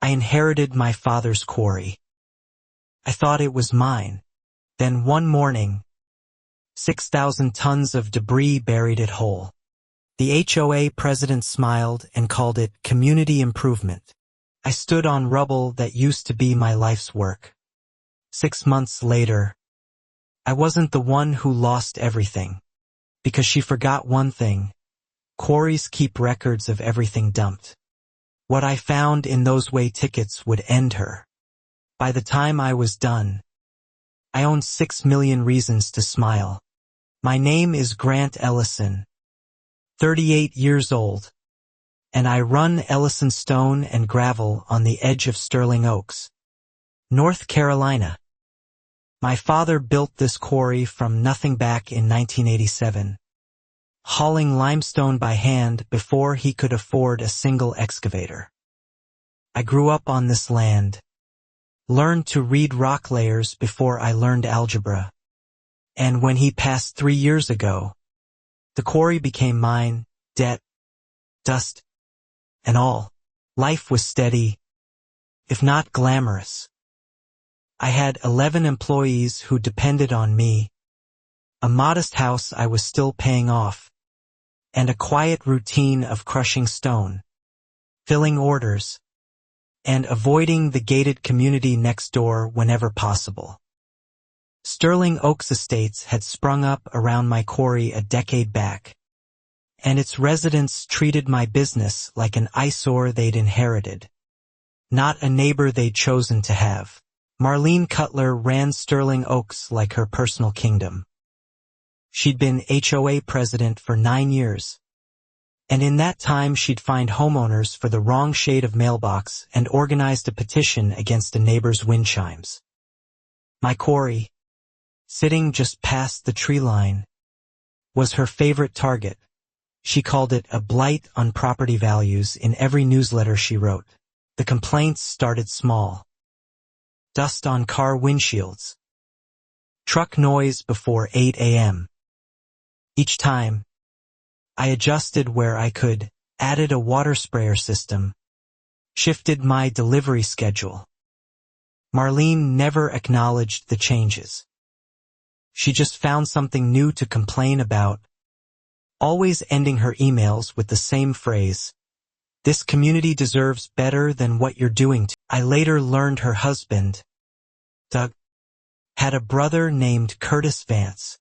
I inherited my father's quarry. I thought it was mine. Then one morning, 6,000 tons of debris buried it whole. The HOA president smiled and called it community improvement. I stood on rubble that used to be my life's work. 6 months later, I wasn't the one who lost everything. Because she forgot one thing. Quarries keep records of everything dumped. What I found in those way tickets would end her. By the time I was done, I owned 6 million reasons to smile. My name is Grant Ellison, 38 years old, and I run Ellison Stone and Gravel on the edge of Sterling Oaks, North Carolina. My father built this quarry from nothing back in 1987, hauling limestone by hand before he could afford a single excavator. I grew up on this land, learned to read rock layers before I learned algebra, and when he passed 3 years ago, the quarry became mine, debt, dust, and all. Life was steady, if not glamorous. I had 11 employees who depended on me, a modest house I was still paying off, and a quiet routine of crushing stone, filling orders, and avoiding the gated community next door whenever possible. Sterling Oaks Estates had sprung up around my quarry a decade back, and its residents treated my business like an eyesore they'd inherited, not a neighbor they'd chosen to have. Marlene Cutler ran Sterling Oaks like her personal kingdom. She'd been HOA president for 9 years, and in that time she'd fined homeowners for the wrong shade of mailbox and organized a petition against a neighbor's wind chimes. My quarry, sitting just past the tree line, was her favorite target. She called it a blight on property values in every newsletter she wrote. The complaints started small. Dust on car windshields. Truck noise before 8 a.m. Each time, I adjusted where I could, added a water sprayer system, shifted my delivery schedule. Marlene never acknowledged the changes. She just found something new to complain about, always ending her emails with the same phrase, "This community deserves better than what you're doing to." I later learned her husband, Doug, had a brother named Curtis Vance,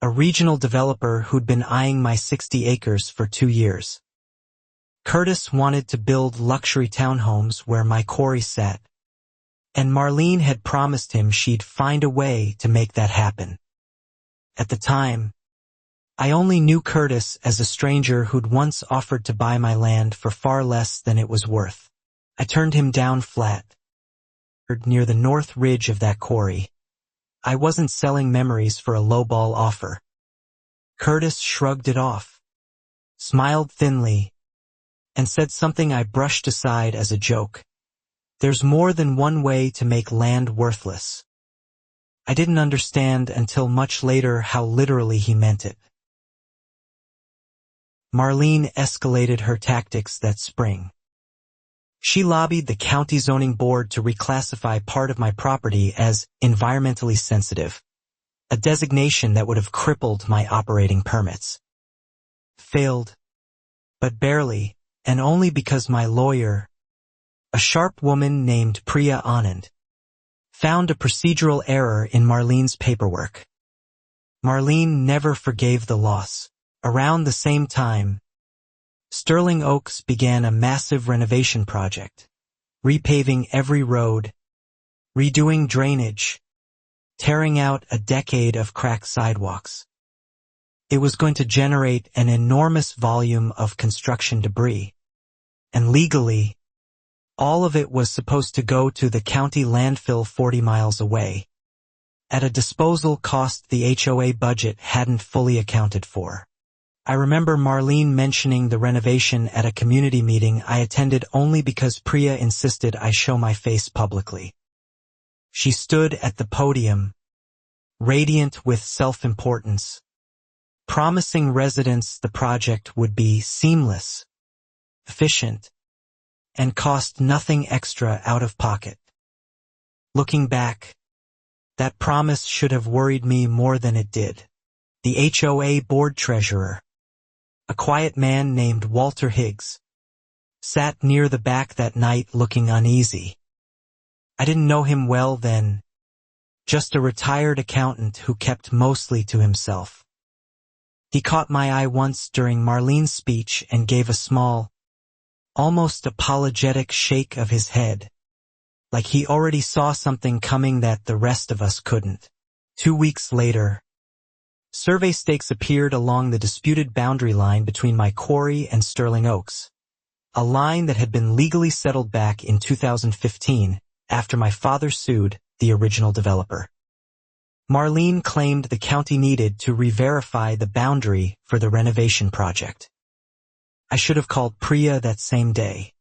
a regional developer who'd been eyeing my 60 acres for 2 years. Curtis wanted to build luxury townhomes where my quarry sat, and Marlene had promised him she'd find a way to make that happen. At the time, I only knew Curtis as a stranger who'd once offered to buy my land for far less than it was worth. I turned him down flat. Near the north ridge of that quarry, I wasn't selling memories for a lowball offer. Curtis shrugged it off, smiled thinly, and said something I brushed aside as a joke. There's more than one way to make land worthless. I didn't understand until much later how literally he meant it. Marlene escalated her tactics that spring. She lobbied the county zoning board to reclassify part of my property as environmentally sensitive, a designation that would have crippled my operating permits. Failed, but barely, and only because my lawyer, a sharp woman named Priya Anand, found a procedural error in Marlene's paperwork. Marlene never forgave the loss. Around the same time, Sterling Oaks began a massive renovation project, repaving every road, redoing drainage, tearing out a decade of cracked sidewalks. It was going to generate an enormous volume of construction debris, and legally, all of it was supposed to go to the county landfill 40 miles away, at a disposal cost the HOA budget hadn't fully accounted for. I remember Marlene mentioning the renovation at a community meeting I attended only because Priya insisted I show my face publicly. She stood at the podium, radiant with self-importance, promising residents the project would be seamless, efficient, and cost nothing extra out of pocket. Looking back, that promise should have worried me more than it did. The HOA board treasurer, a quiet man named Walter Higgs, sat near the back that night looking uneasy. I didn't know him well then, just a retired accountant who kept mostly to himself. He caught my eye once during Marlene's speech and gave a small, almost apologetic shake of his head, like he already saw something coming that the rest of us couldn't. 2 weeks later, survey stakes appeared along the disputed boundary line between my quarry and Sterling Oaks, a line that had been legally settled back in 2015 after my father sued the original developer. Marlene claimed the county needed to re-verify the boundary for the renovation project. I should have called Priya that same day.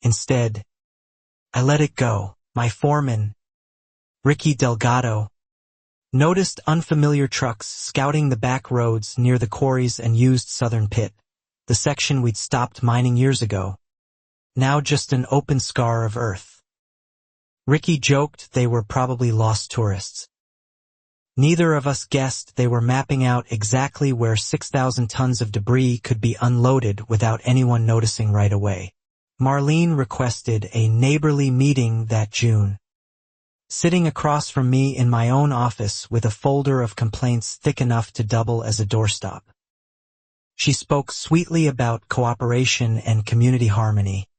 Instead, I let it go. My foreman, Ricky Delgado, noticed unfamiliar trucks scouting the back roads near the quarries and used Southern Pit, the section we'd stopped mining years ago, now just an open scar of earth. Ricky joked they were probably lost tourists. Neither of us guessed they were mapping out exactly where 6,000 tons of debris could be unloaded without anyone noticing right away. Marlene requested a neighborly meeting that June, sitting across from me in my own office with a folder of complaints thick enough to double as a doorstop. She spoke sweetly about cooperation and community harmony,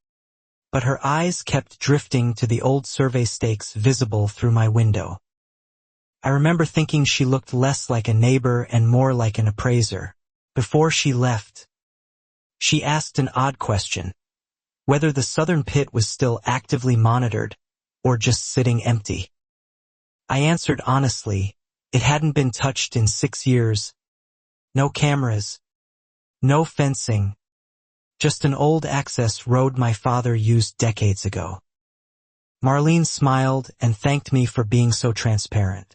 but her eyes kept drifting to the old survey stakes visible through my window. I remember thinking she looked less like a neighbor and more like an appraiser. Before she left, she asked an odd question, whether the Southern Pit was still actively monitored or just sitting empty. I answered honestly, it hadn't been touched in 6 years. No cameras, no fencing, just an old access road my father used decades ago. Marlene smiled and thanked me for being so transparent.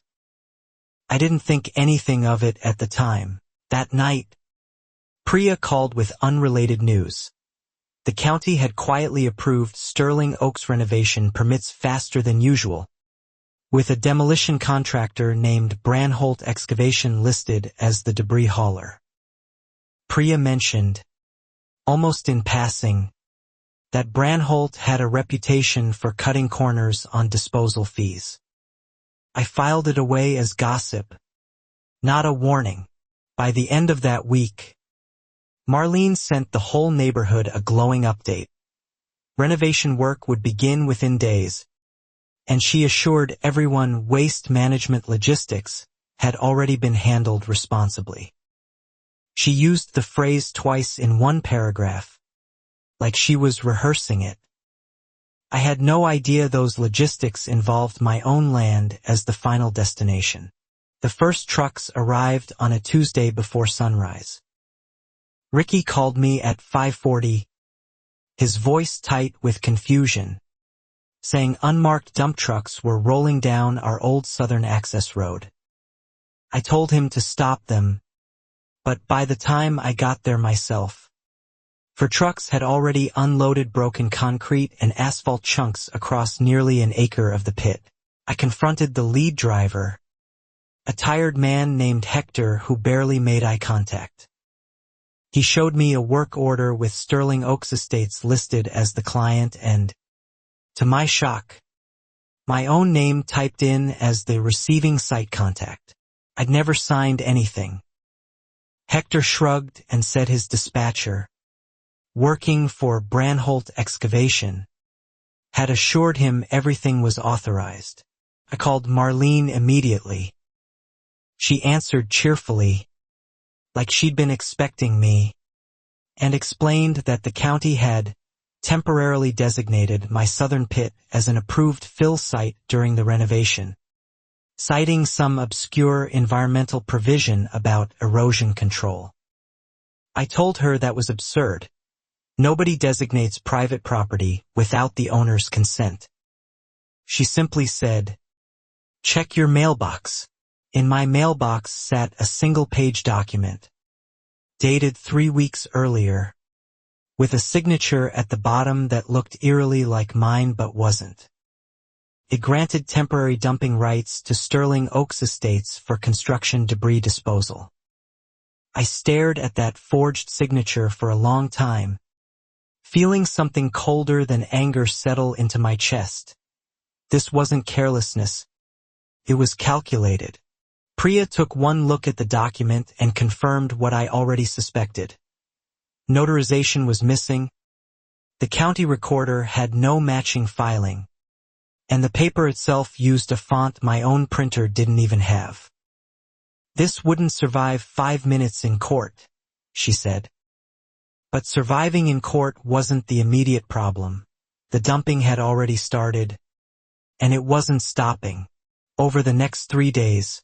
I didn't think anything of it at the time. That night, Priya called with unrelated news. The county had quietly approved Sterling Oaks renovation permits faster than usual, with a demolition contractor named Branholt Excavation listed as the debris hauler. Priya mentioned, almost in passing, that Branholt had a reputation for cutting corners on disposal fees. I filed it away as gossip, not a warning. By the end of that week, Marlene sent the whole neighborhood a glowing update. Renovation work would begin within days, and she assured everyone waste management logistics had already been handled responsibly. She used the phrase twice in one paragraph, like she was rehearsing it. I had no idea those logistics involved my own land as the final destination. The first trucks arrived on a Tuesday before sunrise. Ricky called me at 5:40, his voice tight with confusion, saying unmarked dump trucks were rolling down our old Southern Access Road. I told him to stop them, but by the time I got there myself, for trucks had already unloaded broken concrete and asphalt chunks across nearly an acre of the pit. I confronted the lead driver, a tired man named Hector who barely made eye contact. He showed me a work order with Sterling Oaks Estates listed as the client and, to my shock, my own name typed in as the receiving site contact. I'd never signed anything. Hector shrugged and said his dispatcher, working for Branholt Excavation, had assured him everything was authorized. I called Marlene immediately. She answered cheerfully, like she'd been expecting me, and explained that the county had temporarily designated my Southern Pit as an approved fill site during the renovation, citing some obscure environmental provision about erosion control. I told her that was absurd. Nobody designates private property without the owner's consent. She simply said, "Check your mailbox." In my mailbox sat a single-page document, dated 3 weeks earlier, with a signature at the bottom that looked eerily like mine but wasn't. It granted temporary dumping rights to Sterling Oaks Estates for construction debris disposal. I stared at that forged signature for a long time, feeling something colder than anger settle into my chest. This wasn't carelessness. It was calculated. Priya took one look at the document and confirmed what I already suspected. Notarization was missing. The county recorder had no matching filing, and the paper itself used a font my own printer didn't even have. "This wouldn't survive 5 minutes in court," she said. But surviving in court wasn't the immediate problem. The dumping had already started, and it wasn't stopping. Over the next 3 days,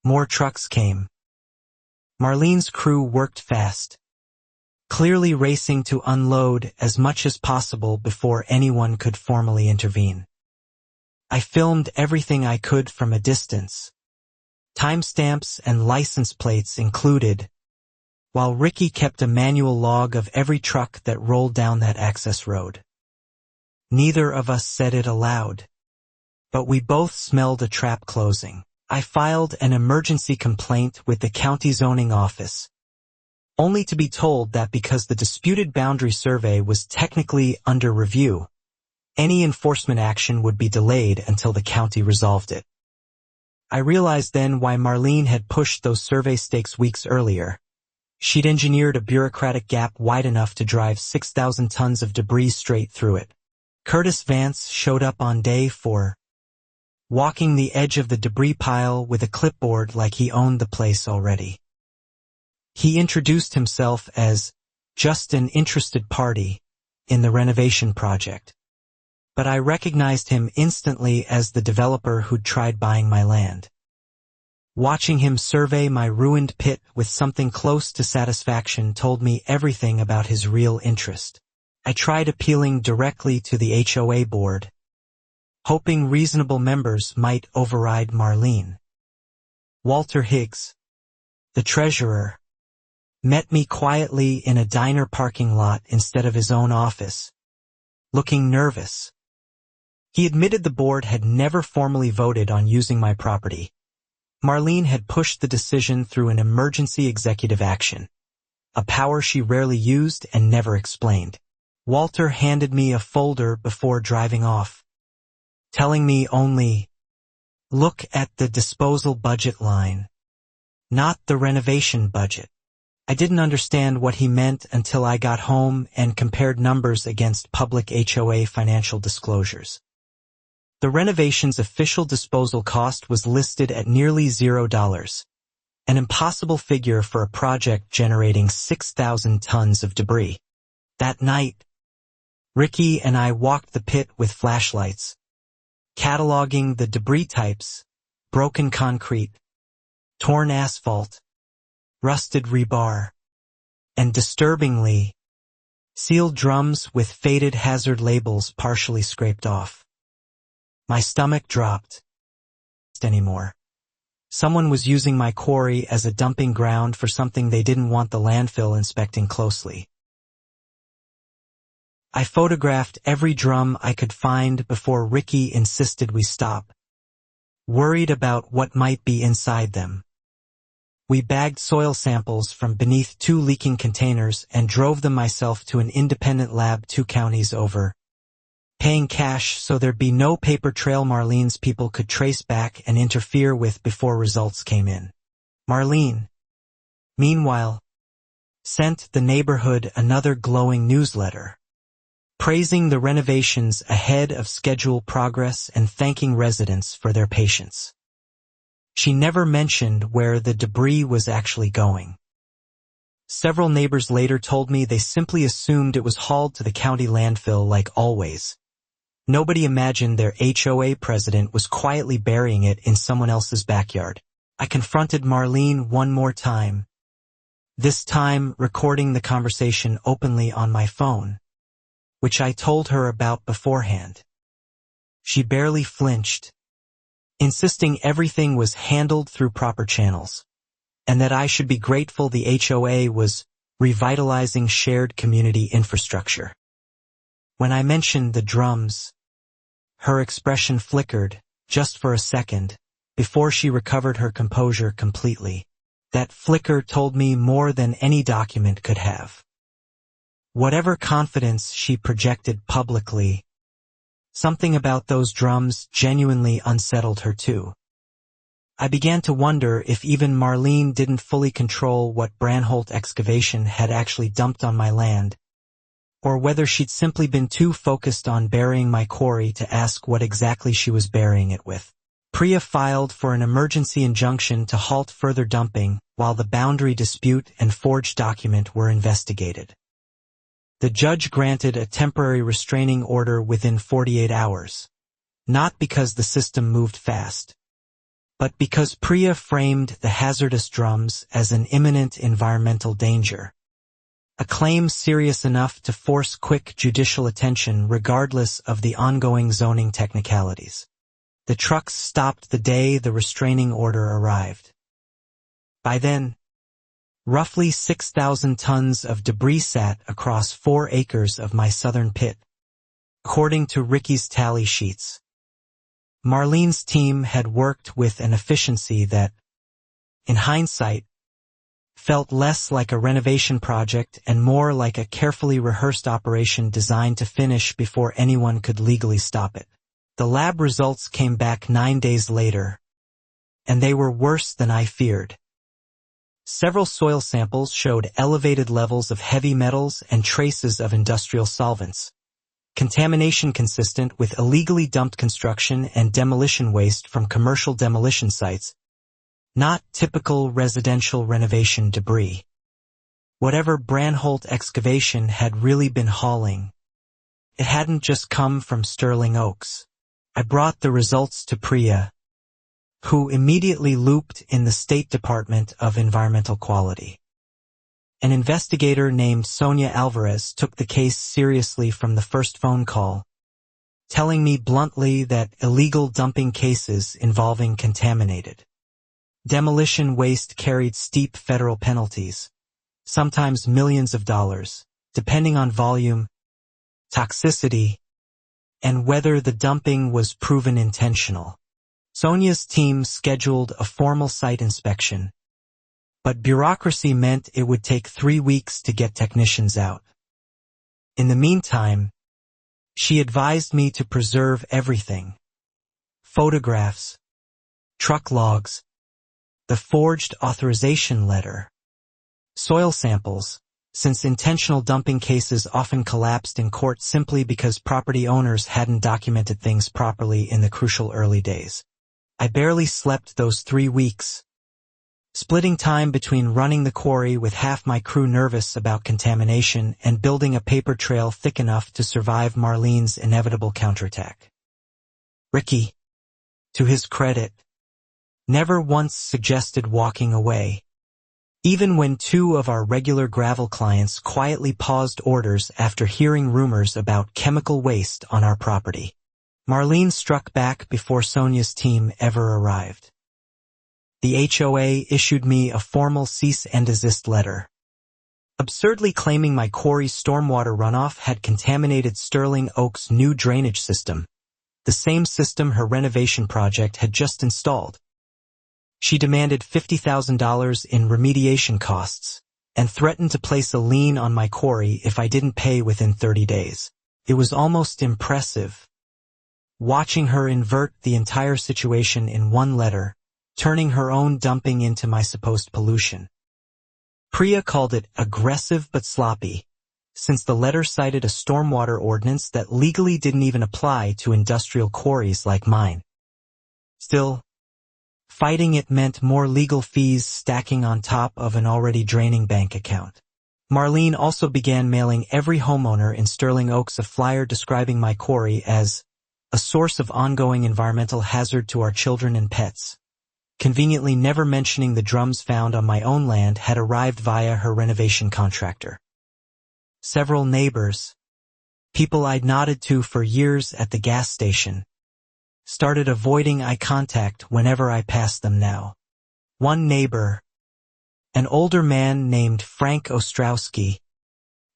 more trucks came. Marlene's crew worked fast, clearly racing to unload as much as possible before anyone could formally intervene. I filmed everything I could from a distance, timestamps and license plates included, while Ricky kept a manual log of every truck that rolled down that access road. Neither of us said it aloud, but we both smelled a trap closing. I filed an emergency complaint with the county zoning office, only to be told that because the disputed boundary survey was technically under review, any enforcement action would be delayed until the county resolved it. I realized then why Marlene had pushed those survey stakes weeks earlier. She'd engineered a bureaucratic gap wide enough to drive 6,000 tons of debris straight through it. Curtis Vance showed up on day 4, walking the edge of the debris pile with a clipboard like he owned the place already. He introduced himself as just an interested party in the renovation project, but I recognized him instantly as the developer who'd tried buying my land. Watching him survey my ruined pit with something close to satisfaction told me everything about his real interest. I tried appealing directly to the HOA board, hoping reasonable members might override Marlene. Walter Higgs, the treasurer, met me quietly in a diner parking lot instead of his own office, looking nervous. He admitted the board had never formally voted on using my property. Marlene had pushed the decision through an emergency executive action, a power she rarely used and never explained. Walter handed me a folder before driving off, telling me only, "Look at the disposal budget line, not the renovation budget." I didn't understand what he meant until I got home and compared numbers against public HOA financial disclosures. The renovation's official disposal cost was listed at nearly $0, an impossible figure for a project generating 6,000 tons of debris. That night, Ricky and I walked the pit with flashlights, cataloging the debris types: broken concrete, torn asphalt, rusted rebar, and disturbingly, sealed drums with faded hazard labels partially scraped off. My stomach dropped. Anymore. Someone was using my quarry as a dumping ground for something they didn't want the landfill inspecting closely. I photographed every drum I could find before Ricky insisted we stop, worried about what might be inside them. We bagged soil samples from beneath 2 leaking containers and drove them myself to an independent lab 2 counties over, paying cash so there'd be no paper trail Marlene's people could trace back and interfere with before results came in. Marlene, meanwhile, sent the neighborhood another glowing newsletter, praising the renovations ahead of schedule progress and thanking residents for their patience. She never mentioned where the debris was actually going. Several neighbors later told me they simply assumed it was hauled to the county landfill like always. Nobody imagined their HOA president was quietly burying it in someone else's backyard. I confronted Marlene one more time, this time recording the conversation openly on my phone, which I told her about beforehand. She barely flinched, insisting everything was handled through proper channels, and that I should be grateful the HOA was revitalizing shared community infrastructure. When I mentioned the drums, her expression flickered, just for a second, before she recovered her composure completely. That flicker told me more than any document could have. Whatever confidence she projected publicly, something about those drums genuinely unsettled her too. I began to wonder if even Marlene didn't fully control what Branholt Excavation had actually dumped on my land, or whether she'd simply been too focused on burying my quarry to ask what exactly she was burying it with. Priya filed for an emergency injunction to halt further dumping while the boundary dispute and forged document were investigated. The judge granted a temporary restraining order within 48 hours, not because the system moved fast, but because Priya framed the hazardous drums as an imminent environmental danger, a claim serious enough to force quick judicial attention regardless of the ongoing zoning technicalities. The trucks stopped the day the restraining order arrived. By then, roughly 6,000 tons of debris sat across 4 acres of my southern pit, according to Ricky's tally sheets. Marlene's team had worked with an efficiency that, in hindsight, felt less like a renovation project and more like a carefully rehearsed operation designed to finish before anyone could legally stop it. The lab results came back 9 days later, and they were worse than I feared. Several soil samples showed elevated levels of heavy metals and traces of industrial solvents, contamination consistent with illegally dumped construction and demolition waste from commercial demolition sites, not typical residential renovation debris. Whatever Branholt Excavation had really been hauling, it hadn't just come from Sterling Oaks. I brought the results to Priya, who immediately looped in the State Department of Environmental Quality. An investigator named Sonia Alvarez took the case seriously from the first phone call, telling me bluntly that illegal dumping cases involving contaminated demolition waste carried steep federal penalties, sometimes millions of dollars, depending on volume, toxicity, and whether the dumping was proven intentional. Sonia's team scheduled a formal site inspection, but bureaucracy meant it would take 3 weeks to get technicians out. In the meantime, she advised me to preserve everything: photographs, truck logs, the forged authorization letter, soil samples, since intentional dumping cases often collapsed in court simply because property owners hadn't documented things properly in the crucial early days. I barely slept those 3 weeks, splitting time between running the quarry with half my crew nervous about contamination and building a paper trail thick enough to survive Marlene's inevitable counterattack. Ricky, to his credit, never once suggested walking away, even when 2 of our regular gravel clients quietly paused orders after hearing rumors about chemical waste on our property. Marlene struck back before Sonia's team ever arrived. The HOA issued me a formal cease and desist letter, absurdly claiming my quarry's stormwater runoff had contaminated Sterling Oaks' new drainage system, the same system her renovation project had just installed. She demanded $50,000 in remediation costs and threatened to place a lien on my quarry if I didn't pay within 30 days. It was almost impressive, watching her invert the entire situation in one letter, turning her own dumping into my supposed pollution. Priya called it aggressive but sloppy, since the letter cited a stormwater ordinance that legally didn't even apply to industrial quarries like mine. Still, fighting it meant more legal fees stacking on top of an already draining bank account. Marlene also began mailing every homeowner in Sterling Oaks a flyer describing my quarry as a source of ongoing environmental hazard to our children and pets, conveniently never mentioning the drums found on my own land had arrived via her renovation contractor. Several neighbors, people I'd nodded to for years at the gas station, started avoiding eye contact whenever I passed them now. One neighbor, An older man named Frank Ostrowski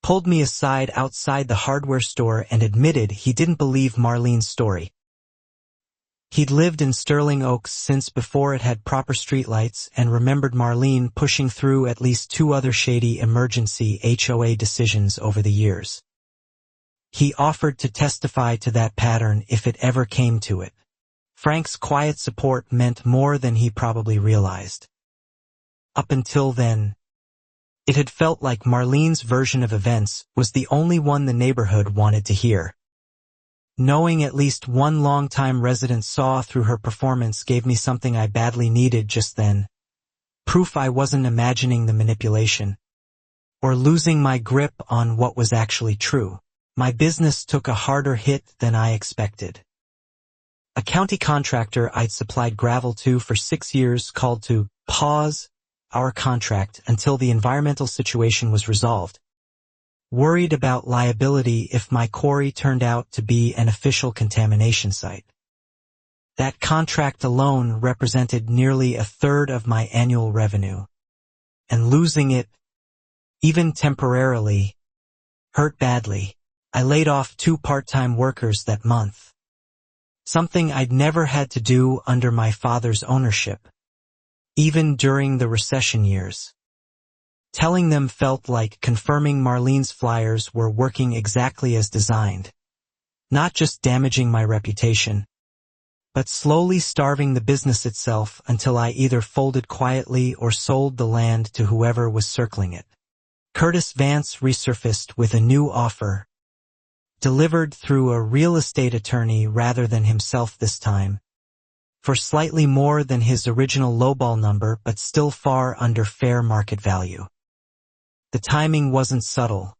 pulled me aside outside the hardware store and admitted he didn't believe Marlene's story. He'd lived in Sterling Oaks since before it had proper streetlights and remembered Marlene pushing through at least 2 other shady emergency HOA decisions over the years. He offered to testify to that pattern if it ever came to it. Frank's quiet support meant more than he probably realized. Up until then, it had felt like Marlene's version of events was the only one the neighborhood wanted to hear. Knowing at least one longtime resident saw through her performance gave me something I badly needed just then. Proof I wasn't imagining the manipulation, or losing my grip on what was actually true. My business took a harder hit than I expected. A county contractor I'd supplied gravel to for 6 years called to pause our contract until the environmental situation was resolved, worried about liability if my quarry turned out to be an official contamination site. That contract alone represented nearly 1/3 of my annual revenue, and losing it, even temporarily, hurt badly. I laid off 2 part-time workers that month, something I'd never had to do under my father's ownership, even during the recession years. Telling them felt like confirming Marlene's flyers were working exactly as designed, not just damaging my reputation, but slowly starving the business itself until I either folded quietly or sold the land to whoever was circling it. Curtis Vance resurfaced with a new offer, delivered through a real estate attorney rather than himself this time, for slightly more than his original lowball number but still far under fair market value. The timing wasn't subtle,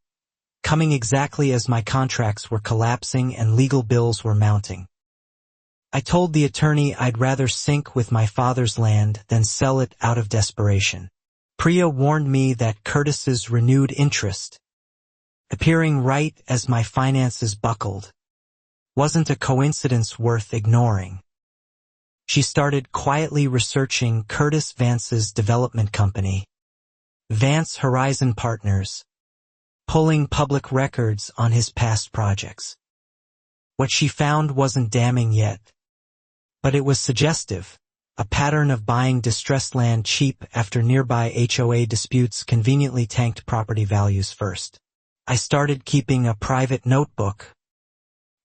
coming exactly as my contracts were collapsing and legal bills were mounting. I told the attorney I'd rather sink with my father's land than sell it out of desperation. Priya warned me that Curtis's renewed interest, appearing right as my finances buckled, wasn't a coincidence worth ignoring. She started quietly researching Curtis Vance's development company, Vance Horizon Partners, pulling public records on his past projects. What she found wasn't damning yet, but it was suggestive, a pattern of buying distressed land cheap after nearby HOA disputes conveniently tanked property values first. I started keeping a private notebook,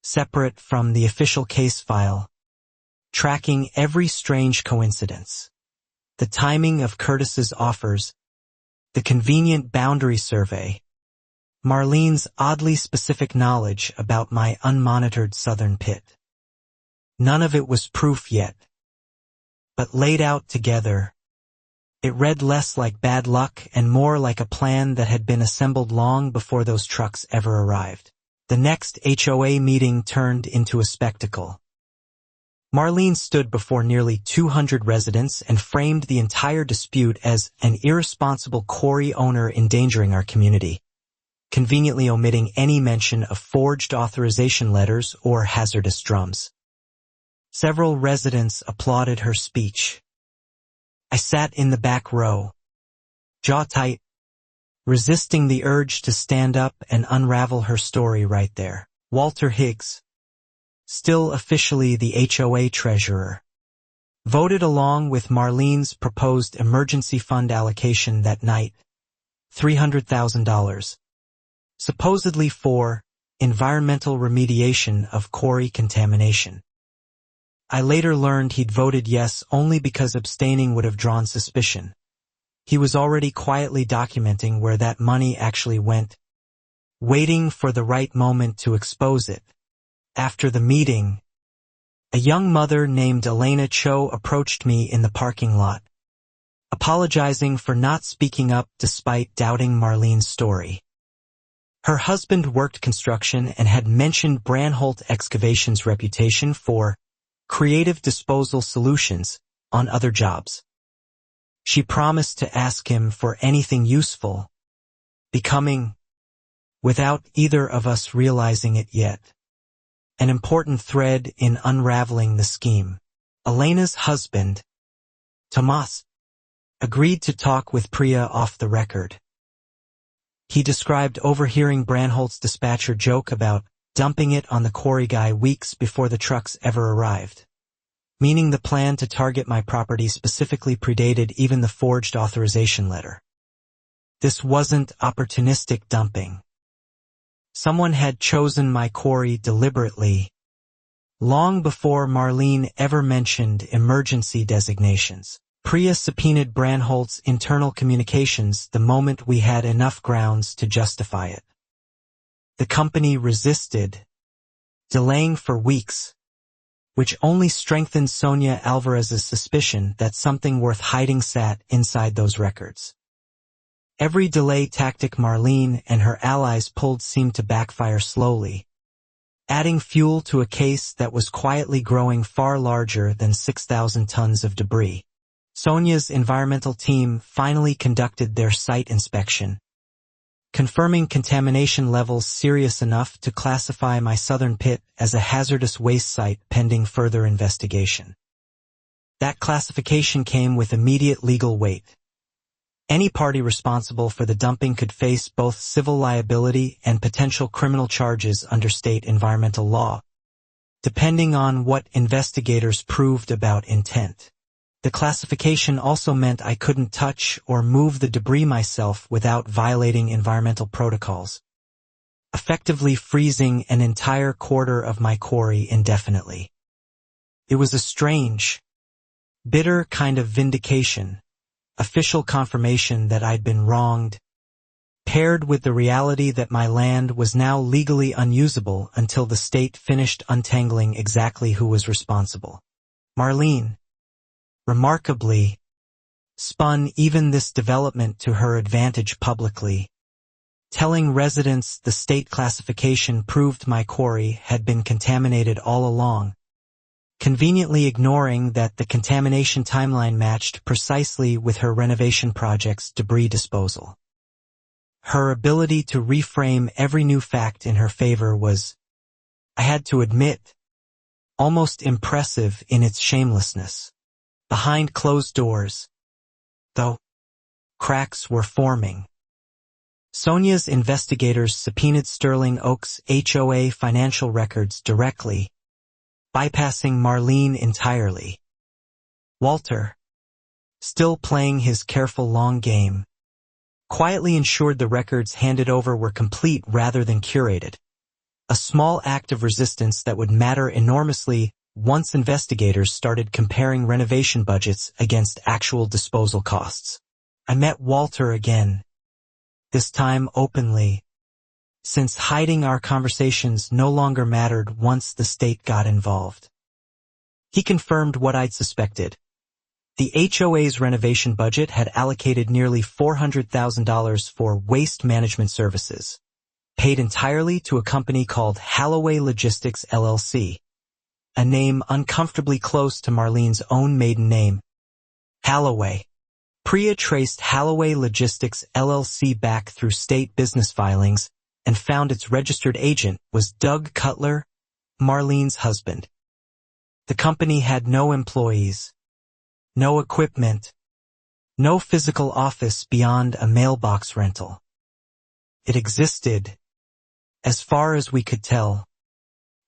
separate from the official case file, tracking every strange coincidence. The timing of Curtis's offers, the convenient boundary survey, Marlene's oddly specific knowledge about my unmonitored southern pit. None of it was proof yet, but laid out together, it read less like bad luck and more like a plan that had been assembled long before those trucks ever arrived. The next HOA meeting turned into a spectacle. Marlene stood before nearly 200 residents and framed the entire dispute as an irresponsible quarry owner endangering our community, conveniently omitting any mention of forged authorization letters or hazardous drums. Several residents applauded her speech. I sat in the back row, jaw tight, resisting the urge to stand up and unravel her story right there. Walter Higgs, still officially the HOA treasurer, voted along with Marlene's proposed emergency fund allocation that night, $300,000, supposedly for environmental remediation of quarry contamination. I later learned he'd voted yes only because abstaining would have drawn suspicion. He was already quietly documenting where that money actually went, waiting for the right moment to expose it. After the meeting, a young mother named Elena Cho approached me in the parking lot, apologizing for not speaking up despite doubting Marlene's story. Her husband worked construction and had mentioned Branholt Excavation's reputation for creative disposal solutions on other jobs. She promised to ask him for anything useful, becoming, without either of us realizing it yet, an important thread in unraveling the scheme. Elena's husband, Tomas, agreed to talk with Priya off the record. He described overhearing Branholt's dispatcher joke about dumping it on the quarry guy weeks before the trucks ever arrived, meaning the plan to target my property specifically predated even the forged authorization letter. This wasn't opportunistic dumping. Someone had chosen my quarry deliberately, long before Marlene ever mentioned emergency designations. Priya subpoenaed Branholt's internal communications the moment we had enough grounds to justify it. The company resisted, delaying for weeks, which only strengthened Sonia Alvarez's suspicion that something worth hiding sat inside those records. Every delay tactic Marlene and her allies pulled seemed to backfire slowly, adding fuel to a case that was quietly growing far larger than 6,000 tons of debris. Sonia's environmental team finally conducted their site inspection, confirming contamination levels serious enough to classify my southern pit as a hazardous waste site pending further investigation. That classification came with immediate legal weight. Any party responsible for the dumping could face both civil liability and potential criminal charges under state environmental law, depending on what investigators proved about intent. The classification also meant I couldn't touch or move the debris myself without violating environmental protocols, effectively freezing an entire quarter of my quarry indefinitely. It was a strange, bitter kind of vindication, official confirmation that I'd been wronged, paired with the reality that my land was now legally unusable until the state finished untangling exactly who was responsible. Marlene, remarkably, spun even this development to her advantage publicly, telling residents the state classification proved my quarry had been contaminated all along, conveniently ignoring that the contamination timeline matched precisely with her renovation project's debris disposal. Her ability to reframe every new fact in her favor was, I had to admit, almost impressive in its shamelessness. Behind closed doors, though, cracks were forming. Sonia's investigators subpoenaed Sterling Oak's HOA financial records directly, bypassing Marlene entirely. Walter, still playing his careful long game, quietly ensured the records handed over were complete rather than curated, a small act of resistance that would matter enormously once investigators started comparing renovation budgets against actual disposal costs. I met Walter again, this time openly, since hiding our conversations no longer mattered once the state got involved. He confirmed what I'd suspected. The HOA's renovation budget had allocated nearly $400,000 for waste management services, paid entirely to a company called Holloway Logistics LLC. A name uncomfortably close to Marlene's own maiden name. Holloway. Priya traced Holloway Logistics LLC back through state business filings and found its registered agent was Doug Cutler, Marlene's husband. The company had no employees, no equipment, no physical office beyond a mailbox rental. It existed, as far as we could tell,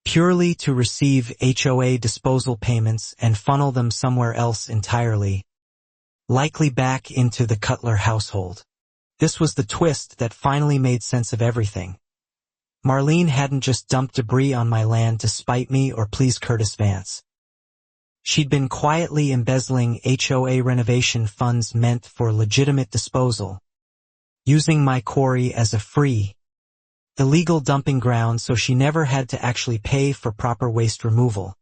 purely to receive HOA disposal payments and funnel them somewhere else entirely, likely back into the Cutler household. This was the twist that finally made sense of everything. Marlene hadn't just dumped debris on my land to spite me or please Curtis Vance. She'd been quietly embezzling HOA renovation funds meant for legitimate disposal, using my quarry as a free, illegal dumping ground so she never had to actually pay for proper waste removal,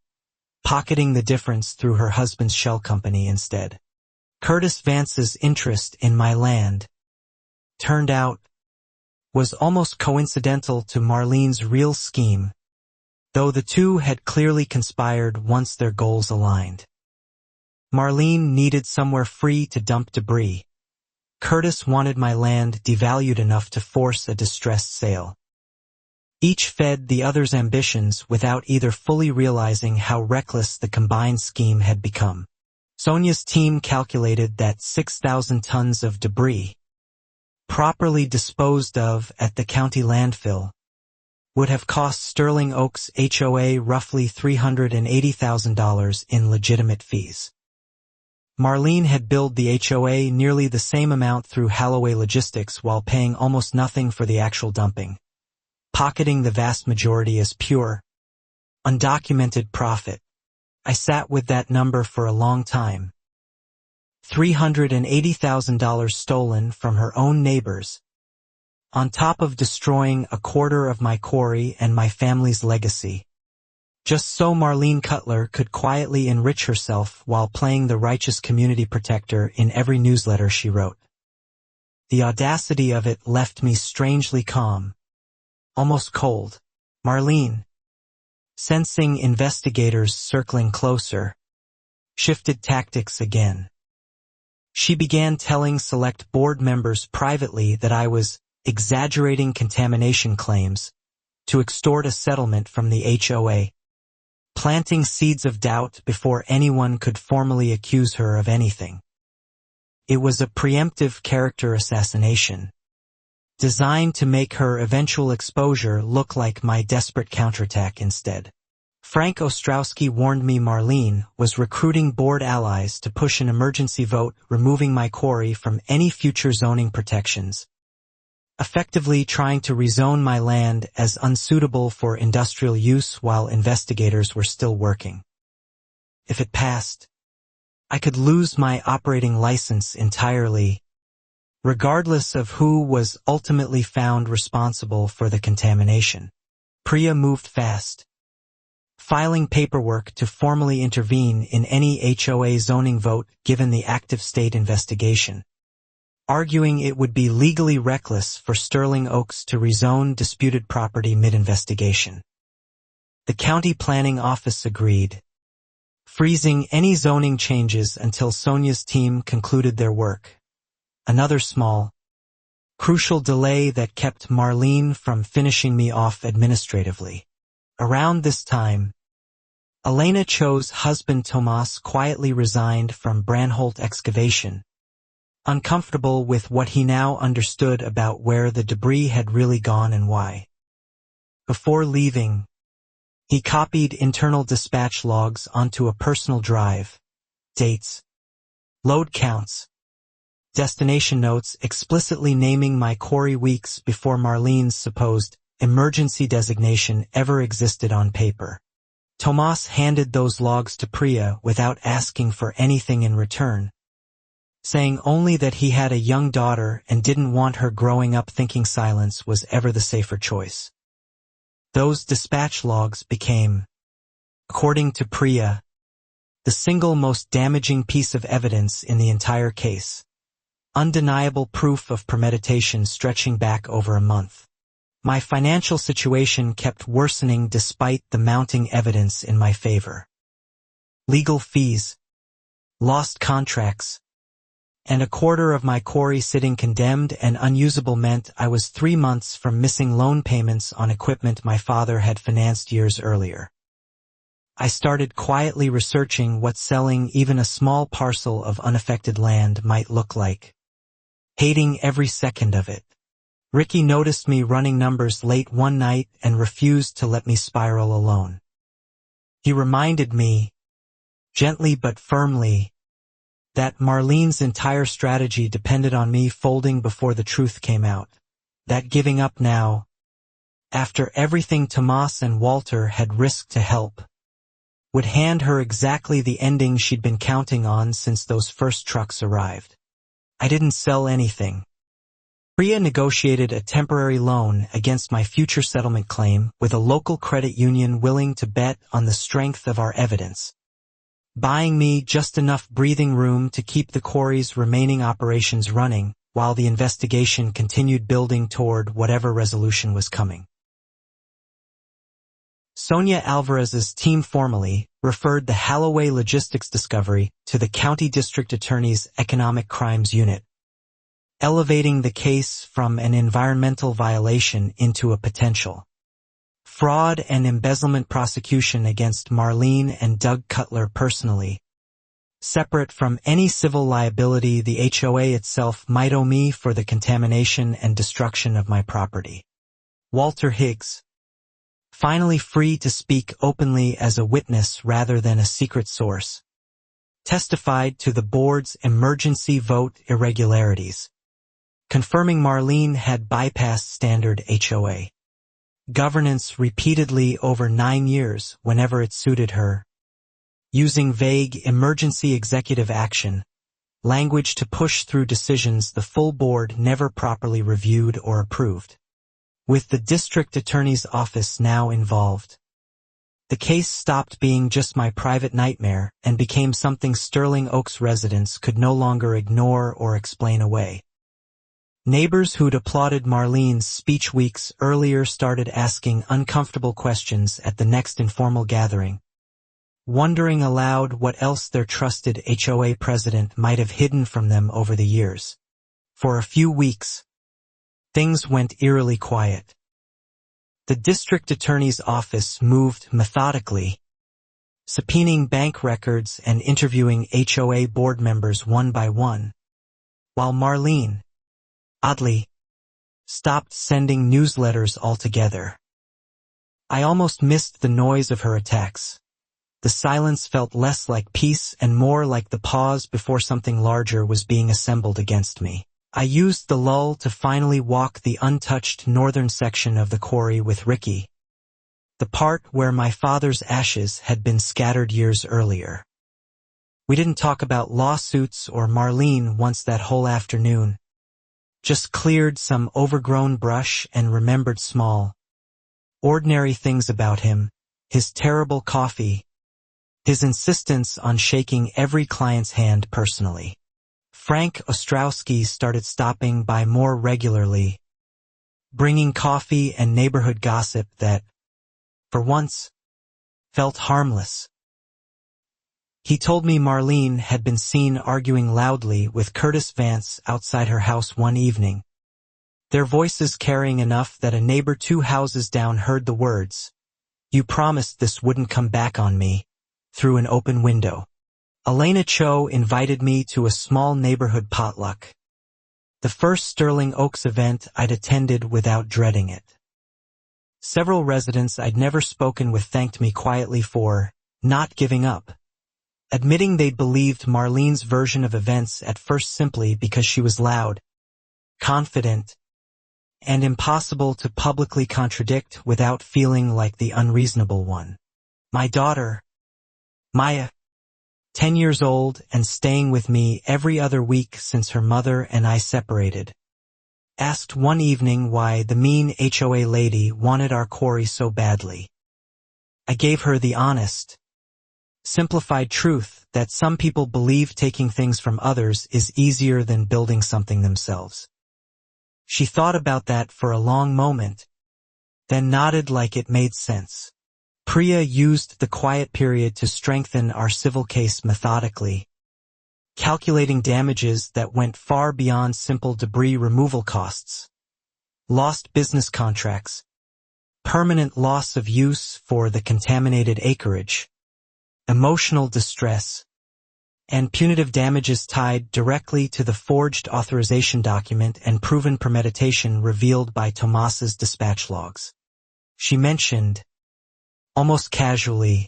pocketing the difference through her husband's shell company instead. Curtis Vance's interest in my land, turned out, was almost coincidental to Marlene's real scheme, though the two had clearly conspired once their goals aligned. Marlene needed somewhere free to dump debris. Curtis wanted my land devalued enough to force a distressed sale. Each fed the other's ambitions without either fully realizing how reckless the combined scheme had become. Sonia's team calculated that 6,000 tons of debris, properly disposed of at the county landfill, would have cost Sterling Oaks HOA roughly $380,000 in legitimate fees. Marlene had billed the HOA nearly the same amount through Holloway Logistics while paying almost nothing for the actual dumping, pocketing the vast majority as pure, undocumented profit. I sat with that number for a long time. $380,000 stolen from her own neighbors, on top of destroying a quarter of my quarry and my family's legacy, just so Marlene Cutler could quietly enrich herself while playing the righteous community protector in every newsletter she wrote. The audacity of it left me strangely calm, almost cold. Marlene, sensing investigators circling closer, shifted tactics again. She began telling select board members privately that I was exaggerating contamination claims to extort a settlement from the HOA, planting seeds of doubt before anyone could formally accuse her of anything. It was a preemptive character assassination, designed to make her eventual exposure look like my desperate counterattack instead. Frank Ostrowski warned me Marlene was recruiting board allies to push an emergency vote removing my quarry from any future zoning protections, effectively trying to rezone my land as unsuitable for industrial use while investigators were still working. If it passed, I could lose my operating license entirely, regardless of who was ultimately found responsible for the contamination. Priya moved fast, filing paperwork to formally intervene in any HOA zoning vote given the active state investigation, arguing it would be legally reckless for Sterling Oaks to rezone disputed property mid-investigation. The county planning office agreed, freezing any zoning changes until Sonia's team concluded their work. Another small, crucial delay that kept Marlene from finishing me off administratively. Around this time, Elena Cho's husband Tomas quietly resigned from Branholt Excavation, uncomfortable with what he now understood about where the debris had really gone and why. Before leaving, he copied internal dispatch logs onto a personal drive, dates, load counts, destination notes explicitly naming my quarry weeks before Marlene's supposed emergency designation ever existed on paper. Tomas handed those logs to Priya without asking for anything in return, saying only that he had a young daughter and didn't want her growing up thinking silence was ever the safer choice. Those dispatch logs became, according to Priya, the single most damaging piece of evidence in the entire case. Undeniable proof of premeditation stretching back over a month. My financial situation kept worsening despite the mounting evidence in my favor. Legal fees, lost contracts, and a quarter of my quarry sitting condemned and unusable meant I was 3 months from missing loan payments on equipment my father had financed years earlier. I started quietly researching what selling even a small parcel of unaffected land might look like, hating every second of it. Ricky noticed me running numbers late one night and refused to let me spiral alone. He reminded me, gently but firmly, that Marlene's entire strategy depended on me folding before the truth came out, that giving up now, after everything Tomas and Walter had risked to help, would hand her exactly the ending she'd been counting on since those first trucks arrived. I didn't sell anything. Priya negotiated a temporary loan against my future settlement claim with a local credit union willing to bet on the strength of our evidence, buying me just enough breathing room to keep the quarry's remaining operations running while the investigation continued building toward whatever resolution was coming. Sonia Alvarez's team formally referred the Holloway Logistics discovery to the County District Attorney's Economic Crimes Unit, elevating the case from an environmental violation into a potential fraud and embezzlement prosecution against Marlene and Doug Cutler personally. Separate from any civil liability the HOA itself might owe me for the contamination and destruction of my property. Walter Higgs, finally free to speak openly as a witness rather than a secret source, testified to the board's emergency vote irregularities, confirming Marlene had bypassed standard HOA governance repeatedly over 9 years whenever it suited her, using vague emergency executive action, language to push through decisions the full board never properly reviewed or approved. With the district attorney's office now involved, the case stopped being just my private nightmare and became something Sterling Oaks residents could no longer ignore or explain away. Neighbors who'd applauded Marlene's speech weeks earlier started asking uncomfortable questions at the next informal gathering, wondering aloud what else their trusted HOA president might have hidden from them over the years. For a few weeks, things went eerily quiet. The district attorney's office moved methodically, subpoenaing bank records and interviewing HOA board members one by one, while Marlene, oddly, stopped sending newsletters altogether. I almost missed the noise of her attacks. The silence felt less like peace and more like the pause before something larger was being assembled against me. I used the lull to finally walk the untouched northern section of the quarry with Ricky, the part where my father's ashes had been scattered years earlier. We didn't talk about lawsuits or Marlene once that whole afternoon, just cleared some overgrown brush and remembered small, ordinary things about him, his terrible coffee, his insistence on shaking every client's hand personally. Frank Ostrowski started stopping by more regularly, bringing coffee and neighborhood gossip that, for once, felt harmless. He told me Marlene had been seen arguing loudly with Curtis Vance outside her house one evening, their voices carrying enough that a neighbor 2 houses down heard the words, "You promised this wouldn't come back on me," through an open window. Elena Cho invited me to a small neighborhood potluck, the first Sterling Oaks event I'd attended without dreading it. Several residents I'd never spoken with thanked me quietly for not giving up, admitting they'd believed Marlene's version of events at first simply because she was loud, confident, and impossible to publicly contradict without feeling like the unreasonable one. My daughter, Maya, 10 years old and staying with me every other week since her mother and I separated, asked one evening why the mean HOA lady wanted our quarry so badly. I gave her the honest, simplified truth that some people believe taking things from others is easier than building something themselves. She thought about that for a long moment, then nodded like it made sense. Priya used the quiet period to strengthen our civil case methodically, calculating damages that went far beyond simple debris removal costs, lost business contracts, permanent loss of use for the contaminated acreage, emotional distress, and punitive damages tied directly to the forged authorization document and proven premeditation revealed by Tomas's dispatch logs. She mentioned, almost casually,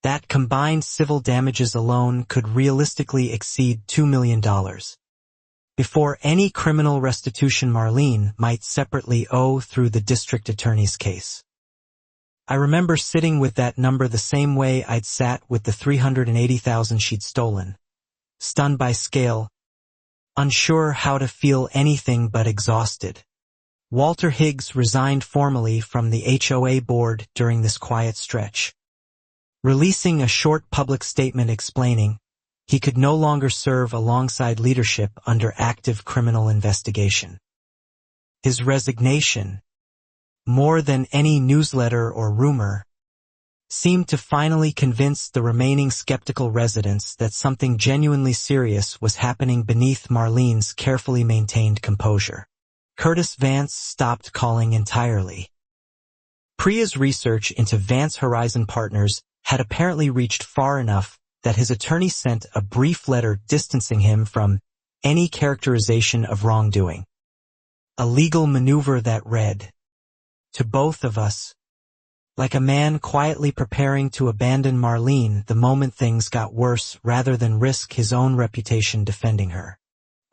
that combined civil damages alone could realistically exceed $2 million, before any criminal restitution Marlene might separately owe through the district attorney's case. I remember sitting with that number the same way I'd sat with the $380,000 she'd stolen, stunned by scale, unsure how to feel anything but exhausted. Walter Higgs resigned formally from the HOA board during this quiet stretch, releasing a short public statement explaining he could no longer serve alongside leadership under active criminal investigation. His resignation, more than any newsletter or rumor, seemed to finally convince the remaining skeptical residents that something genuinely serious was happening beneath Marlene's carefully maintained composure. Curtis Vance stopped calling entirely. Priya's research into Vance Horizon Partners had apparently reached far enough that his attorney sent a brief letter distancing him from any characterization of wrongdoing. A legal maneuver that read, "To both of us," like a man quietly preparing to abandon Marlene the moment things got worse rather than risk his own reputation defending her.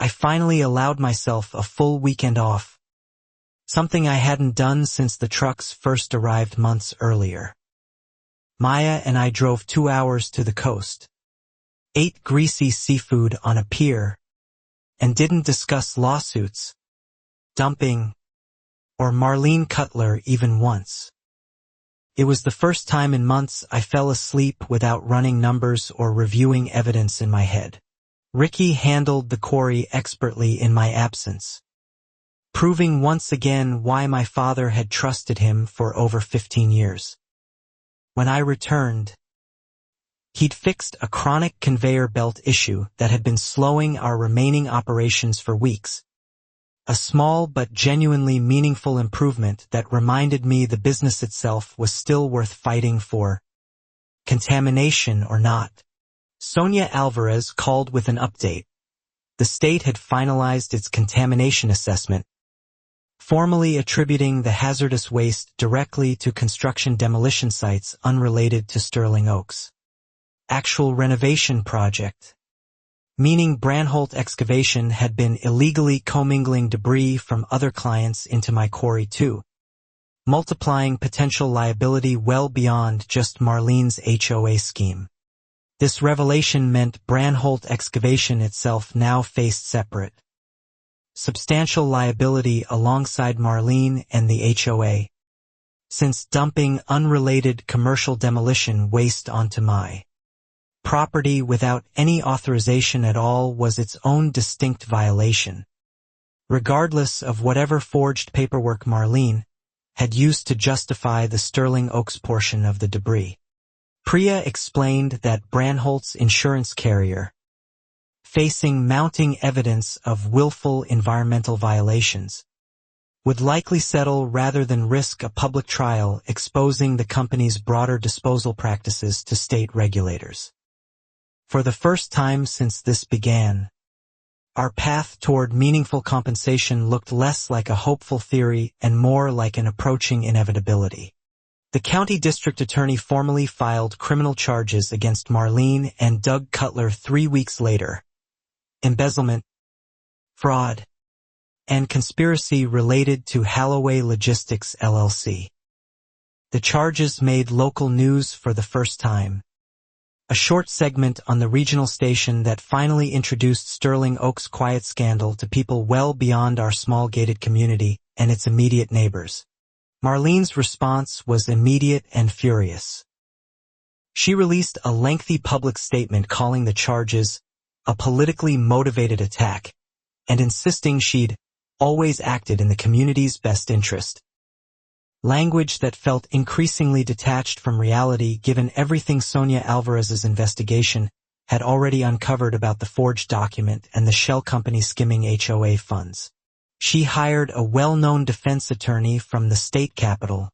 I finally allowed myself a full weekend off, something I hadn't done since the trucks first arrived months earlier. Maya and I drove 2 hours to the coast, ate greasy seafood on a pier, and didn't discuss lawsuits, dumping, or Marlene Cutler even once. It was the first time in months I fell asleep without running numbers or reviewing evidence in my head. Ricky handled the quarry expertly in my absence, proving once again why my father had trusted him for over 15 years. When I returned, he'd fixed a chronic conveyor belt issue that had been slowing our remaining operations for weeks. A small but genuinely meaningful improvement that reminded me the business itself was still worth fighting for, contamination or not. Sonia Alvarez called with an update. The state had finalized its contamination assessment, formally attributing the hazardous waste directly to construction demolition sites unrelated to Sterling Oaks. Actual renovation project, meaning Branholt Excavation had been illegally commingling debris from other clients into my quarry too, multiplying potential liability well beyond just Marlene's HOA scheme. This revelation meant Branholt Excavation itself now faced separate, substantial liability alongside Marlene and the HOA, since dumping unrelated commercial demolition waste onto my property without any authorization at all was its own distinct violation, regardless of whatever forged paperwork Marlene had used to justify the Sterling Oaks portion of the debris. Priya explained that Branholt's insurance carrier, facing mounting evidence of willful environmental violations, would likely settle rather than risk a public trial exposing the company's broader disposal practices to state regulators. For the first time since this began, our path toward meaningful compensation looked less like a hopeful theory and more like an approaching inevitability. The county district attorney formally filed criminal charges against Marlene and Doug Cutler 3 weeks later. Embezzlement, fraud, and conspiracy related to HOA Logistics LLC. The charges made local news for the first time. A short segment on the regional station that finally introduced Sterling Oaks' quiet scandal to people well beyond our small gated community and its immediate neighbors. Marlene's response was immediate and furious. She released a lengthy public statement calling the charges a politically motivated attack and insisting she'd always acted in the community's best interest. Language that felt increasingly detached from reality given everything Sonia Alvarez's investigation had already uncovered about the forged document and the shell company skimming HOA funds. She hired a well-known defense attorney from the state capitol,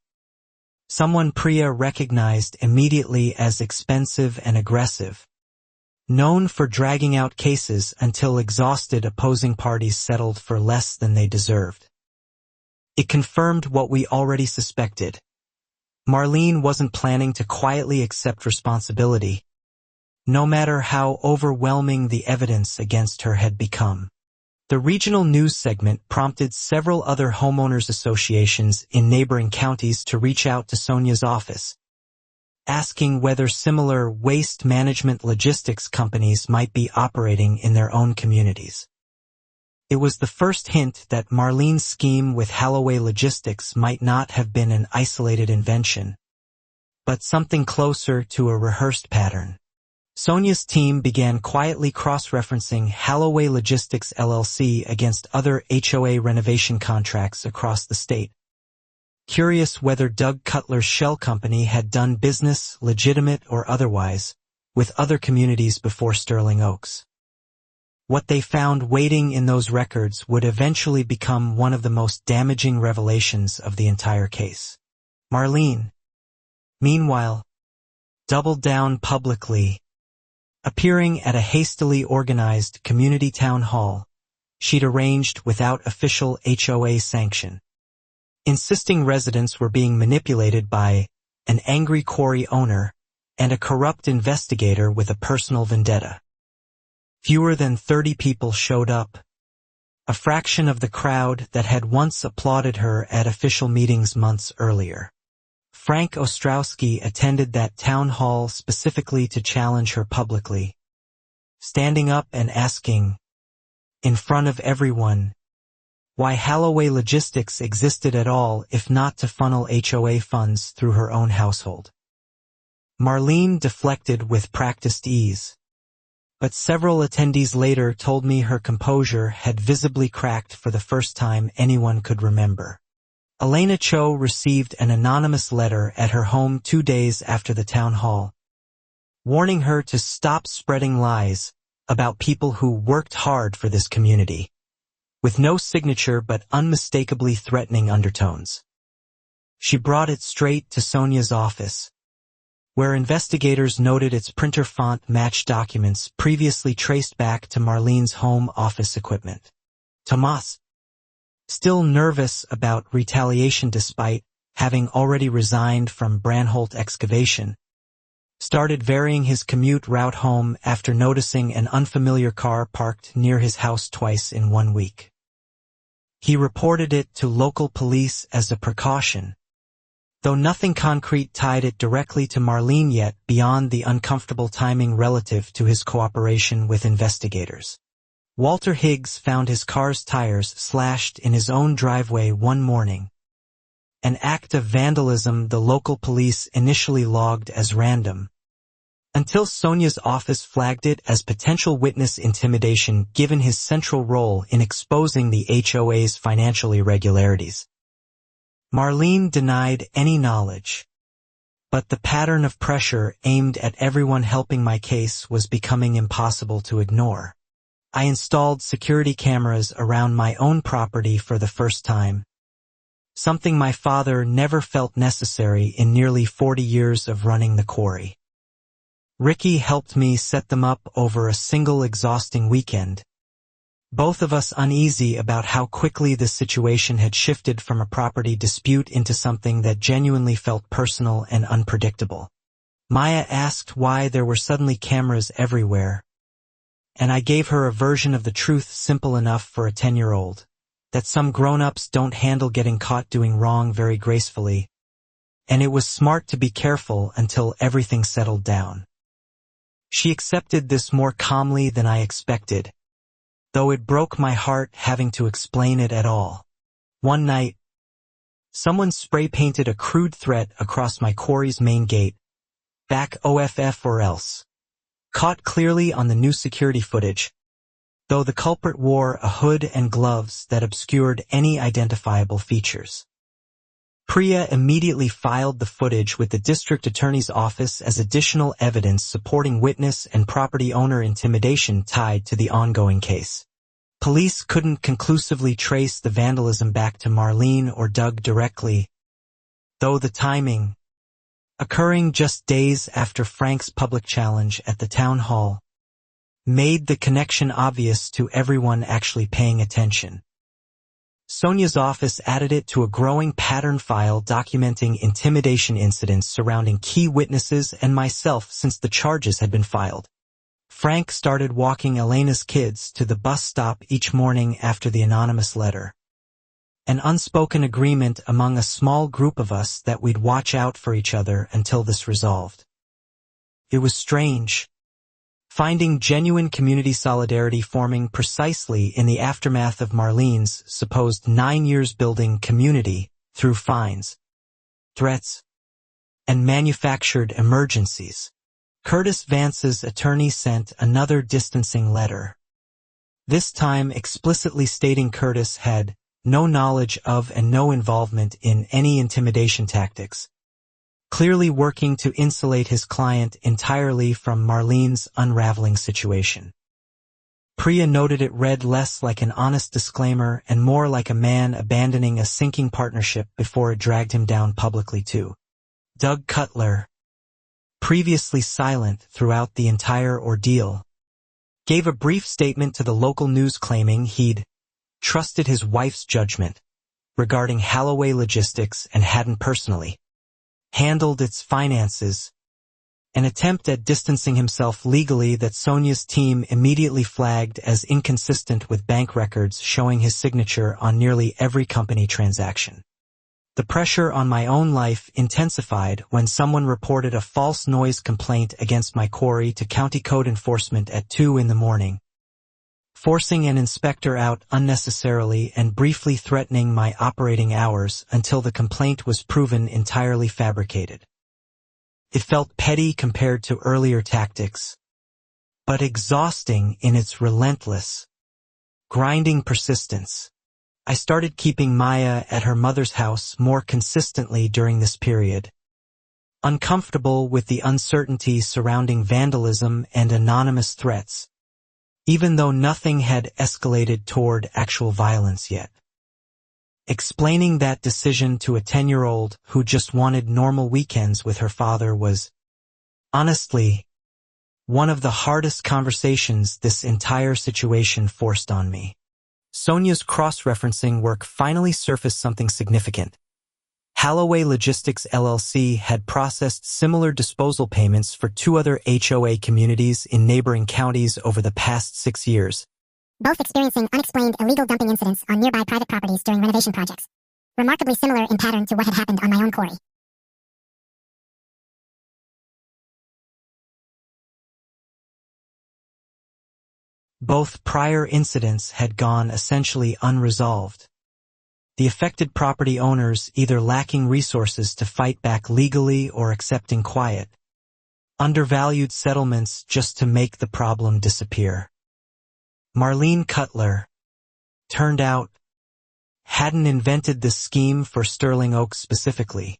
someone Priya recognized immediately as expensive and aggressive, known for dragging out cases until exhausted opposing parties settled for less than they deserved. It confirmed what we already suspected. Marlene wasn't planning to quietly accept responsibility, no matter how overwhelming the evidence against her had become. The regional news segment prompted several other homeowners associations in neighboring counties to reach out to Sonia's office, asking whether similar waste management logistics companies might be operating in their own communities. It was the first hint that Marlene's scheme with HOA Logistics might not have been an isolated invention, but something closer to a rehearsed pattern. Sonia's team began quietly cross-referencing HOA Logistics LLC against other HOA renovation contracts across the state, curious whether Doug Cutler's shell company had done business, legitimate or otherwise, with other communities before Sterling Oaks. What they found waiting in those records would eventually become one of the most damaging revelations of the entire case. Marlene, meanwhile, doubled down publicly, Appearing at a hastily organized community town hall, she'd arranged without official HOA sanction, insisting residents were being manipulated by an angry quarry owner and a corrupt investigator with a personal vendetta. Fewer than 30 people showed up, a fraction of the crowd that had once applauded her at official meetings months earlier. Frank Ostrowski attended that town hall specifically to challenge her publicly, standing up and asking, in front of everyone, why Holloway Logistics existed at all if not to funnel HOA funds through her own household. Marlene deflected with practiced ease, but several attendees later told me her composure had visibly cracked for the first time anyone could remember. Elena Cho received an anonymous letter at her home 2 days after the town hall, warning her to stop spreading lies about people who worked hard for this community, with no signature but unmistakably threatening undertones. She brought it straight to Sonia's office, where investigators noted its printer font matched documents previously traced back to Marlene's home office equipment. Tomas, still nervous about retaliation despite having already resigned from Branholt Excavation, started varying his commute route home after noticing an unfamiliar car parked near his house twice in 1 week. He reported it to local police as a precaution, though nothing concrete tied it directly to Marlene yet beyond the uncomfortable timing relative to his cooperation with investigators. Walter Higgs found his car's tires slashed in his own driveway one morning, an act of vandalism the local police initially logged as random, until Sonia's office flagged it as potential witness intimidation given his central role in exposing the HOA's financial irregularities. Marlene denied any knowledge, but the pattern of pressure aimed at everyone helping my case was becoming impossible to ignore. I installed security cameras around my own property for the first time, something my father never felt necessary in nearly 40 years of running the quarry. Ricky helped me set them up over a single exhausting weekend, both of us uneasy about how quickly this situation had shifted from a property dispute into something that genuinely felt personal and unpredictable. Maya asked why there were suddenly cameras everywhere, and I gave her a version of the truth simple enough for a 10-year-old, that some grown-ups don't handle getting caught doing wrong very gracefully, and it was smart to be careful until everything settled down. She accepted this more calmly than I expected, though it broke my heart having to explain it at all. One night, someone spray-painted a crude threat across my quarry's main gate, "Back OFF or else," caught clearly on the new security footage, though the culprit wore a hood and gloves that obscured any identifiable features. Priya immediately filed the footage with the district attorney's office as additional evidence supporting witness and property owner intimidation tied to the ongoing case. Police couldn't conclusively trace the vandalism back to Marlene or Doug directly, though the timing, occurring just days after Frank's public challenge at the town hall, made the connection obvious to everyone actually paying attention. Sonia's office added it to a growing pattern file documenting intimidation incidents surrounding key witnesses and myself since the charges had been filed. Frank started walking Elena's kids to the bus stop each morning after the anonymous letter, an unspoken agreement among a small group of us that we'd watch out for each other until this resolved. It was strange, finding genuine community solidarity forming precisely in the aftermath of Marlene's supposed 9 years building community through fines, threats, and manufactured emergencies. Curtis Vance's attorney sent another distancing letter, this time explicitly stating Curtis had no knowledge of and no involvement in any intimidation tactics, clearly working to insulate his client entirely from Marlene's unraveling situation. Priya noted it read less like an honest disclaimer and more like a man abandoning a sinking partnership before it dragged him down publicly too. Doug Cutler, previously silent throughout the entire ordeal, gave a brief statement to the local news claiming he'd trusted his wife's judgment regarding HOA logistics and hadn't personally handled its finances, an attempt at distancing himself legally that Sonia's team immediately flagged as inconsistent with bank records showing his signature on nearly every company transaction. The pressure on my own life intensified when someone reported a false noise complaint against my quarry to county code enforcement at 2 in the morning, forcing an inspector out unnecessarily and briefly threatening my operating hours until the complaint was proven entirely fabricated. It felt petty compared to earlier tactics, but exhausting in its relentless, grinding persistence. I started keeping Maya at her mother's house more consistently during this period, uncomfortable with the uncertainty surrounding vandalism and anonymous threats, even though nothing had escalated toward actual violence yet. Explaining that decision to a 10-year-old who just wanted normal weekends with her father was, honestly, one of the hardest conversations this entire situation forced on me. Sonia's cross-referencing work finally surfaced something significant. HOA Logistics LLC had processed similar disposal payments for 2 other HOA communities in neighboring counties over the past 6 years, both experiencing unexplained illegal dumping incidents on nearby private properties during renovation projects, remarkably similar in pattern to what had happened on my own quarry. Both prior incidents had gone essentially unresolved, the affected property owners either lacking resources to fight back legally or accepting quiet, undervalued settlements just to make the problem disappear. Marlene Cutler, turned out, hadn't invented this scheme for Sterling Oaks specifically.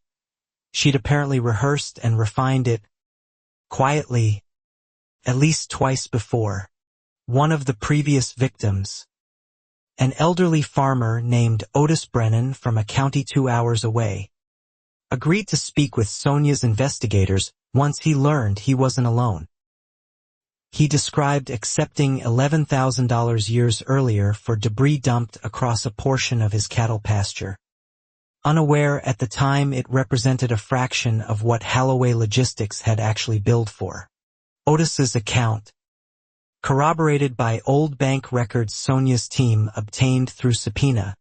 She'd apparently rehearsed and refined it, quietly, at least twice before. One of the previous victims, an elderly farmer named Otis Brennan from a county 2 hours away, agreed to speak with Sonia's investigators once he learned he wasn't alone. He described accepting $11,000 years earlier for debris dumped across a portion of his cattle pasture, unaware at the time it represented a fraction of what HOA Logistics had actually billed for. Otis's account, corroborated by old bank records Sonia's team obtained through subpoena,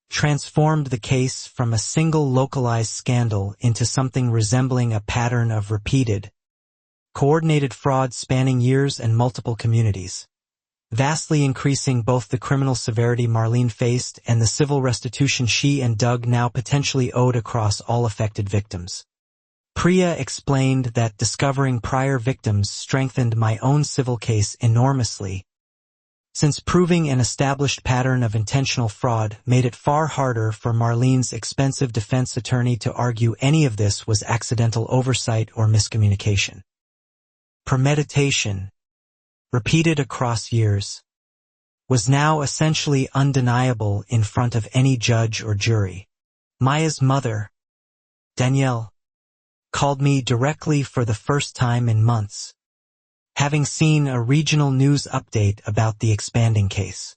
transformed the case from a single localized scandal into something resembling a pattern of repeated, coordinated fraud spanning years and multiple communities, vastly increasing both the criminal severity Marlene faced and the civil restitution she and Doug now potentially owed across all affected victims. Priya explained that discovering prior victims strengthened my own civil case enormously, since proving an established pattern of intentional fraud made it far harder for Marlene's expensive defense attorney to argue any of this was accidental oversight or miscommunication. Premeditation, repeated across years, was now essentially undeniable in front of any judge or jury. Maya's mother, Danielle, called me directly for the first time in months, having seen a regional news update about the expanding case.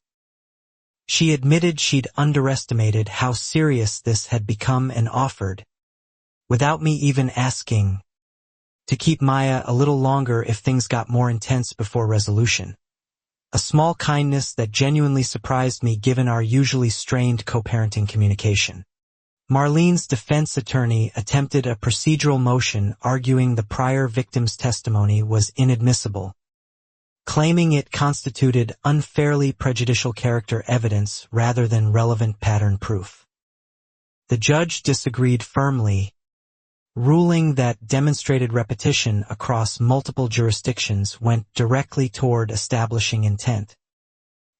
She admitted she'd underestimated how serious this had become and offered, without me even asking, to keep Maya a little longer if things got more intense before resolution. A small kindness that genuinely surprised me given our usually strained co-parenting communication. Marlene's defense attorney attempted a procedural motion arguing the prior victim's testimony was inadmissible, claiming it constituted unfairly prejudicial character evidence rather than relevant pattern proof. The judge disagreed firmly, ruling that demonstrated repetition across multiple jurisdictions went directly toward establishing intent,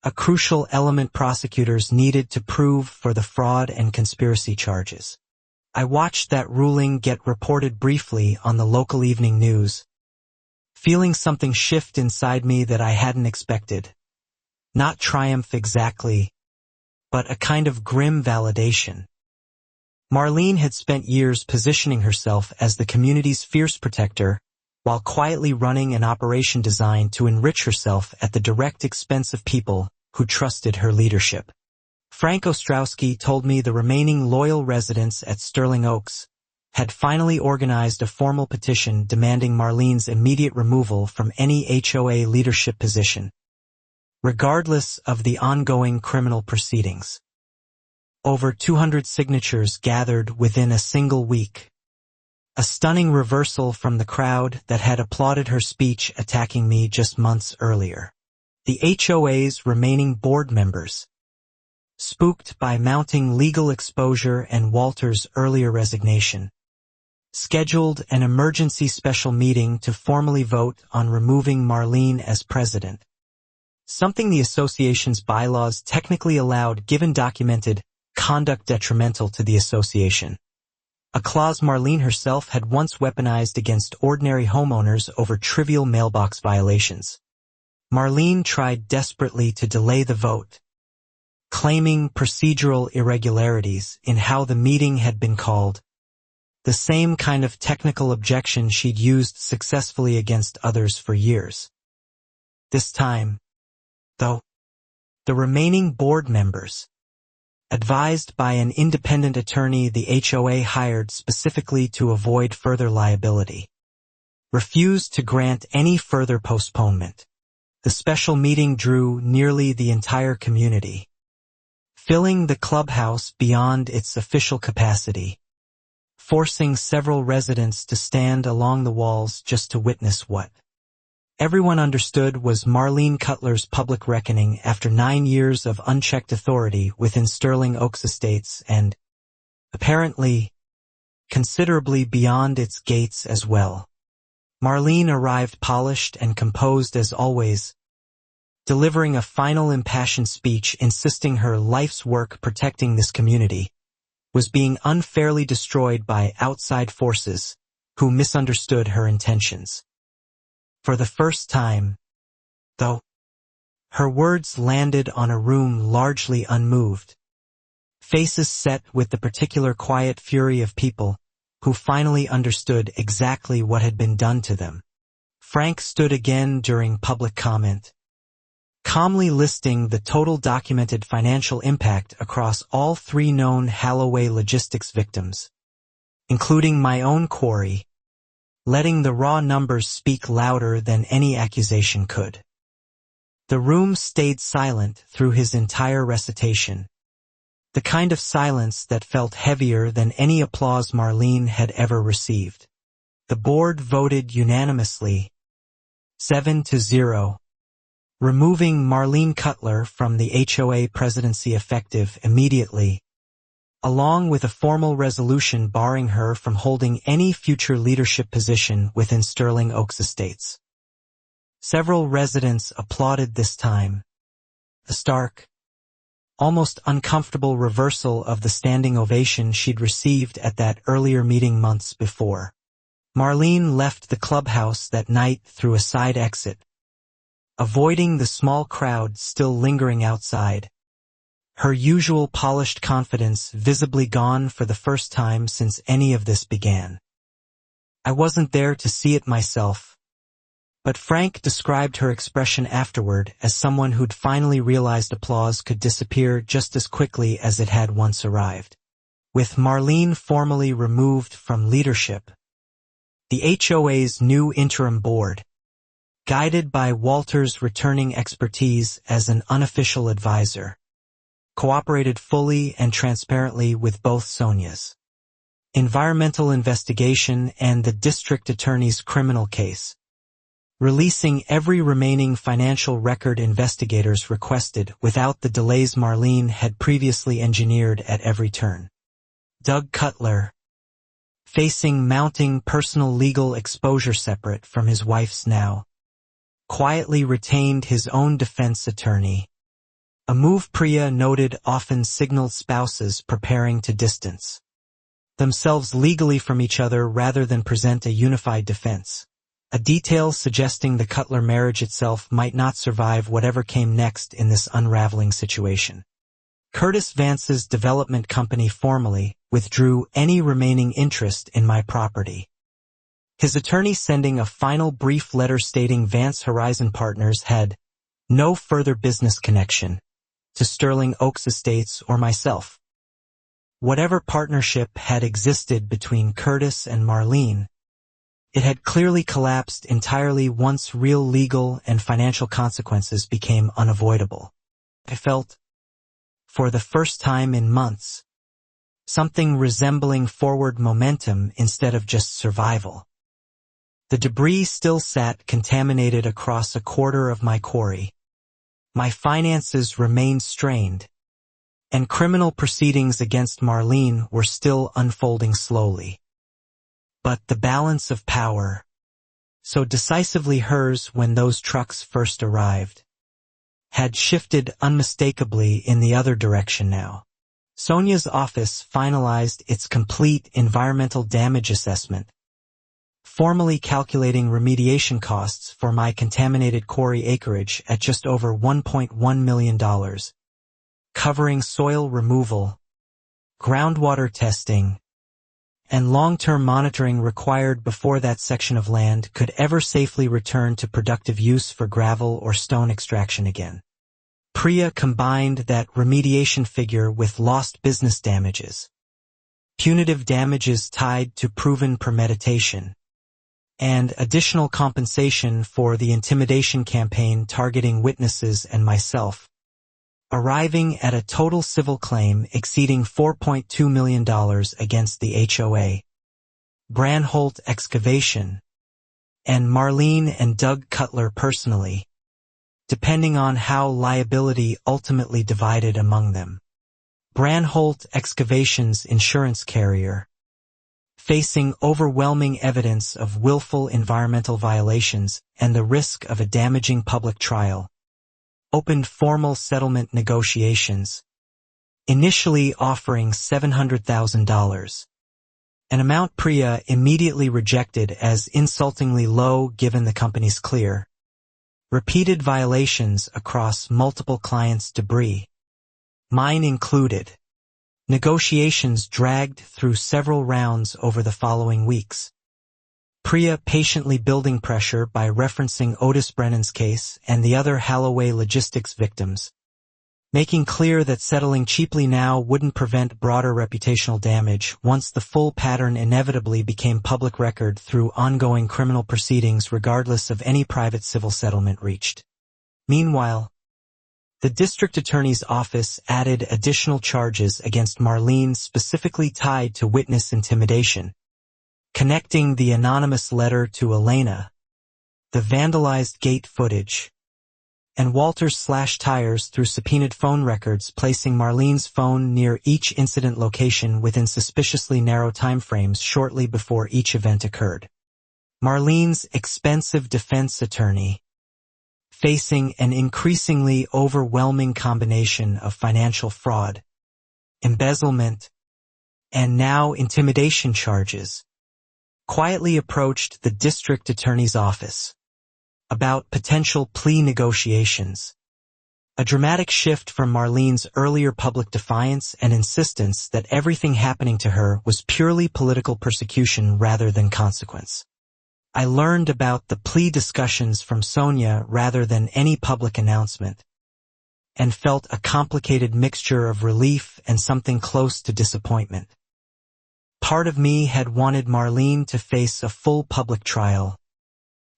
a crucial element prosecutors needed to prove for the fraud and conspiracy charges. I watched that ruling get reported briefly on the local evening news, feeling something shift inside me that I hadn't expected. Not triumph exactly, but a kind of grim validation. Marlene had spent years positioning herself as the community's fierce protector, while quietly running an operation designed to enrich herself at the direct expense of people who trusted her leadership. Frank Ostrowski told me the remaining loyal residents at Sterling Oaks had finally organized a formal petition demanding Marlene's immediate removal from any HOA leadership position, regardless of the ongoing criminal proceedings. Over 200 signatures gathered within a single week. A stunning reversal from the crowd that had applauded her speech attacking me just months earlier. The HOA's remaining board members, spooked by mounting legal exposure and Walter's earlier resignation, scheduled an emergency special meeting to formally vote on removing Marlene as president, something the association's bylaws technically allowed given documented conduct detrimental to the association, a clause Marlene herself had once weaponized against ordinary homeowners over trivial mailbox violations. Marlene tried desperately to delay the vote, claiming procedural irregularities in how the meeting had been called, the same kind of technical objection she'd used successfully against others for years. This time, though, the remaining board members, advised by an independent attorney the HOA hired specifically to avoid further liability, refused to grant any further postponement. The special meeting drew nearly the entire community, filling the clubhouse beyond its official capacity, forcing several residents to stand along the walls just to witness what everyone understood was Marlene Cutler's public reckoning after 9 years of unchecked authority within Sterling Oaks Estates and, apparently, considerably beyond its gates as well. Marlene arrived polished and composed as always, delivering a final impassioned speech insisting her life's work protecting this community was being unfairly destroyed by outside forces who misunderstood her intentions. For the first time, though, her words landed on a room largely unmoved, faces set with the particular quiet fury of people who finally understood exactly what had been done to them. Frank stood again during public comment, calmly listing the total documented financial impact across all 3 known Holloway logistics victims, including my own Quarry, letting the raw numbers speak louder than any accusation could. The room stayed silent through his entire recitation, the kind of silence that felt heavier than any applause Marlene had ever received. The board voted unanimously, 7-0, removing Marlene Cutler from the HOA presidency effective immediately, along with a formal resolution barring her from holding any future leadership position within Sterling Oaks Estates. Several residents applauded this time, a stark, almost uncomfortable reversal of the standing ovation she'd received at that earlier meeting months before. Marlene left the clubhouse that night through a side exit, avoiding the small crowd still lingering outside, her usual polished confidence visibly gone for the first time since any of this began. I wasn't there to see it myself, but Frank described her expression afterward as someone who'd finally realized applause could disappear just as quickly as it had once arrived. With Marlene formally removed from leadership, the HOA's new interim board, guided by Walter's returning expertise as an unofficial advisor, cooperated fully and transparently with both Sonia's environmental investigation and the district attorney's criminal case, releasing every remaining financial record investigators requested without the delays Marlene had previously engineered at every turn. Doug Cutler, facing mounting personal legal exposure separate from his wife's now, quietly retained his own defense attorney, a move Priya noted often signaled spouses preparing to distance themselves legally from each other rather than present a unified defense, a detail suggesting the Cutler marriage itself might not survive whatever came next in this unraveling situation. Curtis Vance's development company formally withdrew any remaining interest in my property, his attorney sending a final brief letter stating Vance Horizon Partners had no further business connection to Sterling Oaks Estates or myself. Whatever partnership had existed between Curtis and Marlene, it had clearly collapsed entirely once real legal and financial consequences became unavoidable. I felt, for the first time in months, something resembling forward momentum instead of just survival. The debris still sat contaminated across a quarter of my quarry. My finances remained strained, and criminal proceedings against Marlene were still unfolding slowly. But the balance of power, so decisively hers when those trucks first arrived, had shifted unmistakably in the other direction now. Sonia's office finalized its complete environmental damage assessment, formally calculating remediation costs for my contaminated quarry acreage at just over $1.1 million, covering soil removal, groundwater testing, and long-term monitoring required before that section of land could ever safely return to productive use for gravel or stone extraction again. Priya combined that remediation figure with lost business damages, punitive damages tied to proven premeditation, and additional compensation for the intimidation campaign targeting witnesses and myself, arriving at a total civil claim exceeding $4.2 million against the HOA, Branholt Excavation, and Marlene and Doug Cutler personally, depending on how liability ultimately divided among them. Branholt Excavation's insurance carrier, facing overwhelming evidence of willful environmental violations and the risk of a damaging public trial, opened formal settlement negotiations, initially offering $700,000, an amount Priya immediately rejected as insultingly low given the company's clear, repeated violations across multiple clients' debris, mine included. Negotiations dragged through several rounds over the following weeks. Priya patiently building pressure by referencing Otis Brennan's case and the other Holloway logistics victims, making clear that settling cheaply now wouldn't prevent broader reputational damage once the full pattern inevitably became public record through ongoing criminal proceedings regardless of any private civil settlement reached. Meanwhile, the district attorney's office added additional charges against Marlene specifically tied to witness intimidation, connecting the anonymous letter to Elena, the vandalized gate footage, and Walter's slashed tires through subpoenaed phone records, placing Marlene's phone near each incident location within suspiciously narrow timeframes shortly before each event occurred. Marlene's expensive defense attorney, facing an increasingly overwhelming combination of financial fraud, embezzlement, and now intimidation charges, quietly approached the district attorney's office about potential plea negotiations, a dramatic shift from Marlene's earlier public defiance and insistence that everything happening to her was purely political persecution rather than consequence. I learned about the plea discussions from Sonia rather than any public announcement, and felt a complicated mixture of relief and something close to disappointment. Part of me had wanted Marlene to face a full public trial,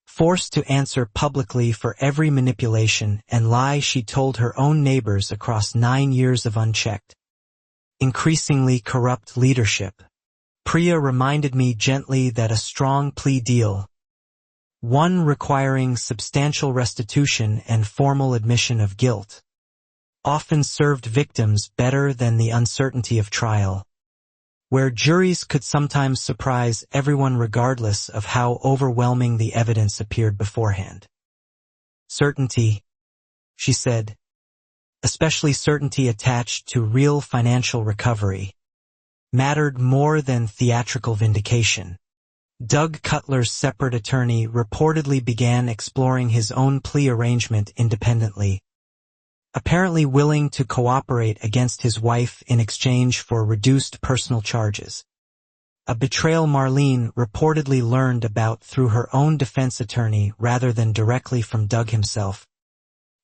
forced to answer publicly for every manipulation and lie she told her own neighbors across 9 years of unchecked, increasingly corrupt leadership. Priya reminded me gently that a strong plea deal, one requiring substantial restitution and formal admission of guilt, often served victims better than the uncertainty of trial, where juries could sometimes surprise everyone regardless of how overwhelming the evidence appeared beforehand. Certainty, she said, especially certainty attached to real financial recovery, mattered more than theatrical vindication. Doug Cutler's separate attorney reportedly began exploring his own plea arrangement independently, apparently willing to cooperate against his wife in exchange for reduced personal charges. a betrayal Marlene reportedly learned about through her own defense attorney rather than directly from Doug himself,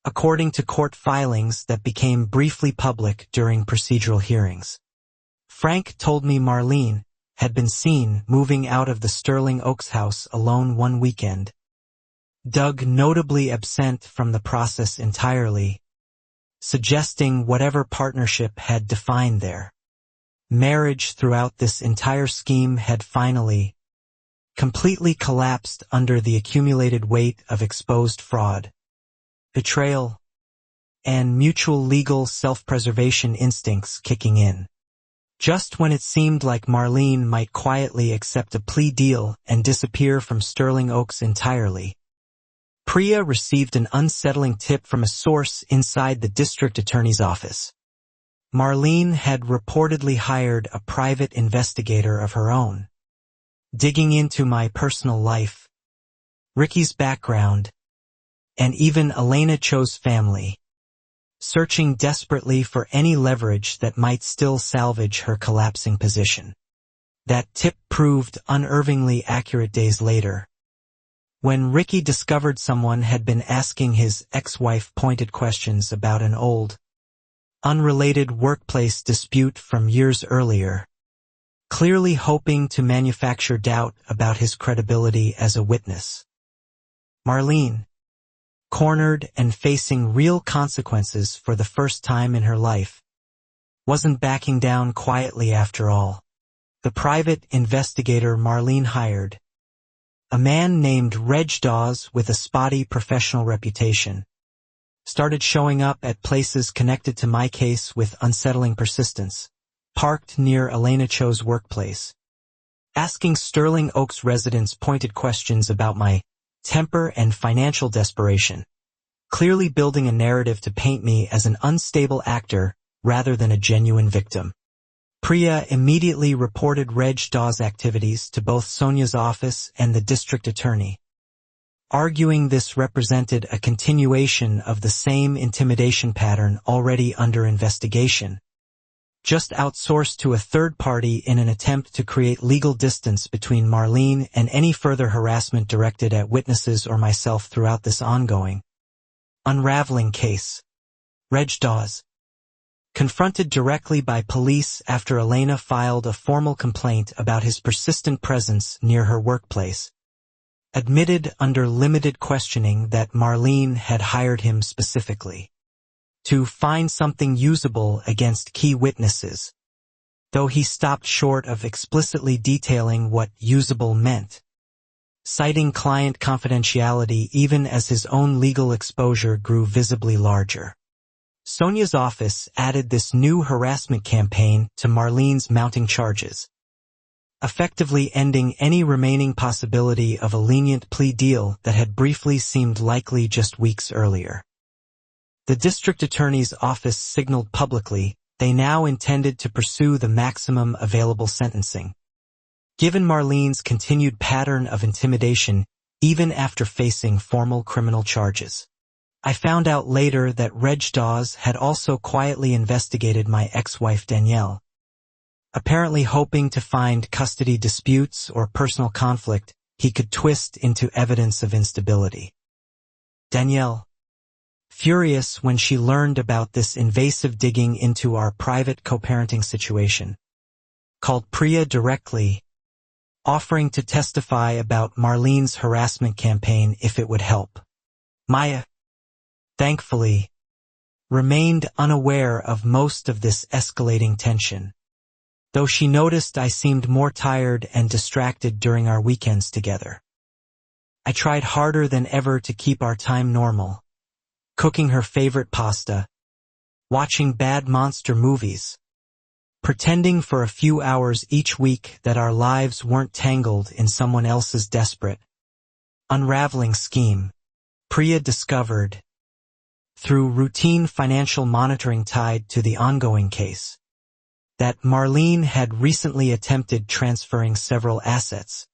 according to court filings that became briefly public during procedural hearings. Frank told me Marlene had been seen moving out of the Sterling Oaks house alone one weekend, Doug notably absent from the process entirely, suggesting whatever partnership had defined their marriage throughout this entire scheme had finally, completely collapsed under the accumulated weight of exposed fraud, betrayal, and mutual legal self-preservation instincts kicking in. Just when it seemed like Marlene might quietly accept a plea deal and disappear from Sterling Oaks entirely, Priya received an unsettling tip from a source inside the district attorney's office. Marlene had reportedly hired a private investigator of her own, digging into my personal life, Ricky's background, and even Elena Cho's family, searching desperately for any leverage that might still salvage her collapsing position. That tip proved unervingly accurate days later, when Ricky discovered someone had been asking his ex-wife pointed questions about an old, unrelated workplace dispute from years earlier, clearly hoping to manufacture doubt about his credibility as a witness. Marlene, cornered and facing real consequences for the first time in her life, wasn't backing down quietly after all. The private investigator Marlene hired, a man named Reg Dawes with a spotty professional reputation, started showing up at places connected to my case with unsettling persistence, parked near Elena Cho's workplace, asking Sterling Oaks residents pointed questions about my temper and financial desperation, clearly building a narrative to paint me as an unstable actor rather than a genuine victim. Priya immediately reported Reg Dawes' activities to both Sonia's office and the district attorney, arguing this represented a continuation of the same intimidation pattern already under investigation, just outsourced to a third party in an attempt to create legal distance between Marlene and any further harassment directed at witnesses or myself throughout this ongoing, unraveling case. Reg Dawes, confronted directly by police after Elena filed a formal complaint about his persistent presence near her workplace, admitted under limited questioning that Marlene had hired him specifically to find something usable against key witnesses, though he stopped short of explicitly detailing what usable meant, citing client confidentiality even as his own legal exposure grew visibly larger. Sonia's office added this new harassment campaign to Marlene's mounting charges, effectively ending any remaining possibility of a lenient plea deal that had briefly seemed likely just weeks earlier. The district attorney's office signaled publicly they now intended to pursue the maximum available sentencing, given Marlene's continued pattern of intimidation even after facing formal criminal charges. I found out later that Reg Dawes had also quietly investigated my ex-wife Danielle, apparently hoping to find custody disputes or personal conflict he could twist into evidence of instability. Danielle, furious when she learned about this invasive digging into our private co-parenting situation, called Priya directly, offering to testify about Marlene's harassment campaign if it would help. Maya, thankfully, remained unaware of most of this escalating tension, though she noticed I seemed more tired and distracted during our weekends together. I tried harder than ever to keep our time normal, cooking her favorite pasta, watching bad monster movies, pretending for a few hours each week that our lives weren't tangled in someone else's desperate, unraveling scheme. Priya discovered, through routine financial monitoring tied to the ongoing case, that Marlene had recently attempted transferring several assets,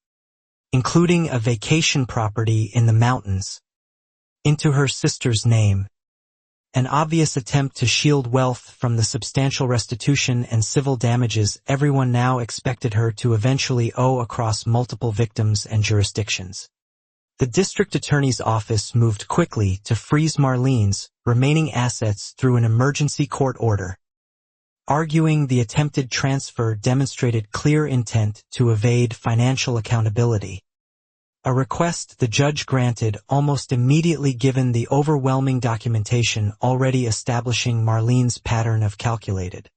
including a vacation property in the mountains, into her sister's name, An obvious attempt to shield wealth from the substantial restitution and civil damages everyone now expected her to eventually owe across multiple victims and jurisdictions. The district attorney's office moved quickly to freeze Marlene's remaining assets through an emergency court order, arguing the attempted transfer demonstrated clear intent to evade financial accountability. A request the judge granted almost immediately given the overwhelming documentation already establishing Marlene's pattern of calculated,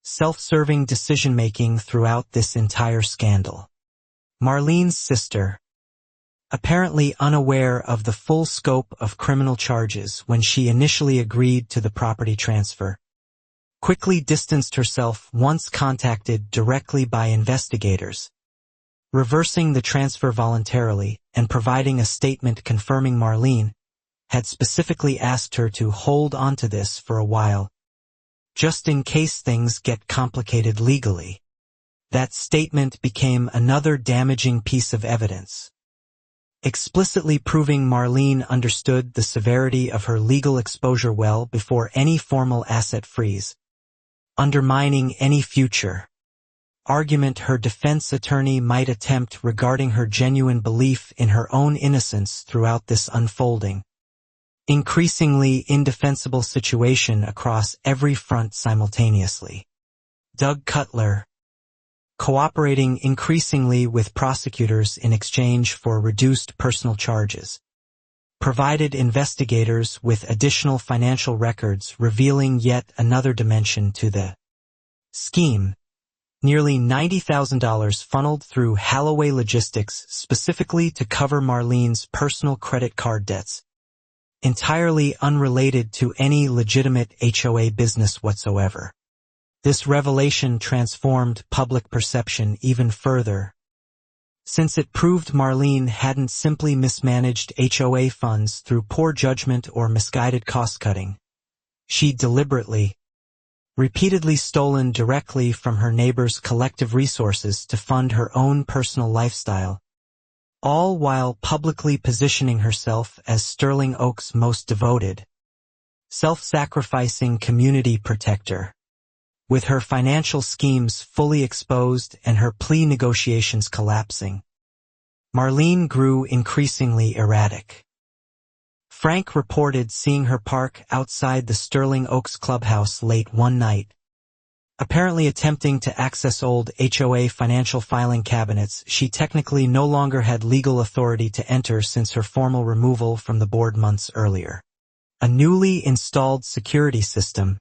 self-serving decision-making throughout this entire scandal. Marlene's sister, apparently unaware of the full scope of criminal charges when she initially agreed to the property transfer, quickly distanced herself once contacted directly by investigators, reversing the transfer voluntarily and providing a statement confirming Marlene had specifically asked her to hold onto this for a while, just in case things get complicated legally. That statement became another damaging piece of evidence, explicitly proving Marlene understood the severity of her legal exposure well before any formal asset freeze, undermining any future argument her defense attorney might attempt regarding her genuine belief in her own innocence throughout this unfolding, increasingly indefensible situation across every front simultaneously. Doug Cutler, cooperating increasingly with prosecutors in exchange for reduced personal charges, provided investigators with additional financial records revealing yet another dimension to the scheme. Nearly $90,000 funneled through HOA logistics specifically to cover Marlene's personal credit card debts, entirely unrelated to any legitimate HOA business whatsoever. This revelation transformed public perception even further, since it proved Marlene hadn't simply mismanaged HOA funds through poor judgment or misguided cost-cutting. She'd deliberately, repeatedly stolen directly from her neighbors' collective resources to fund her own personal lifestyle, all while publicly positioning herself as Sterling Oak's most devoted, self-sacrificing community protector. With her financial schemes fully exposed and her plea negotiations collapsing, Marlene grew increasingly erratic. Frank reported seeing her park outside the Sterling Oaks clubhouse late one night, apparently attempting to access old HOA financial filing cabinets she technically no longer had legal authority to enter since her formal removal from the board months earlier. A newly installed security system,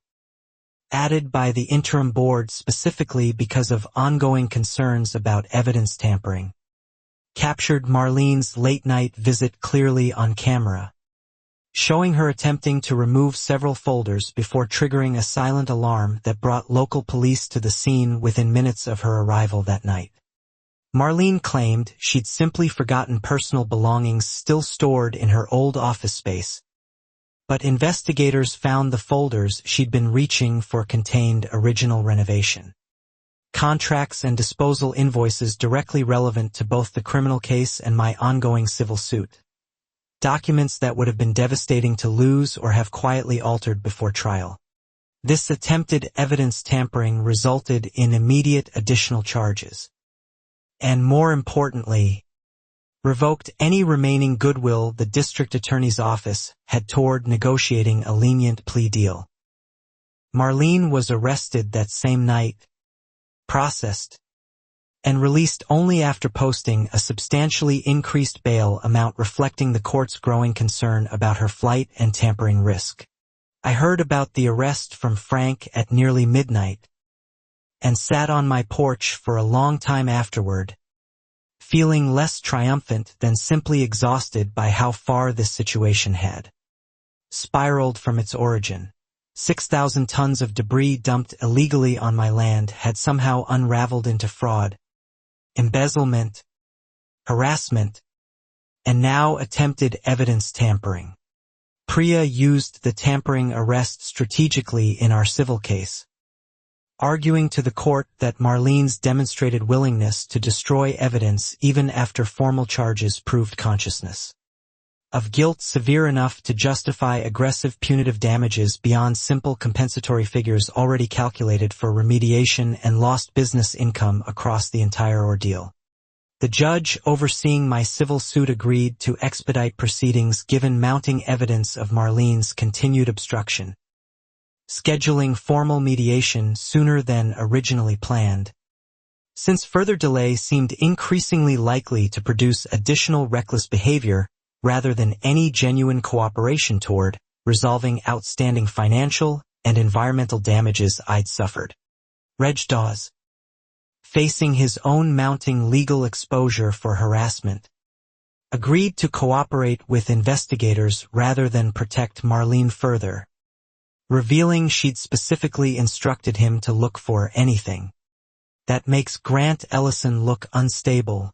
added by the interim board specifically because of ongoing concerns about evidence tampering, captured Marlene's late-night visit clearly on camera, showing her attempting to remove several folders before triggering a silent alarm that brought local police to the scene within minutes of her arrival that night. Marlene claimed she'd simply forgotten personal belongings still stored in her old office space, but investigators found the folders she'd been reaching for contained original renovation contracts and disposal invoices directly relevant to both the criminal case and my ongoing civil suit. Documents that would have been devastating to lose or have quietly altered before trial. This attempted evidence tampering resulted in immediate additional charges, and more importantly, revoked any remaining goodwill the district attorney's office had toward negotiating a lenient plea deal. Marlene was arrested that same night, processed, and released only after posting a substantially increased bail amount reflecting the court's growing concern about her flight and tampering risk. I heard about the arrest from Frank at nearly midnight, and sat on my porch for a long time afterward, feeling less triumphant than simply exhausted by how far this situation had spiraled from its origin. 6,000 tons of debris dumped illegally on my land had somehow unraveled into fraud, embezzlement, harassment, and now attempted evidence tampering. Priya used the tampering arrest strategically in our civil case, arguing to the court that Marlene's demonstrated willingness to destroy evidence even after formal charges proved consciousness. of guilt severe enough to justify aggressive punitive damages beyond simple compensatory figures already calculated for remediation and lost business income across the entire ordeal. The judge overseeing my civil suit agreed to expedite proceedings given mounting evidence of Marlene's continued obstruction, scheduling formal mediation sooner than originally planned, since further delay seemed increasingly likely to produce additional reckless behavior rather than any genuine cooperation toward resolving outstanding financial and environmental damages I'd suffered. Reg Dawes, facing his own mounting legal exposure for harassment, agreed to cooperate with investigators rather than protect Marlene further, revealing she'd specifically instructed him to look for anything that makes Grant Ellison look unstable,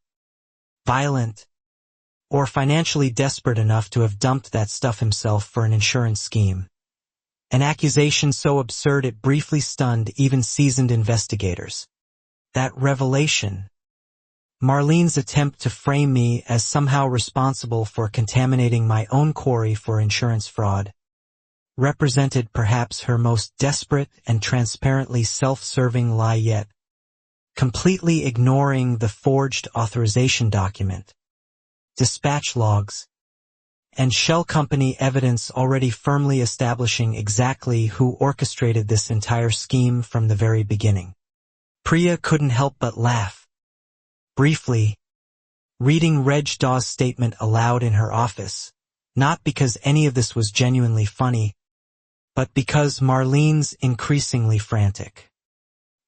violent, or financially desperate enough to have dumped that stuff himself for an insurance scheme. An accusation so absurd it briefly stunned even seasoned investigators. That revelation, Marlene's attempt to frame me as somehow responsible for contaminating my own quarry for insurance fraud, represented perhaps her most desperate and transparently self-serving lie yet, completely ignoring the forged authorization document, dispatch logs, and shell company evidence already firmly establishing exactly who orchestrated this entire scheme from the very beginning. Priya couldn't help but laugh. Briefly, reading Reg Dawes' statement aloud in her office, not because any of this was genuinely funny, but because Marlene's increasingly frantic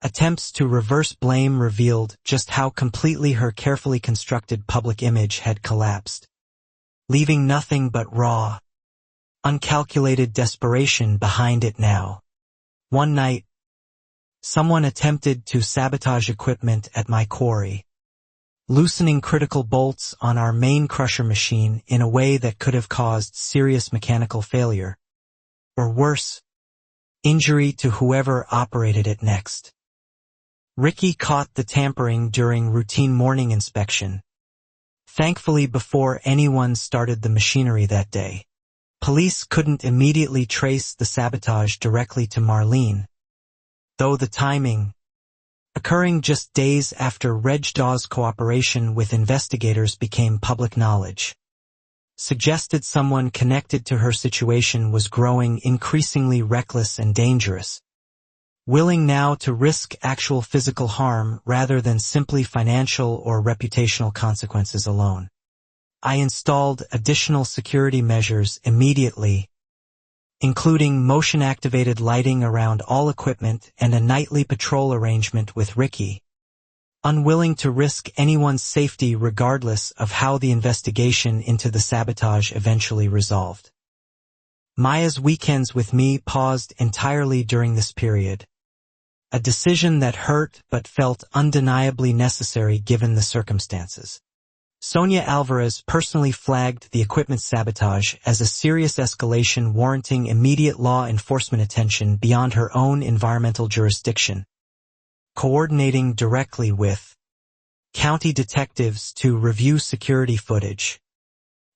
attempts to reverse blame revealed just how completely her carefully constructed public image had collapsed, leaving nothing but raw, uncalculated desperation behind it now. One night, someone attempted to sabotage equipment at my quarry, loosening critical bolts on our main crusher machine in a way that could have caused serious mechanical failure, or worse, injury to whoever operated it next. Ricky caught the tampering during routine morning inspection, thankfully before anyone started the machinery that day. Police couldn't immediately trace the sabotage directly to Marlene, though the timing, occurring just days after Reg Dawes' cooperation with investigators became public knowledge, suggested someone connected to her situation was growing increasingly reckless and dangerous, willing now to risk actual physical harm rather than simply financial or reputational consequences alone. I installed additional security measures immediately, including motion-activated lighting around all equipment and a nightly patrol arrangement with Ricky, unwilling to risk anyone's safety regardless of how the investigation into the sabotage eventually resolved. Maya's weekends with me paused entirely during this period, a decision that hurt but felt undeniably necessary given the circumstances. Sonia Alvarez personally flagged the equipment sabotage as a serious escalation warranting immediate law enforcement attention beyond her own environmental jurisdiction, coordinating directly with county detectives to review security footage,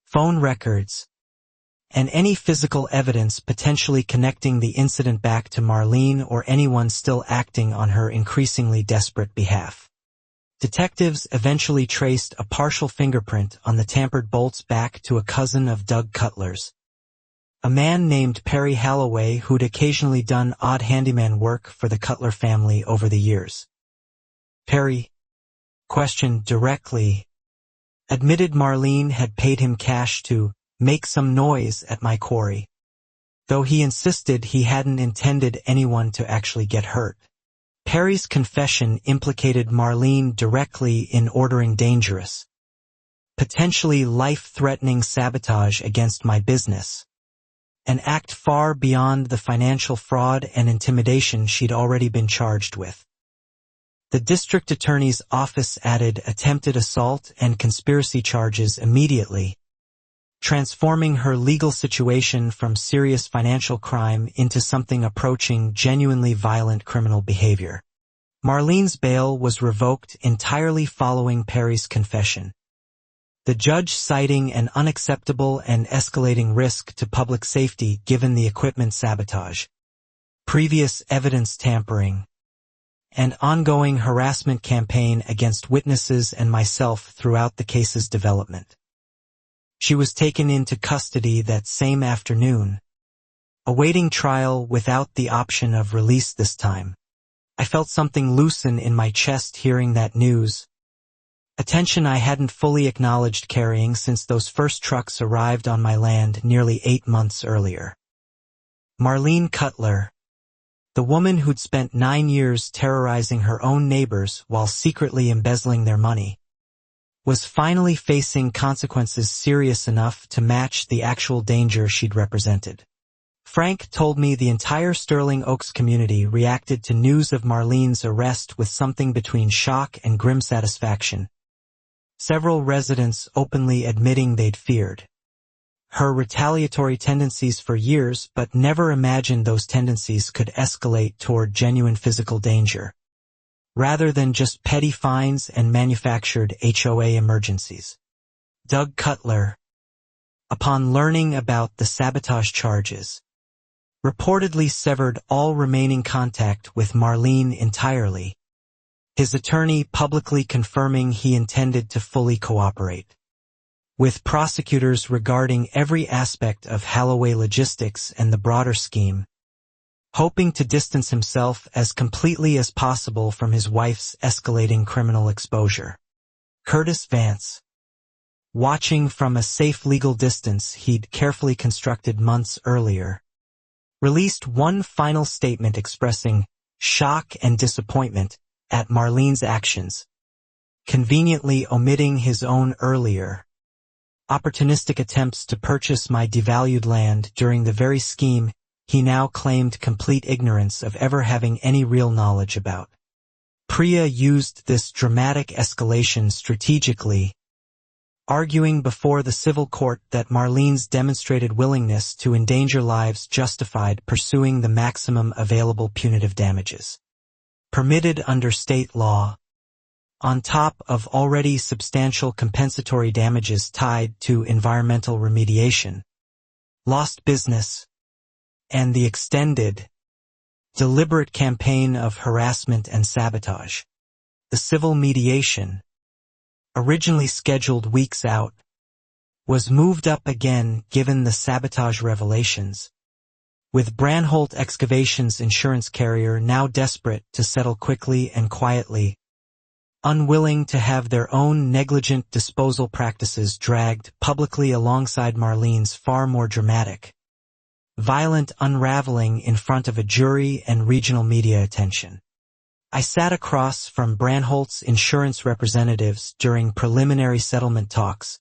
phone records, and any physical evidence potentially connecting the incident back to Marlene or anyone still acting on her increasingly desperate behalf. Detectives eventually traced a partial fingerprint on the tampered bolts back to a cousin of Doug Cutler's, a man named Perry Halloway who'd occasionally done odd handyman work for the Cutler family over the years. Perry, questioned directly, admitted Marlene had paid him cash to make some noise at my quarry, though he insisted he hadn't intended anyone to actually get hurt. Perry's confession implicated Marlene directly in ordering dangerous, potentially life-threatening sabotage against my business, an act far beyond the financial fraud and intimidation she'd already been charged with. The district attorney's office added attempted assault and conspiracy charges immediately, transforming her legal situation from serious financial crime into something approaching genuinely violent criminal behavior. Marlene's bail was revoked entirely following Perry's confession, the judge citing an unacceptable and escalating risk to public safety given the equipment sabotage, previous evidence tampering, and ongoing harassment campaign against witnesses and myself throughout the case's development. She was taken into custody that same afternoon, awaiting trial without the option of release this time. I felt something loosen in my chest hearing that news, a tension I hadn't fully acknowledged carrying since those first trucks arrived on my land nearly 8 months earlier. Marlene Cutler, the woman who'd spent 9 years terrorizing her own neighbors while secretly embezzling their money, was finally facing consequences serious enough to match the actual danger she'd represented. Frank told me the entire Sterling Oaks community reacted to news of Marlene's arrest with something between shock and grim satisfaction, several residents openly admitting they'd feared her retaliatory tendencies for years but never imagined those tendencies could escalate toward genuine physical danger, rather than just petty fines and manufactured HOA emergencies. Doug Cutler, upon learning about the sabotage charges, reportedly severed all remaining contact with Marlene entirely, his attorney publicly confirming he intended to fully cooperate with prosecutors regarding every aspect of HOA logistics and the broader scheme, hoping to distance himself as completely as possible from his wife's escalating criminal exposure. Curtis Vance, watching from a safe legal distance he'd carefully constructed months earlier, released one final statement expressing shock and disappointment at Marlene's actions, conveniently omitting his own earlier, opportunistic attempts to purchase my devalued land during the very scheme he now claimed complete ignorance of ever having any real knowledge about. Priya used this dramatic escalation strategically, arguing before the civil court that Marlene's demonstrated willingness to endanger lives justified pursuing the maximum available punitive damages permitted under state law, on top of already substantial compensatory damages tied to environmental remediation, lost business, and the extended, deliberate campaign of harassment and sabotage. The civil mediation, originally scheduled weeks out, was moved up again given the sabotage revelations, with Branholt Excavations insurance carrier now desperate to settle quickly and quietly, unwilling to have their own negligent disposal practices dragged publicly alongside Marlene's far more dramatic, violent unraveling in front of a jury and regional media attention. I sat across from Branholt's insurance representatives during preliminary settlement talks,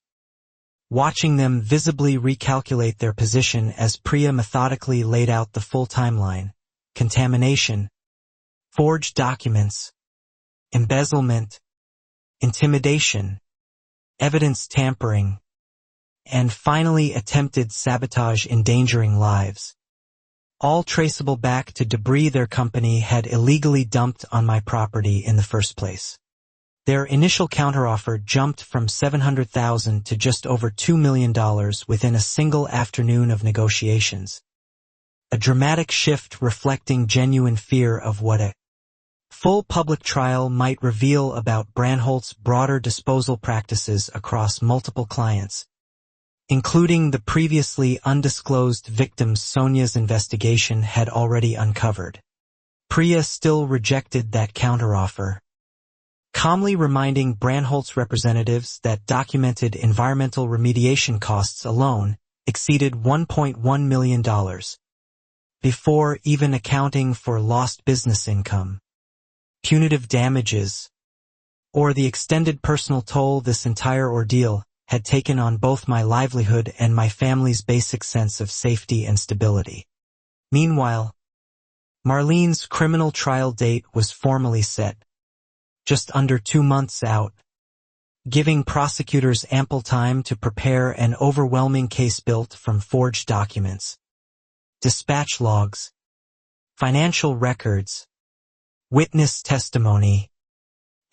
watching them visibly recalculate their position as Priya methodically laid out the full timeline: contamination, forged documents, embezzlement, intimidation, evidence tampering, and finally attempted sabotage endangering lives, all traceable back to debris their company had illegally dumped on my property in the first place. Their initial counteroffer jumped from $700,000 to just over $2 million within a single afternoon of negotiations, a dramatic shift reflecting genuine fear of what a full public trial might reveal about Branholt's broader disposal practices across multiple clients, including the previously undisclosed victim Sonia's investigation had already uncovered. Priya still rejected that counteroffer, calmly reminding Branholt's representatives that documented environmental remediation costs alone exceeded $1.1 million, before even accounting for lost business income, punitive damages, or the extended personal toll this entire ordeal had taken on both my livelihood and my family's basic sense of safety and stability. Meanwhile, Marlene's criminal trial date was formally set, just under 2 months out, giving prosecutors ample time to prepare an overwhelming case built from forged documents, dispatch logs, financial records, witness testimony,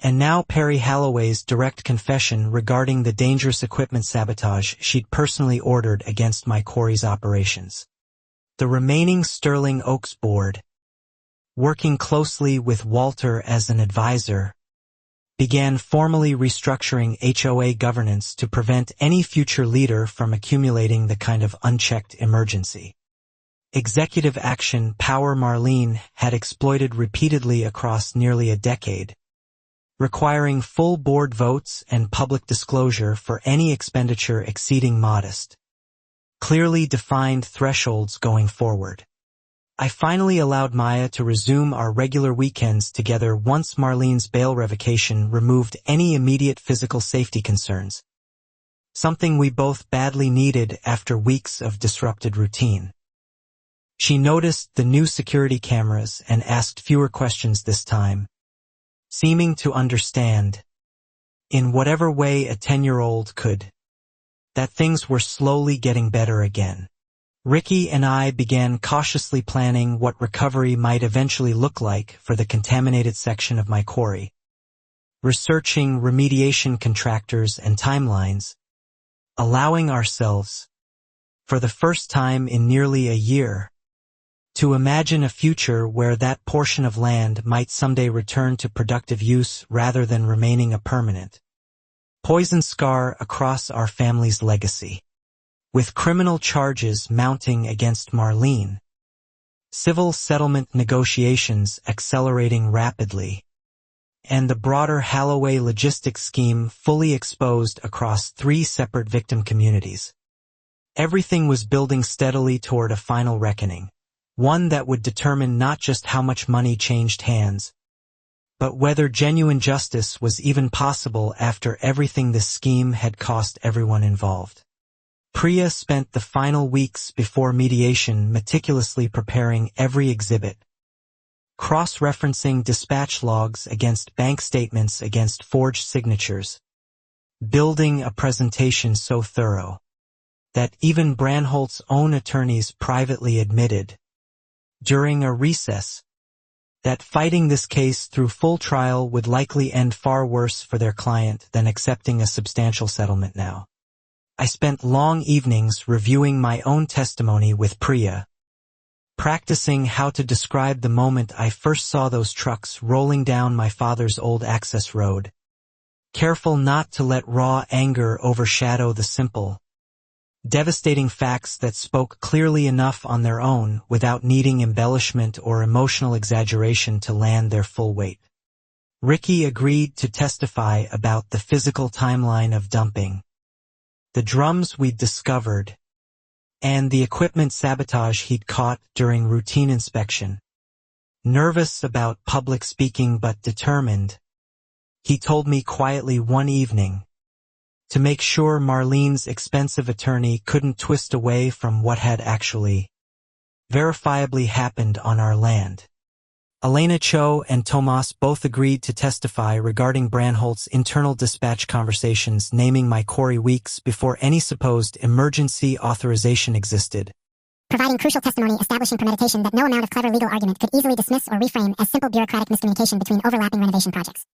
And now Perry Holloway's direct confession regarding the dangerous equipment sabotage she'd personally ordered against my quarry's operations. The remaining Sterling Oaks board, working closely with Walter as an advisor, began formally restructuring HOA governance to prevent any future leader from accumulating the kind of unchecked emergency executive action power Marlene had exploited repeatedly across nearly a decade, requiring full board votes and public disclosure for any expenditure exceeding modest, clearly defined thresholds going forward. I finally allowed Maya to resume our regular weekends together once Marlene's bail revocation removed any immediate physical safety concerns, something we both badly needed after weeks of disrupted routine. She noticed the new security cameras and asked fewer questions this time, seeming to understand, in whatever way a 10-year-old could, that things were slowly getting better again. Ricky and I began cautiously planning what recovery might eventually look like for the contaminated section of my quarry, researching remediation contractors and timelines, allowing ourselves, for the first time in nearly a year, to imagine a future where that portion of land might someday return to productive use rather than remaining a permanent poison scar across our family's legacy. With criminal charges mounting against Marlene, civil settlement negotiations accelerating rapidly, and the broader Holloway logistics scheme fully exposed across 3 separate victim communities, everything was building steadily toward a final reckoning, one that would determine not just how much money changed hands, but whether genuine justice was even possible after everything this scheme had cost everyone involved. Priya spent the final weeks before mediation meticulously preparing every exhibit, cross-referencing dispatch logs against bank statements against forged signatures, building a presentation so thorough that even Branholt's own attorneys privately admitted, during a recess, that fighting this case through full trial would likely end far worse for their client than accepting a substantial settlement now. I spent long evenings reviewing my own testimony with Priya, practicing how to describe the moment I first saw those trucks rolling down my father's old access road, careful not to let raw anger overshadow the simple, devastating facts that spoke clearly enough on their own without needing embellishment or emotional exaggeration to land their full weight. Ricky agreed to testify about the physical timeline of dumping, the drums we'd discovered, and the equipment sabotage he'd caught during routine inspection. Nervous about public speaking but determined, he told me quietly one evening, to make sure Marlene's expensive attorney couldn't twist away from what had actually, verifiably happened on our land. Elena Cho and Tomas both agreed to testify regarding Branholt's internal dispatch conversations naming my quarry weeks before any supposed emergency authorization existed, providing crucial testimony establishing premeditation that no amount of clever legal argument could easily dismiss or reframe as simple bureaucratic miscommunication between overlapping renovation projects.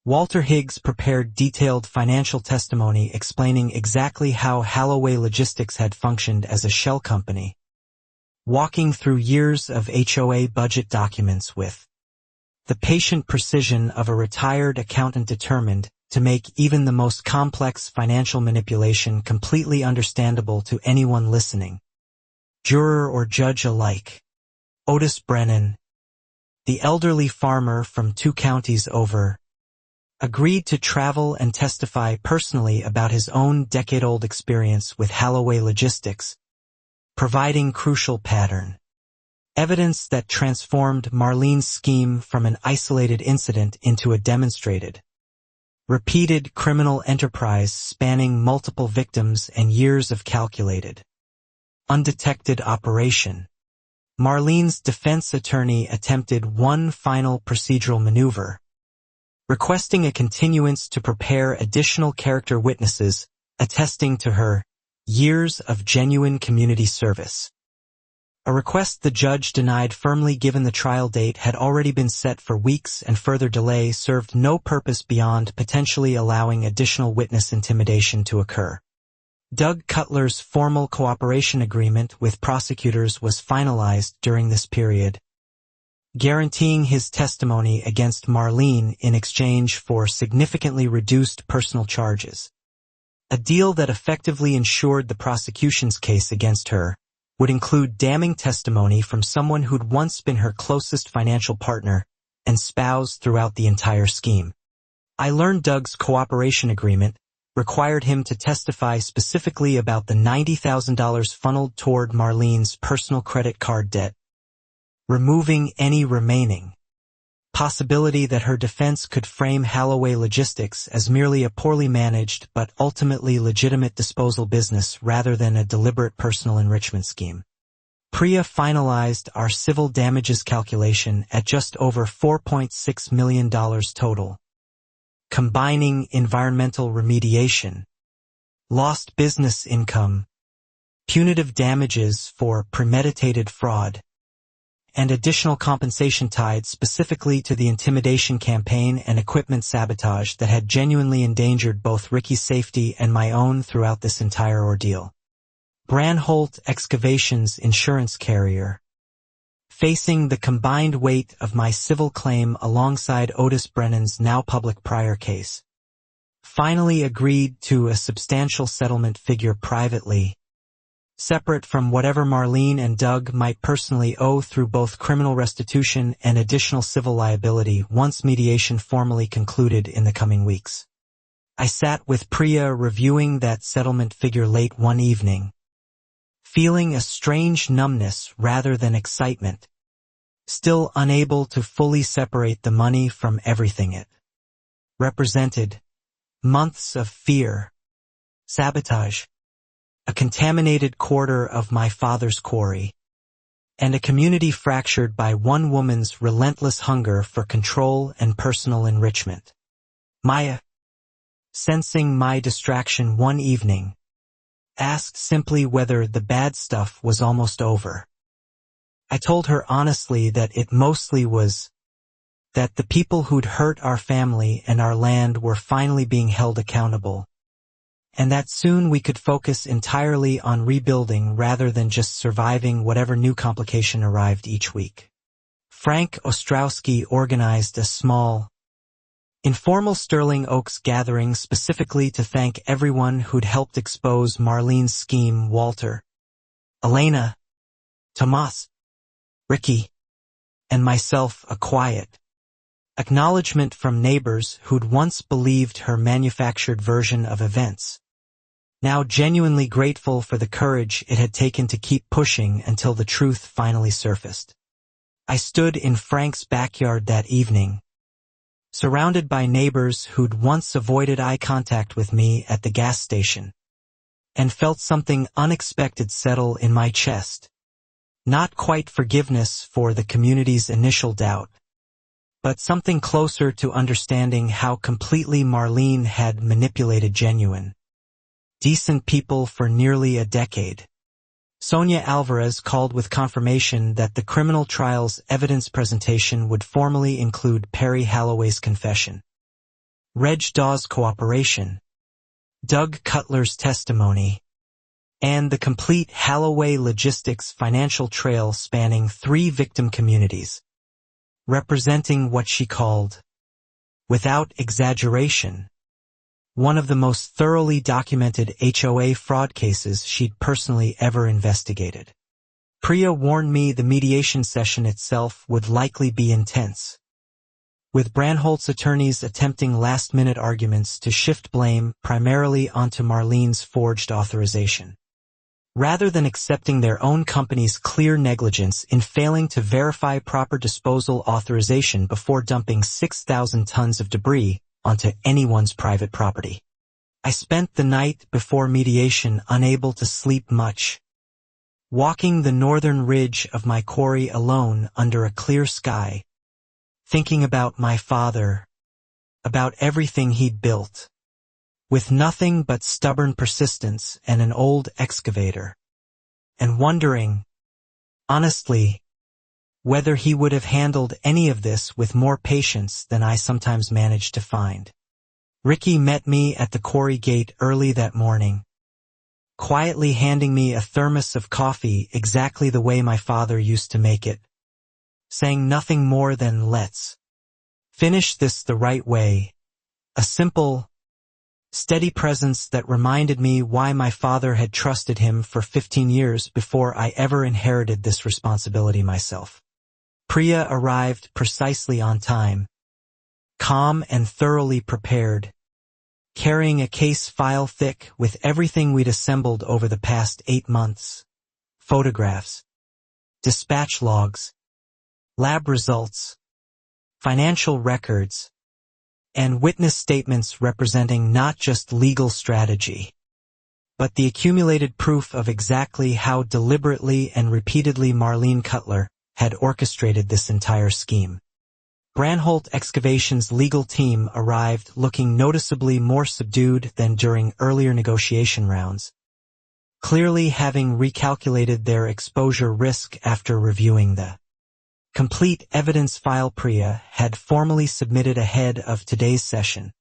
Walter Higgs prepared detailed financial testimony explaining exactly how Holloway Logistics had functioned as a shell company, walking through years of HOA budget documents with the patient precision of a retired accountant determined to make even the most complex financial manipulation completely understandable to anyone listening, juror or judge alike. Otis Brennan, the elderly farmer from 2 counties over, agreed to travel and testify personally about his own decade-old experience with Holloway Logistics, providing crucial pattern evidence that transformed Marlene's scheme from an isolated incident into a demonstrated, repeated criminal enterprise spanning multiple victims and years of calculated, undetected operation. Marlene's defense attorney attempted one final procedural maneuver, requesting a continuance to prepare additional character witnesses attesting to her years of genuine community service. A request the judge denied firmly given the trial date had already been set for weeks and further delay served no purpose beyond potentially allowing additional witness intimidation to occur. Doug Cutler's formal cooperation agreement with prosecutors was finalized during this period, guaranteeing his testimony against Marlene in exchange for significantly reduced personal charges. A deal that effectively ensured the prosecution's case against her would include damning testimony from someone who'd once been her closest financial partner and spouse throughout the entire scheme. I learned Doug's cooperation agreement required him to testify specifically about the $90,000 funneled toward Marlene's personal credit card debt, removing any remaining possibility that her defense could frame HOA Logistics as merely a poorly managed but ultimately legitimate disposal business rather than a deliberate personal enrichment scheme. Priya finalized our civil damages calculation at just over $4.6 million total, combining environmental remediation, lost business income, punitive damages for premeditated fraud, and additional compensation tied specifically to the intimidation campaign and equipment sabotage that had genuinely endangered both Ricky's safety and my own throughout this entire ordeal. Branholt Excavations insurance carrier, facing the combined weight of my civil claim alongside Otis Brennan's now public prior case, finally agreed to a substantial settlement figure privately, separate from whatever Marlene and Doug might personally owe through both criminal restitution and additional civil liability once mediation formally concluded in the coming weeks. I sat with Priya reviewing that settlement figure late one evening, feeling a strange numbness rather than excitement, still unable to fully separate the money from everything it represented. Months of fear, sabotage, a contaminated quarter of my father's quarry, and a community fractured by one woman's relentless hunger for control and personal enrichment. Maya, sensing my distraction one evening, asked simply whether the bad stuff was almost over. I told her honestly that it mostly was, that the people who'd hurt our family and our land were finally being held accountable, and that soon we could focus entirely on rebuilding rather than just surviving whatever new complication arrived each week. Frank Ostrowski organized a small, informal Sterling Oaks gathering specifically to thank everyone who'd helped expose Marlene's scheme: Walter, Elena, Tomas, Ricky, and myself. A quiet acknowledgement from neighbors who'd once believed her manufactured version of events, now genuinely grateful for the courage it had taken to keep pushing until the truth finally surfaced. I stood in Frank's backyard that evening, surrounded by neighbors who'd once avoided eye contact with me at the gas station, and felt something unexpected settle in my chest. Not quite forgiveness for the community's initial doubt, but something closer to understanding how completely Marlene had manipulated genuine, decent people for nearly a decade. Sonia Alvarez called with confirmation that the criminal trial's evidence presentation would formally include Perry Holloway's confession, Reg Dawes' cooperation, Doug Cutler's testimony, and the complete HOA Logistics financial trail spanning 3 victim communities, representing what she called, without exaggeration, one of the most thoroughly documented HOA fraud cases she'd personally ever investigated. Priya warned me the mediation session itself would likely be intense, with Branholt's attorneys attempting last-minute arguments to shift blame primarily onto Marlene's forged authorization, rather than accepting their own company's clear negligence in failing to verify proper disposal authorization before dumping 6,000 tons of debris onto anyone's private property. I spent the night before mediation unable to sleep much, walking the northern ridge of my quarry alone under a clear sky, thinking about my father, about everything he'd built, with nothing but stubborn persistence and an old excavator, and wondering, Honestly, whether he would have handled any of this with more patience than I sometimes managed to find. Ricky met me at the quarry gate early that morning, quietly handing me a thermos of coffee exactly the way my father used to make it, saying nothing more than "Let's finish this the right way," a simple, steady presence that reminded me why my father had trusted him for 15 years before I ever inherited this responsibility myself. Priya arrived precisely on time, calm and thoroughly prepared, carrying a case file thick with everything we'd assembled over the past 8 months: photographs, dispatch logs, lab results, financial records, and witness statements representing not just legal strategy, but the accumulated proof of exactly how deliberately and repeatedly Marlene Cutler had orchestrated this entire scheme. Branholt Excavations' legal team arrived looking noticeably more subdued than during earlier negotiation rounds, clearly having recalculated their exposure risk after reviewing the complete evidence file Priya had formally submitted ahead of today's session,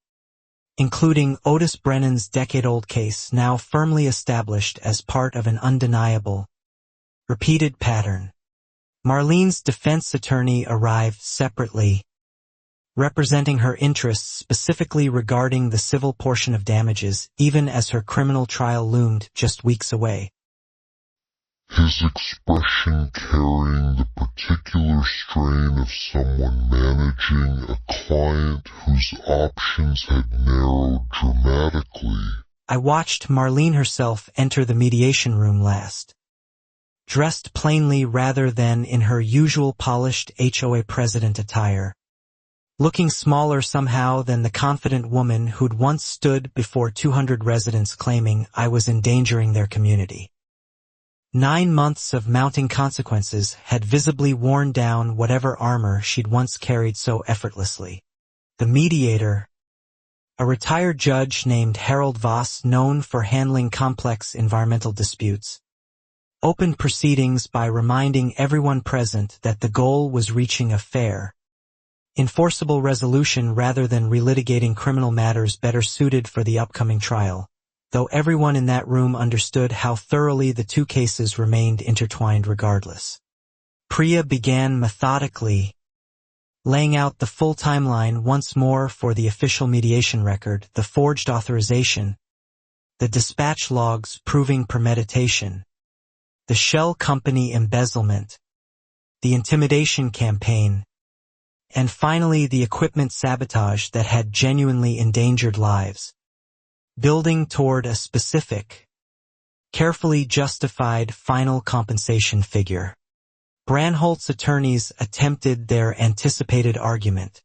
including Otis Brennan's decade-old case now firmly established as part of an undeniable, repeated pattern. Marlene's defense attorney arrived separately, representing her interests specifically regarding the civil portion of damages, even as her criminal trial loomed just weeks away. His expression carrying the particular strain of someone managing a client whose options had narrowed dramatically. I watched Marlene herself enter the mediation room last, dressed plainly rather than in her usual polished HOA president attire, looking smaller somehow than the confident woman who'd once stood before 200 residents claiming I was endangering their community. 9 months of mounting consequences had visibly worn down whatever armor she'd once carried so effortlessly. The mediator, a retired judge named Harold Voss known for handling complex environmental disputes, opened proceedings by reminding everyone present that the goal was reaching a fair, enforceable resolution rather than relitigating criminal matters better suited for the upcoming trial, though everyone in that room understood how thoroughly the two cases remained intertwined regardless. Priya began methodically, laying out the full timeline once more for the official mediation record, the forged authorization, the dispatch logs proving premeditation, the shell company embezzlement, the intimidation campaign, and finally the equipment sabotage that had genuinely endangered lives, building toward a specific, carefully justified final compensation figure. Branholt's attorneys attempted their anticipated argument,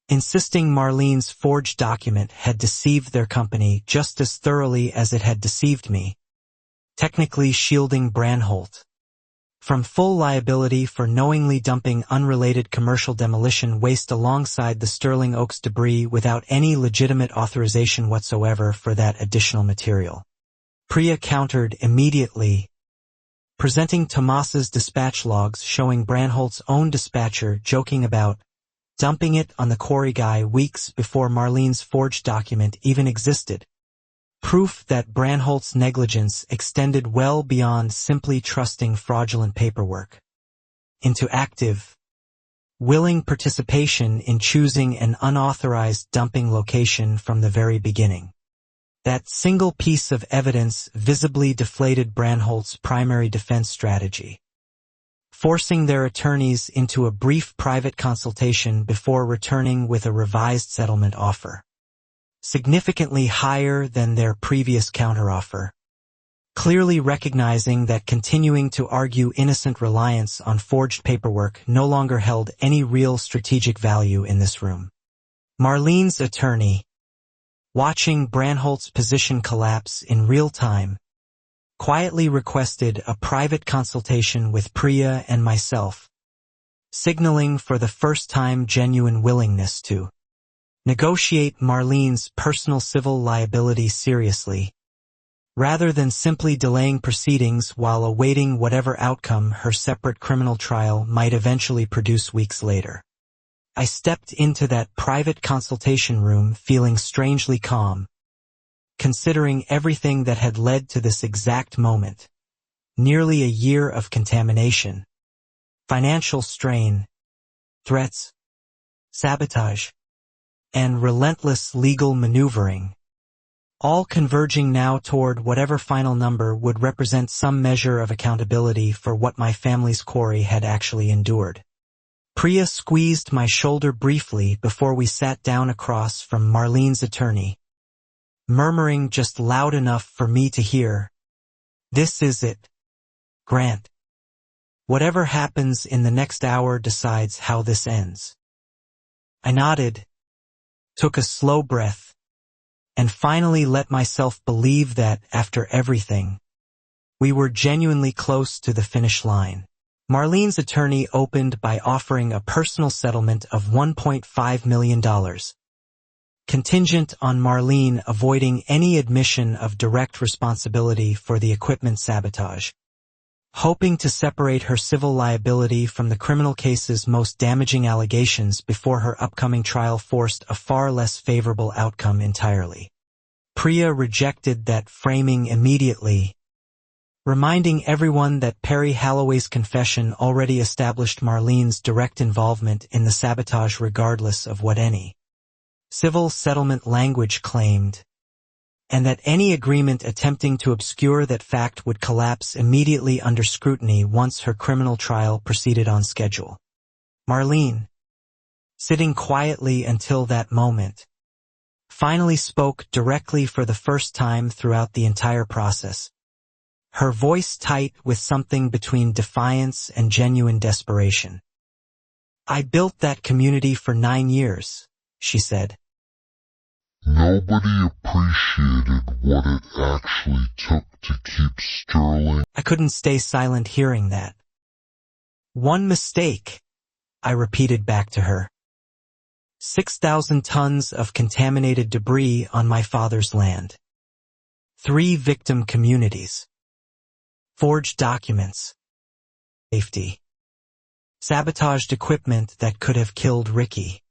insisting Marlene's forged document had deceived their company just as thoroughly as it had deceived me, technically shielding Branholt from full liability for knowingly dumping unrelated commercial demolition waste alongside the Sterling Oaks debris without any legitimate authorization whatsoever for that additional material. Priya countered immediately, presenting Tomas's dispatch logs showing Branholt's own dispatcher joking about dumping it on the quarry guy weeks before Marlene's forged document even existed. Proof that Branholt's negligence extended well beyond simply trusting fraudulent paperwork into active, willing participation in choosing an unauthorized dumping location from the very beginning. That single piece of evidence visibly deflated Branholt's primary defense strategy, forcing their attorneys into a brief private consultation before returning with a revised settlement offer, significantly higher than their previous counteroffer, clearly recognizing that continuing to argue innocent reliance on forged paperwork no longer held any real strategic value in this room. Marlene's attorney, watching Branholt's position collapse in real time, quietly requested a private consultation with Priya and myself, signaling for the first time genuine willingness to negotiate Marlene's personal civil liability seriously, Rather than simply delaying proceedings while awaiting whatever outcome her separate criminal trial might eventually produce weeks later. I stepped into that private consultation room feeling strangely calm, considering everything that had led to this exact moment. Nearly a year of contamination, financial strain, threats, sabotage, and relentless legal maneuvering, all converging now toward whatever final number would represent some measure of accountability for what my family's quarry had actually endured. Priya squeezed my shoulder briefly before we sat down across from Marlene's attorney, murmuring just loud enough for me to hear, "This is it, Grant. Whatever happens in the next hour decides how this ends." I nodded, took a slow breath, and finally let myself believe that, after everything, we were genuinely close to the finish line. Marlene's attorney opened by offering a personal settlement of $1.5 million, contingent on Marlene avoiding any admission of direct responsibility for the equipment sabotage, hoping to separate her civil liability from the criminal case's most damaging allegations before her upcoming trial forced a far less favorable outcome entirely. Priya rejected that framing immediately, reminding everyone that Perry Holloway's confession already established Marlene's direct involvement in the sabotage regardless of what any civil settlement language claimed, and that any agreement attempting to obscure that fact would collapse immediately under scrutiny once her criminal trial proceeded on schedule. Marlene, sitting quietly until that moment, finally spoke directly for the first time throughout the entire process, her voice tight with something between defiance and genuine desperation. "I built that community for 9 years, she said. Nobody appreciated what it actually took to keep Sterling. I couldn't stay silent hearing that. "One mistake," I repeated back to her. 6,000 tons of contaminated debris on my father's land. 3 victim communities. Forged documents. Safety. Sabotaged equipment that could have killed Ricky.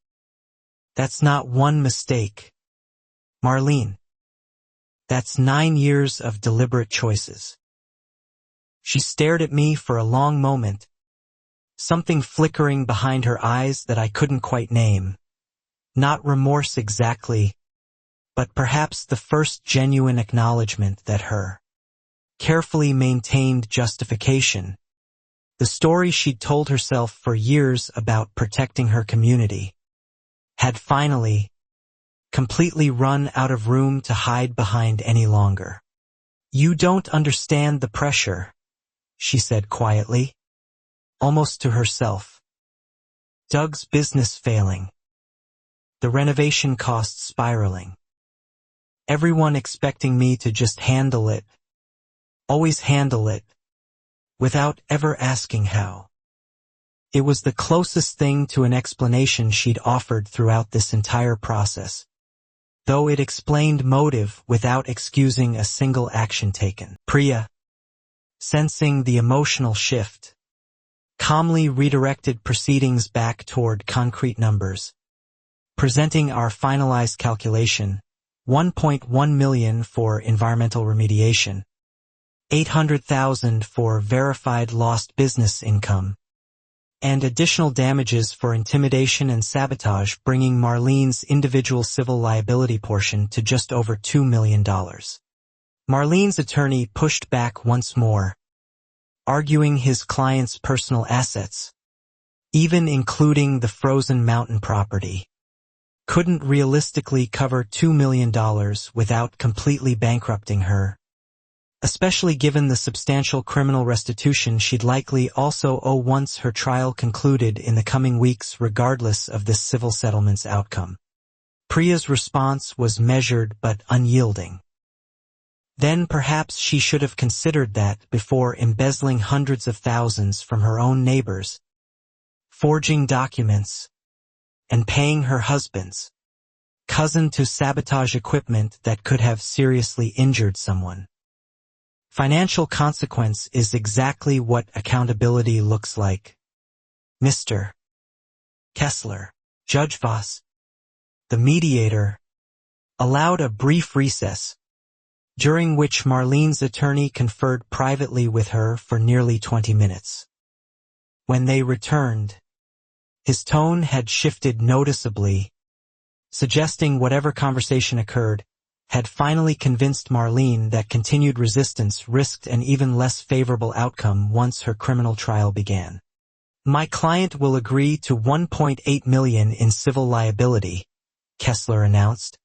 That's not one mistake, Marlene. That's 9 years of deliberate choices." She stared at me for a long moment, something flickering behind her eyes that I couldn't quite name. Not remorse exactly, but perhaps the first genuine acknowledgement that her carefully maintained justification, the story she'd told herself for years about protecting her community, had finally, completely run out of room to hide behind any longer. "You don't understand the pressure," she said quietly, almost to herself. "Doug's business failing. The renovation costs spiraling. Everyone expecting me to just handle it. Always handle it, without ever asking how." It was the closest thing to an explanation she'd offered throughout this entire process, though it explained motive without excusing a single action taken. Priya, sensing the emotional shift, calmly redirected proceedings back toward concrete numbers, presenting our finalized calculation, $1.1 million for environmental remediation, $800,000 for verified lost business income, and additional damages for intimidation and sabotage, bringing Marlene's individual civil liability portion to just over $2 million. Marlene's attorney pushed back once more, arguing his client's personal assets, even including the frozen mountain property, couldn't realistically cover $2 million without completely bankrupting her, especially given the substantial criminal restitution she'd likely also owe once her trial concluded in the coming weeks regardless of this civil settlement's outcome. Priya's response was measured but unyielding. Then perhaps she should have considered that before embezzling hundreds of thousands from her own neighbors, forging documents, and paying her husband's cousin to sabotage equipment that could have seriously injured someone. Financial consequence is exactly what accountability looks like. Mr. Kessler, Judge Voss, the mediator, allowed a brief recess, during which Marlene's attorney conferred privately with her for nearly 20 minutes. When they returned, his tone had shifted noticeably, suggesting whatever conversation occurred had finally convinced Marlene that continued resistance risked an even less favorable outcome once her criminal trial began. My client will agree to $1.8 million in civil liability, Kessler announced,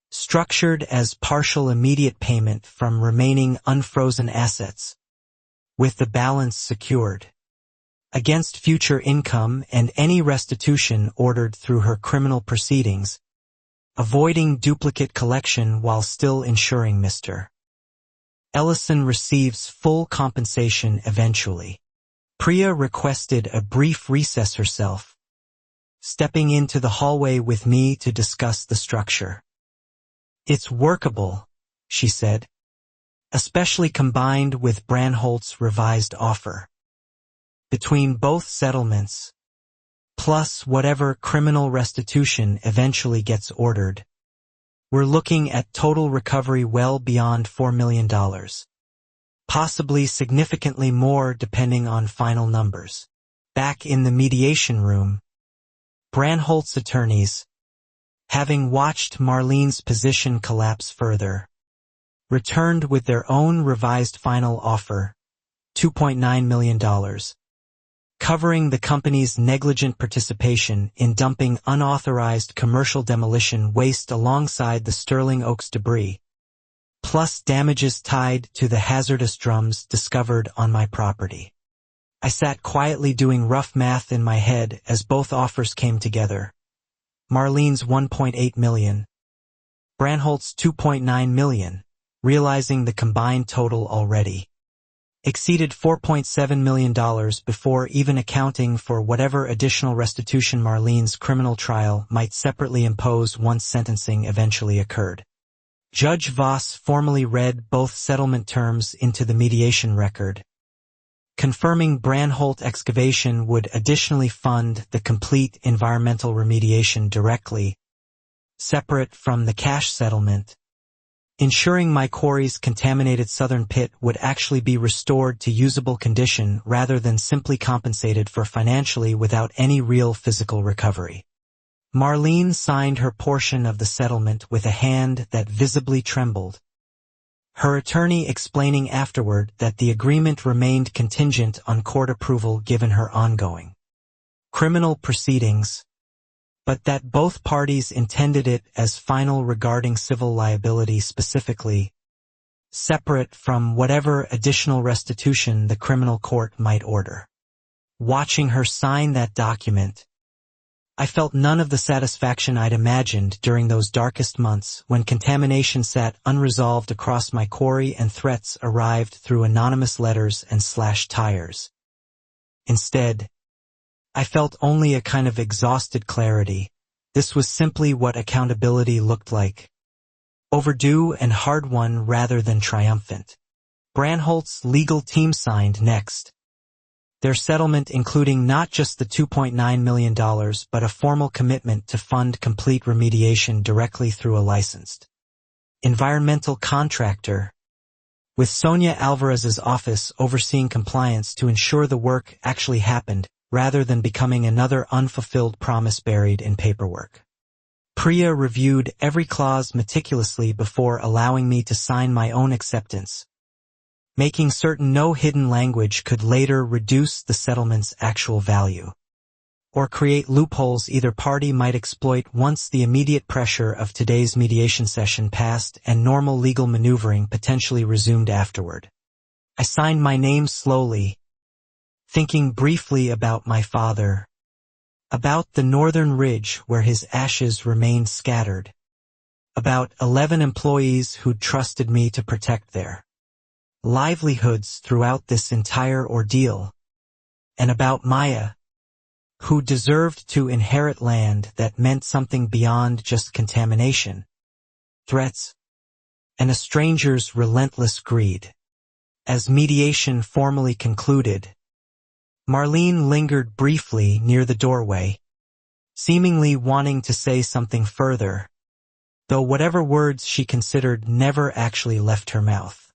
structured as partial immediate payment from remaining unfrozen assets, with the balance secured against future income and any restitution ordered through her criminal proceedings, avoiding duplicate collection while still ensuring Mr. Ellison receives full compensation eventually. Priya requested a brief recess herself, stepping into the hallway with me to discuss the structure. It's workable, she said, especially combined with Branholt's revised offer. Between both settlements, plus whatever criminal restitution eventually gets ordered, we're looking at total recovery well beyond $4 million. Possibly significantly more depending on final numbers. Back in the mediation room, Branholt's attorneys, having watched Marlene's position collapse further, returned with their own revised final offer, $2.9 million, covering the company's negligent participation in dumping unauthorized commercial demolition waste alongside the Sterling Oaks debris, plus damages tied to the hazardous drums discovered on my property. I sat quietly doing rough math in my head as both offers came together. Marlene's $1.8 million, Branholt's $2.9 million, realizing the combined total already exceeded $4.7 million before even accounting for whatever additional restitution Marlene's criminal trial might separately impose once sentencing eventually occurred. Judge Voss formally read both settlement terms into the mediation record, confirming Branholt Excavation would additionally fund the complete environmental remediation directly, separate from the cash settlement, ensuring my quarry's contaminated southern pit would actually be restored to usable condition rather than simply compensated for financially without any real physical recovery. Marlene signed her portion of the settlement with a hand that visibly trembled, her attorney explaining afterward that the agreement remained contingent on court approval given her ongoing criminal proceedings, but that both parties intended it as final regarding civil liability specifically, separate from whatever additional restitution the criminal court might order. Watching her sign that document, I felt none of the satisfaction I'd imagined during those darkest months when contamination sat unresolved across my quarry and threats arrived through anonymous letters and slashed tires. Instead, I felt only a kind of exhausted clarity. This was simply what accountability looked like. Overdue and hard-won rather than triumphant. Branholt's legal team signed next, their settlement including not just the $2.9 million but a formal commitment to fund complete remediation directly through a licensed environmental contractor, with Sonia Alvarez's office overseeing compliance to ensure the work actually happened, rather than becoming another unfulfilled promise buried in paperwork. Priya reviewed every clause meticulously before allowing me to sign my own acceptance, making certain no hidden language could later reduce the settlement's actual value, or create loopholes either party might exploit once the immediate pressure of today's mediation session passed and normal legal maneuvering potentially resumed afterward. I signed my name slowly, thinking briefly about my father, about the northern ridge where his ashes remained scattered, about 11 employees who'd trusted me to protect their livelihoods throughout this entire ordeal, and about Maya, who deserved to inherit land that meant something beyond just contamination, threats, and a stranger's relentless greed. As mediation formally concluded, Marlene lingered briefly near the doorway, seemingly wanting to say something further, though whatever words she considered never actually left her mouth.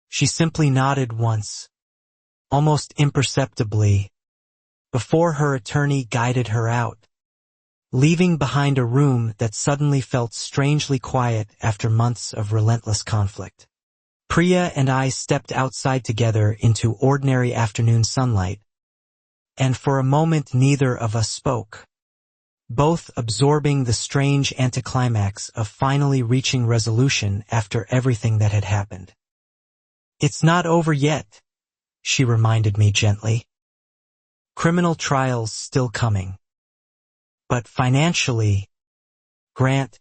She simply nodded once, almost imperceptibly, before her attorney guided her out, leaving behind a room that suddenly felt strangely quiet after months of relentless conflict. Priya and I stepped outside together into ordinary afternoon sunlight, and for a moment neither of us spoke, both absorbing the strange anticlimax of finally reaching resolution after everything that had happened. "It's not over yet," she reminded me gently. "Criminal trials still coming. But financially, Grant,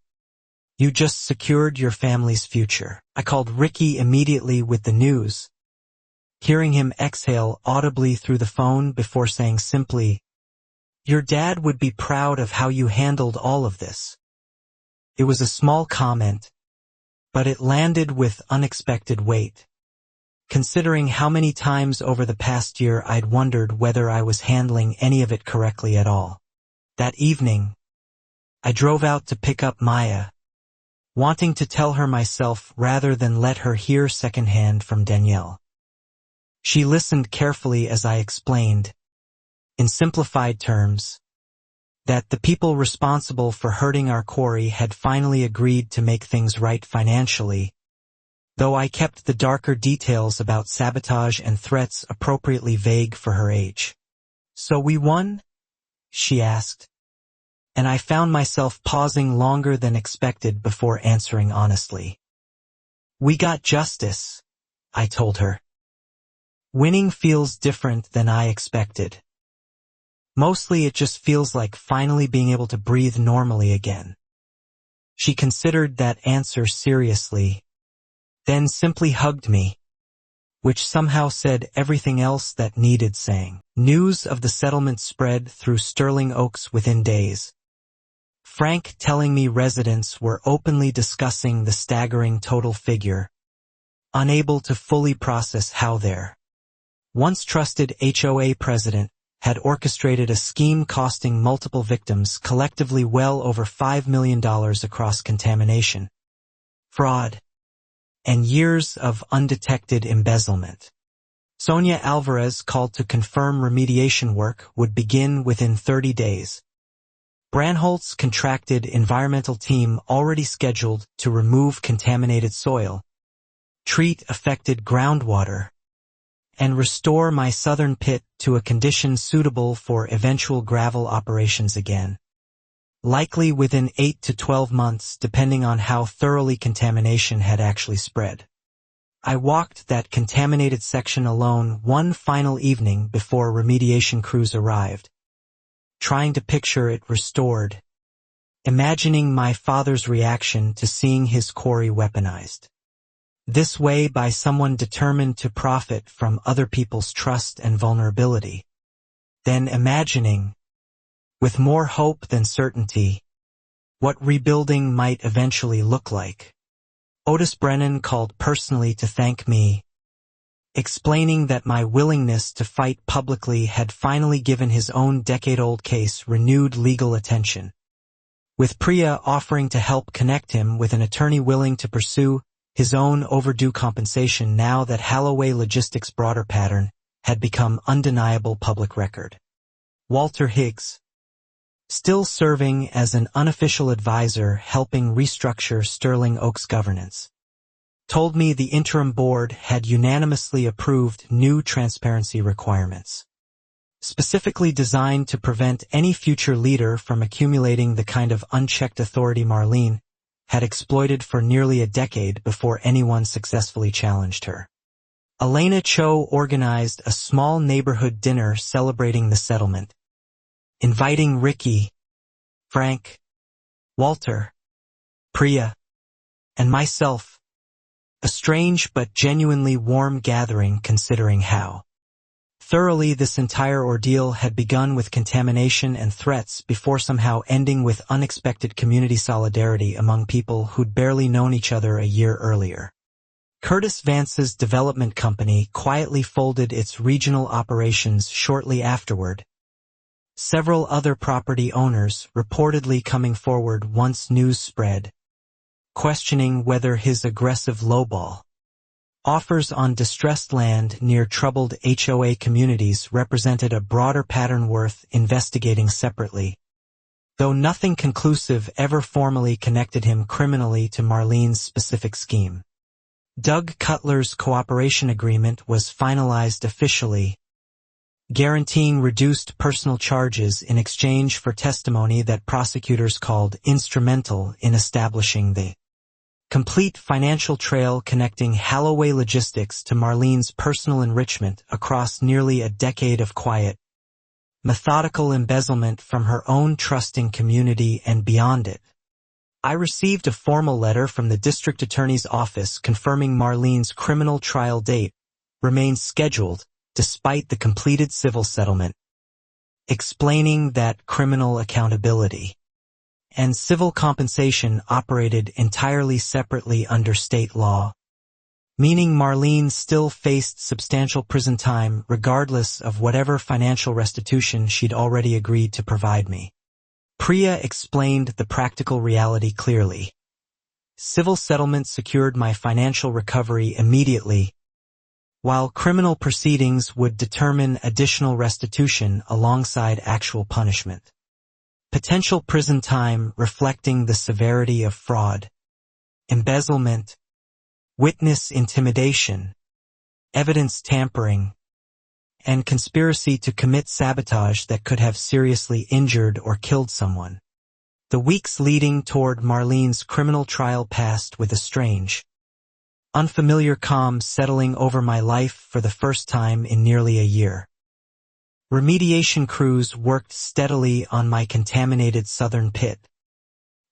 you just secured your family's future." I called Ricky immediately with the news, hearing him exhale audibly through the phone before saying simply, "Your dad would be proud of how you handled all of this." It was a small comment, but it landed with unexpected weight, considering how many times over the past year I'd wondered whether I was handling any of it correctly at all. That evening, I drove out to pick up Maya, wanting to tell her myself rather than let her hear secondhand from Danielle. She listened carefully as I explained, in simplified terms, that the people responsible for hurting our quarry had finally agreed to make things right financially, though I kept the darker details about sabotage and threats appropriately vague for her age. "So we won?" she asked, and I found myself pausing longer than expected before answering honestly. "We got justice," I told her. "Winning feels different than I expected. Mostly it just feels like finally being able to breathe normally again." She considered that answer seriously, then simply hugged me, which somehow said everything else that needed saying. News of the settlement spread through Sterling Oaks within days, Frank telling me residents were openly discussing the staggering total figure, unable to fully process how their once trusted HOA president had orchestrated a scheme costing multiple victims collectively well over $5 million across contamination, fraud, and years of undetected embezzlement. Sonia Alvarez called to confirm remediation work would begin within 30 days. Branholt's contracted environmental team already scheduled to remove contaminated soil, treat affected groundwater, and restore my southern pit to a condition suitable for eventual gravel operations again, likely within 8 to 12 months depending on how thoroughly contamination had actually spread. I walked that contaminated section alone one final evening before remediation crews arrived, trying to picture it restored, imagining my father's reaction to seeing his quarry weaponized. This way by someone determined to profit from other people's trust and vulnerability. Then imagining, with more hope than certainty, what rebuilding might eventually look like. Otis Brennan called personally to thank me, explaining that my willingness to fight publicly had finally given his own decade-old case renewed legal attention, with Priya offering to help connect him with an attorney willing to pursue his own overdue compensation now that Holloway Logistics' broader pattern had become undeniable public record. Walter Higgs, still serving as an unofficial advisor helping restructure Sterling Oaks governance, told me the interim board had unanimously approved new transparency requirements, specifically designed to prevent any future leader from accumulating the kind of unchecked authority Marlene had exploited for nearly a decade before anyone successfully challenged her. Elena Cho organized a small neighborhood dinner celebrating the settlement, inviting Ricky, Frank, Walter, Priya, and myself, a strange but genuinely warm gathering considering how thoroughly this entire ordeal had begun with contamination and threats before somehow ending with unexpected community solidarity among people who'd barely known each other a year earlier. Curtis Vance's development company quietly folded its regional operations shortly afterward. Several other property owners reportedly coming forward once news spread, questioning whether his aggressive lowball offers on distressed land near troubled HOA communities represented a broader pattern worth investigating separately. Though nothing conclusive ever formally connected him criminally to Marlene's specific scheme. Doug Cutler's cooperation agreement was finalized officially, guaranteeing reduced personal charges in exchange for testimony that prosecutors called instrumental in establishing the complete financial trail connecting Holloway Logistics to Marlene's personal enrichment across nearly a decade of quiet, methodical embezzlement from her own trusting community and beyond it. I received a formal letter from the district attorney's office confirming Marlene's criminal trial date remains scheduled despite the completed civil settlement, explaining that criminal accountability and civil compensation operated entirely separately under state law, meaning Marlene still faced substantial prison time regardless of whatever financial restitution she'd already agreed to provide me. Priya explained the practical reality clearly. Civil settlement secured my financial recovery immediately, while criminal proceedings would determine additional restitution alongside actual punishment. Potential prison time reflecting the severity of fraud, embezzlement, witness intimidation, evidence tampering, and conspiracy to commit sabotage that could have seriously injured or killed someone. The weeks leading toward Marlene's criminal trial passed with a strange, unfamiliar calm settling over my life for the first time in nearly a year. Remediation crews worked steadily on my contaminated southern pit.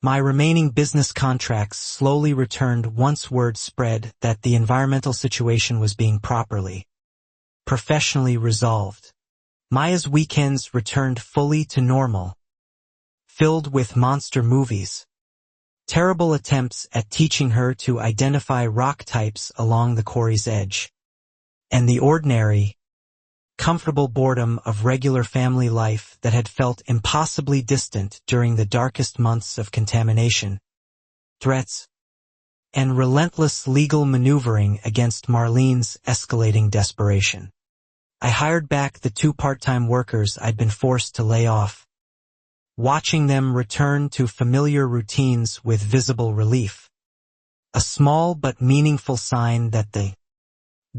My remaining business contracts slowly returned once word spread that the environmental situation was being properly, professionally resolved. Maya's weekends returned fully to normal, filled with monster movies, terrible attempts at teaching her to identify rock types along the quarry's edge, and the ordinary, comfortable boredom of regular family life that had felt impossibly distant during the darkest months of contamination, threats, and relentless legal maneuvering against Marlene's escalating desperation. I hired back the 2 part-time workers I'd been forced to lay off, watching them return to familiar routines with visible relief. A small but meaningful sign that the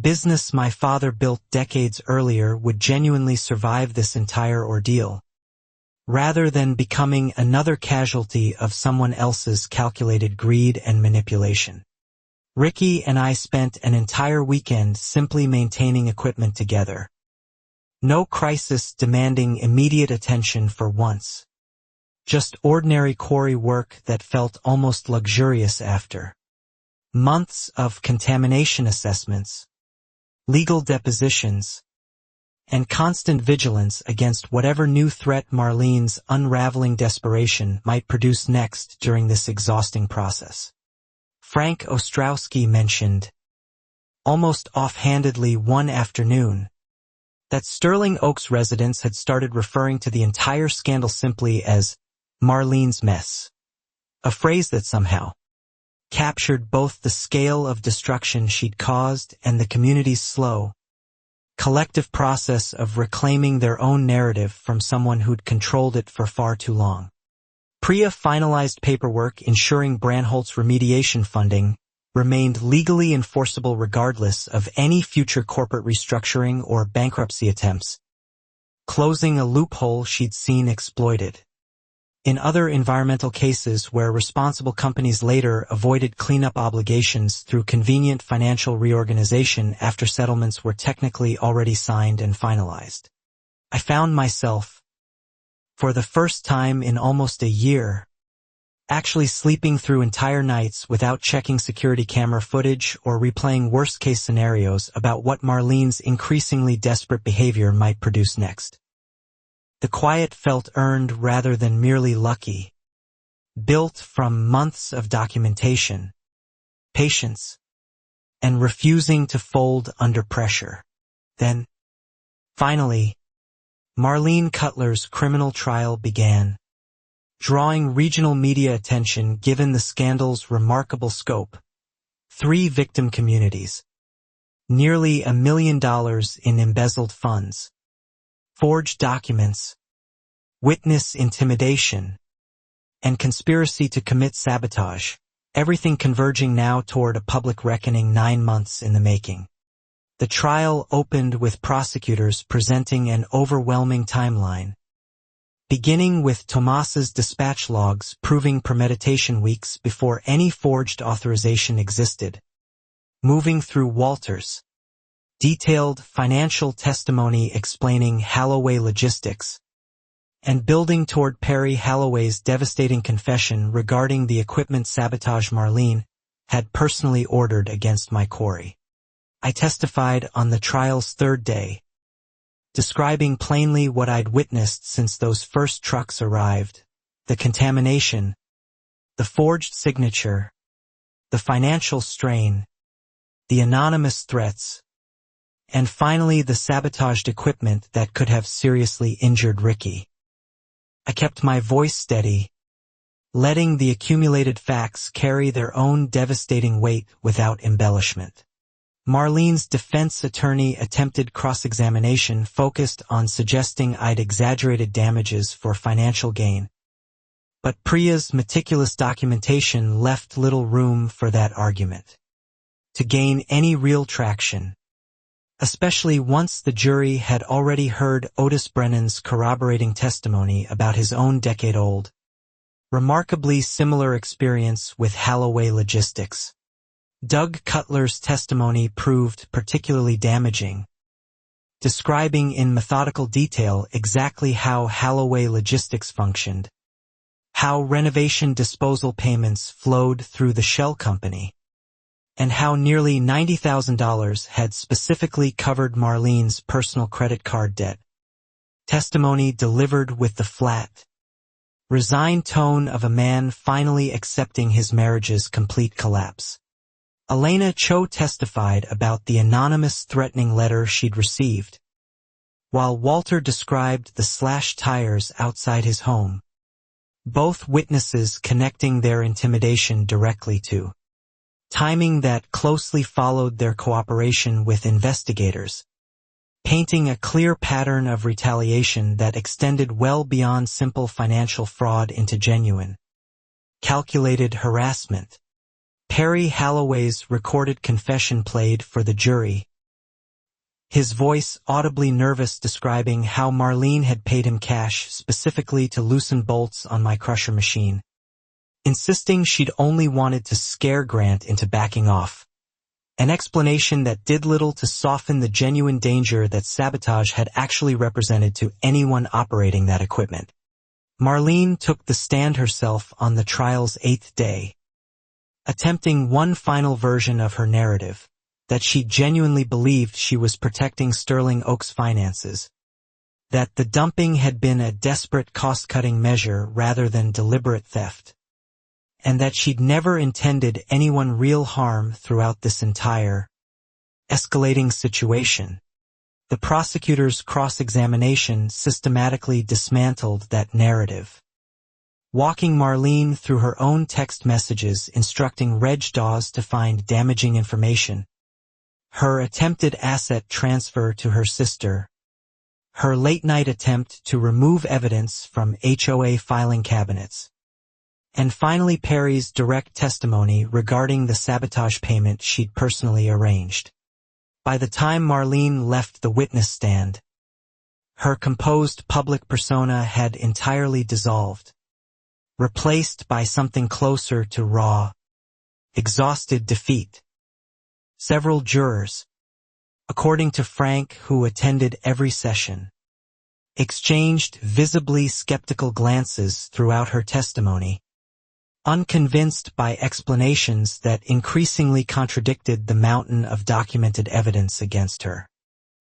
business my father built decades earlier would genuinely survive this entire ordeal, rather than becoming another casualty of someone else's calculated greed and manipulation. Ricky and I spent an entire weekend simply maintaining equipment together. No crisis demanding immediate attention for once. Just ordinary quarry work that felt almost luxurious after months of contamination assessments, legal depositions, and constant vigilance against whatever new threat Marlene's unraveling desperation might produce next during this exhausting process. Frank Ostrowski mentioned, almost offhandedly one afternoon, that Sterling Oaks residents had started referring to the entire scandal simply as Marlene's mess, a phrase that somehow captured both the scale of destruction she'd caused and the community's slow, collective process of reclaiming their own narrative from someone who'd controlled it for far too long. Priya finalized paperwork ensuring Branholt's remediation funding remained legally enforceable regardless of any future corporate restructuring or bankruptcy attempts, closing a loophole she'd seen exploited. In other environmental cases where responsible companies later avoided cleanup obligations through convenient financial reorganization after settlements were technically already signed and finalized, I found myself, for the first time in almost a year, actually sleeping through entire nights without checking security camera footage or replaying worst-case scenarios about what Marlene's increasingly desperate behavior might produce next. The quiet felt earned rather than merely lucky, built from months of documentation, patience, and refusing to fold under pressure. Then, finally, Marlene Cutler's criminal trial began, drawing regional media attention given the scandal's remarkable scope. 3 victim communities, nearly $1 million in embezzled funds, forged documents, witness intimidation, and conspiracy to commit sabotage, everything converging now toward a public reckoning 9 months in the making. The trial opened with prosecutors presenting an overwhelming timeline, beginning with Tomas's dispatch logs proving premeditation weeks before any forged authorization existed, moving through Walter's detailed financial testimony explaining HOA logistics, and building toward Perry Holloway's devastating confession regarding the equipment sabotage Marlene had personally ordered against my quarry. I testified on the trial's 3rd day, describing plainly what I'd witnessed since those first trucks arrived, the contamination, the forged signature, the financial strain, the anonymous threats, and finally the sabotaged equipment that could have seriously injured Ricky. I kept my voice steady, letting the accumulated facts carry their own devastating weight without embellishment. Marlene's defense attorney attempted cross-examination focused on suggesting I'd exaggerated damages for financial gain. But Priya's meticulous documentation left little room for that argument to gain any real traction, especially once the jury had already heard Otis Brennan's corroborating testimony about his own decade-old, remarkably similar experience with HOA logistics. Doug Cutler's testimony proved particularly damaging, describing in methodical detail exactly how HOA logistics functioned, how renovation disposal payments flowed through the shell company, and how nearly $90,000 had specifically covered Marlene's personal credit card debt. Testimony delivered with the flat, resigned tone of a man finally accepting his marriage's complete collapse. Elena Cho testified about the anonymous threatening letter she'd received, while Walter described the slashed tires outside his home, both witnesses connecting their intimidation directly to timing that closely followed their cooperation with investigators, painting a clear pattern of retaliation that extended well beyond simple financial fraud into genuine, calculated harassment. Perry Holloway's recorded confession played for the jury, his voice audibly nervous describing how Marlene had paid him cash specifically to loosen bolts on my crusher machine, insisting she'd only wanted to scare Grant into backing off, an explanation that did little to soften the genuine danger that sabotage had actually represented to anyone operating that equipment. Marlene took the stand herself on the trial's 8th day, attempting one final version of her narrative, that she genuinely believed she was protecting Sterling Oak's finances, that the dumping had been a desperate cost-cutting measure rather than deliberate theft, and that she'd never intended anyone real harm throughout this entire escalating situation. The prosecutor's cross-examination systematically dismantled that narrative, walking Marlene through her own text messages instructing Reg Dawes to find damaging information, her attempted asset transfer to her sister, her late-night attempt to remove evidence from HOA filing cabinets, and finally Perry's direct testimony regarding the sabotage payment she'd personally arranged. By the time Marlene left the witness stand, her composed public persona had entirely dissolved, replaced by something closer to raw, exhausted defeat. Several jurors, according to Frank, who attended every session, exchanged visibly skeptical glances throughout her testimony, unconvinced by explanations that increasingly contradicted the mountain of documented evidence against her.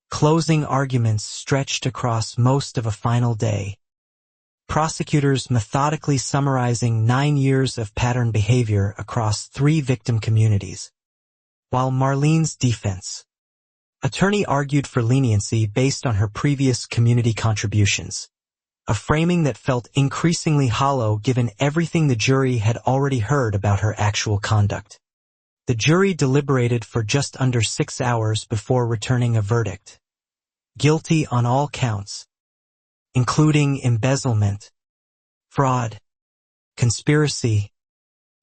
Closing arguments stretched across most of a final day, prosecutors methodically summarizing 9 years of pattern behavior across 3 victim communities, while Marlene's defense. Attorney argued for leniency based on her previous community contributions, a framing that felt increasingly hollow given everything the jury had already heard about her actual conduct. The jury deliberated for just under 6 hours before returning a verdict. Guilty on all counts, including embezzlement, fraud, conspiracy,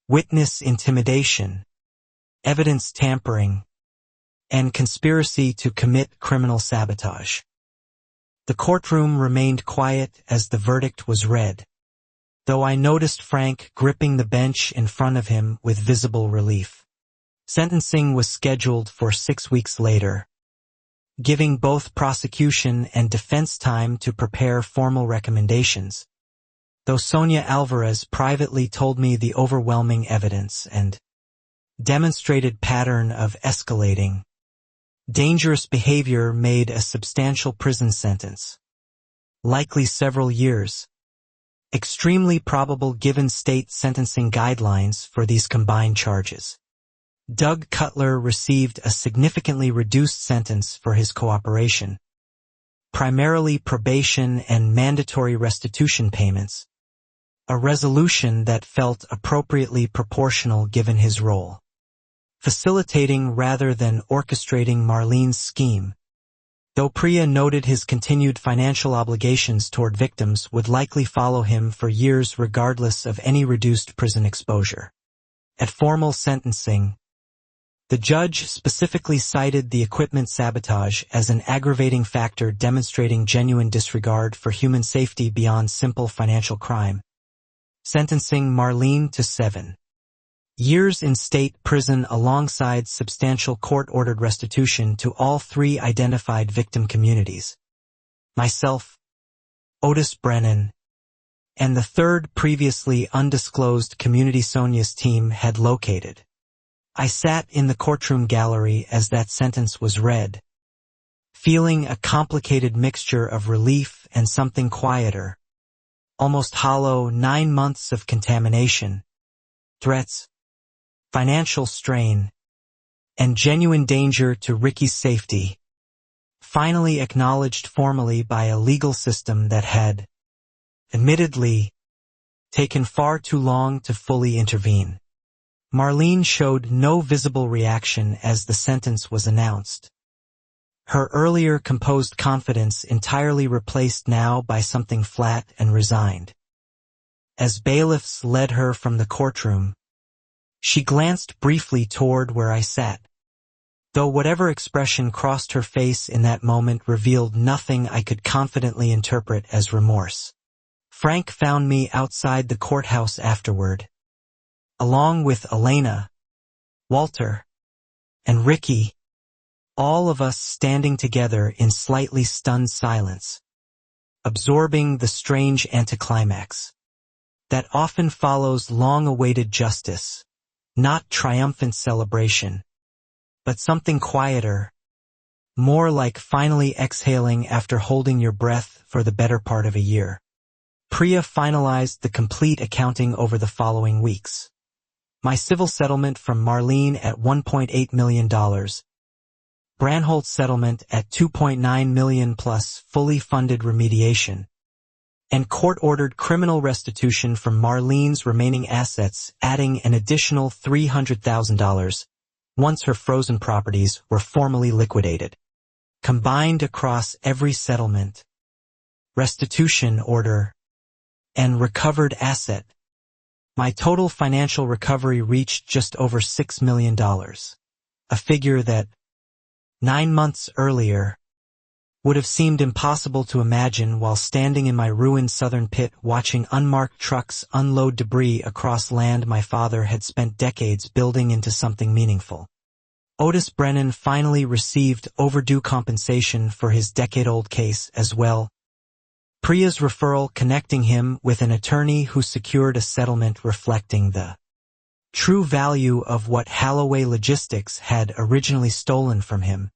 witness intimidation, evidence tampering, and conspiracy to commit criminal sabotage. The courtroom remained quiet as the verdict was read, though I noticed Frank gripping the bench in front of him with visible relief. Sentencing was scheduled for 6 weeks later, giving both prosecution and defense time to prepare formal recommendations, though Sonia Alvarez privately told me the overwhelming evidence and demonstrated pattern of escalating, dangerous behavior made a substantial prison sentence, likely several years, extremely probable given state sentencing guidelines for these combined charges. Doug Cutler received a significantly reduced sentence for his cooperation, primarily probation and mandatory restitution payments, a resolution that felt appropriately proportional given his role, facilitating rather than orchestrating Marlene's scheme, though Priya noted his continued financial obligations toward victims would likely follow him for years regardless of any reduced prison exposure. At formal sentencing, the judge specifically cited the equipment sabotage as an aggravating factor demonstrating genuine disregard for human safety beyond simple financial crime, sentencing Marlene to 7 years in state prison alongside substantial court-ordered restitution to all 3 identified victim communities: myself, Otis Brennan, and the 3rd previously undisclosed community Sonia's team had located. I sat in the courtroom gallery as that sentence was read, feeling a complicated mixture of relief and something quieter, almost hollow. 9 months of contamination, threats, financial strain, and genuine danger to Ricky's safety, finally acknowledged formally by a legal system that had, admittedly, taken far too long to fully intervene. Marlene showed no visible reaction as the sentence was announced, her earlier composed confidence entirely replaced now by something flat and resigned. As bailiffs led her from the courtroom, she glanced briefly toward where I sat, though whatever expression crossed her face in that moment revealed nothing I could confidently interpret as remorse. Frank found me outside the courthouse afterward, along with Elena, Walter, and Ricky, all of us standing together in slightly stunned silence, absorbing the strange anticlimax that often follows long-awaited justice, not triumphant celebration, but something quieter, more like finally exhaling after holding your breath for the better part of a year. Priya finalized the complete accounting over the following weeks. My civil settlement from Marlene at $1.8 million, Branholt's settlement at $2.9 million plus fully funded remediation, and court-ordered criminal restitution from Marlene's remaining assets, adding an additional $300,000 once her frozen properties were formally liquidated. Combined across every settlement, restitution order, and recovered asset, my total financial recovery reached just over $6 million, a figure that, 9 months earlier, would have seemed impossible to imagine while standing in my ruined southern pit watching unmarked trucks unload debris across land my father had spent decades building into something meaningful. Otis Brennan finally received overdue compensation for his decade-old case as well, Priya's referral connecting him with an attorney who secured a settlement reflecting the true value of what HOA Logistics had originally stolen from him.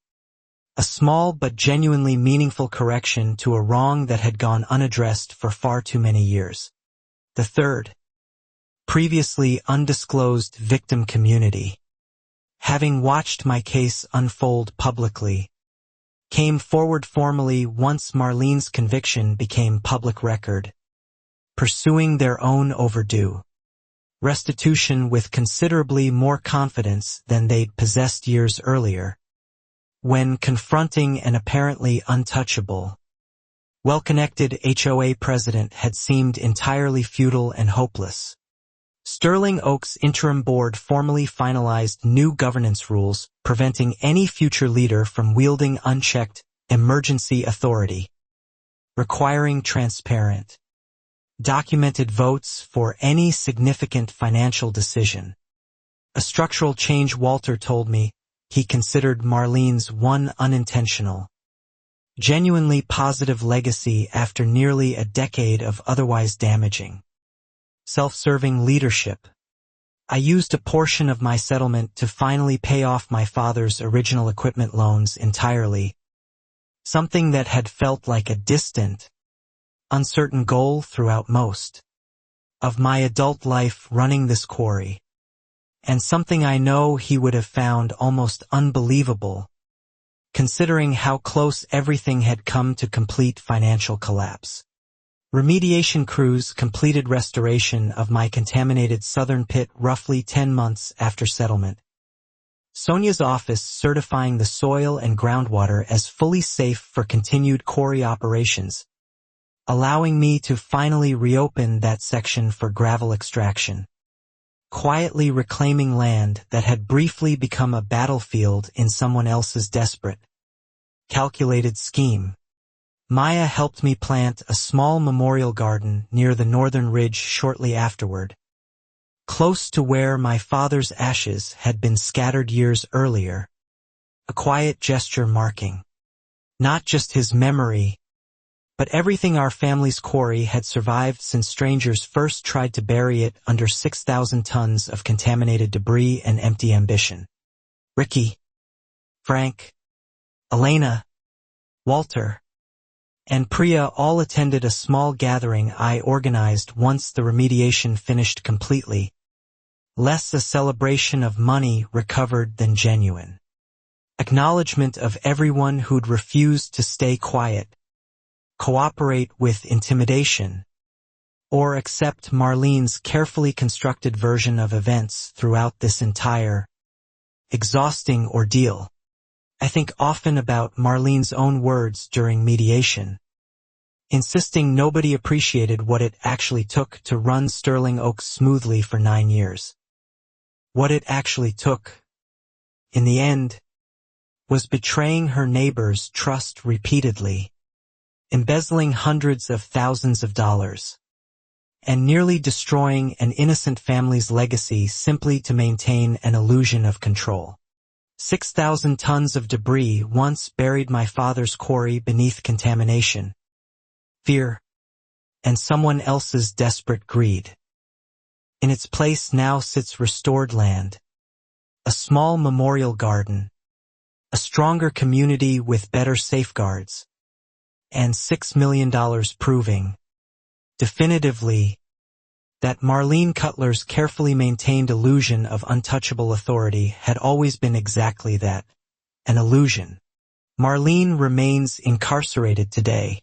A small but genuinely meaningful correction to a wrong that had gone unaddressed for far too many years. The 3rd, previously undisclosed victim community, having watched my case unfold publicly, came forward formally once Marlene's conviction became public record, pursuing their own overdue restitution with considerably more confidence than they'd possessed years earlier, when confronting an apparently untouchable, well-connected HOA president had seemed entirely futile and hopeless. Sterling Oak's interim board formally finalized new governance rules preventing any future leader from wielding unchecked emergency authority, requiring transparent, documented votes for any significant financial decision. A structural change Walter told me he considered Marlene's one unintentional, genuinely positive legacy after nearly a decade of otherwise damaging, self-serving leadership. I used a portion of my settlement to finally pay off my father's original equipment loans entirely, something that had felt like a distant, uncertain goal throughout most of my adult life running this quarry, and something I know he would have found almost unbelievable, considering how close everything had come to complete financial collapse. Remediation crews completed restoration of my contaminated southern pit roughly 10 months after settlement. Sonia's office certifying the soil and groundwater as fully safe for continued quarry operations, allowing me to finally reopen that section for gravel extraction, quietly reclaiming land that had briefly become a battlefield in someone else's desperate, calculated scheme. Maya helped me plant a small memorial garden near the northern ridge shortly afterward, close to where my father's ashes had been scattered years earlier, a quiet gesture marking not just his memory, but everything our family's quarry had survived since strangers first tried to bury it under 6,000 tons of contaminated debris and empty ambition. Ricky, Frank, Elena, Walter, and Priya all attended a small gathering I organized once the remediation finished completely, less a celebration of money recovered than genuine acknowledgement of everyone who'd refused to stay quiet, cooperate with intimidation, or accept Marlene's carefully constructed version of events throughout this entire, exhausting ordeal. I think often about Marlene's own words during mediation, insisting nobody appreciated what it actually took to run Sterling Oaks smoothly for 9 years. What it actually took, in the end, was betraying her neighbors' trust repeatedly, embezzling hundreds of thousands of dollars, and nearly destroying an innocent family's legacy simply to maintain an illusion of control. 6,000 tons of debris once buried my father's quarry beneath contamination, fear, and someone else's desperate greed. In its place now sits restored land, a small memorial garden, a stronger community with better safeguards, and $6 million proving, definitively, that Marlene Cutler's carefully maintained illusion of untouchable authority had always been exactly that, an illusion. Marlene remains incarcerated today,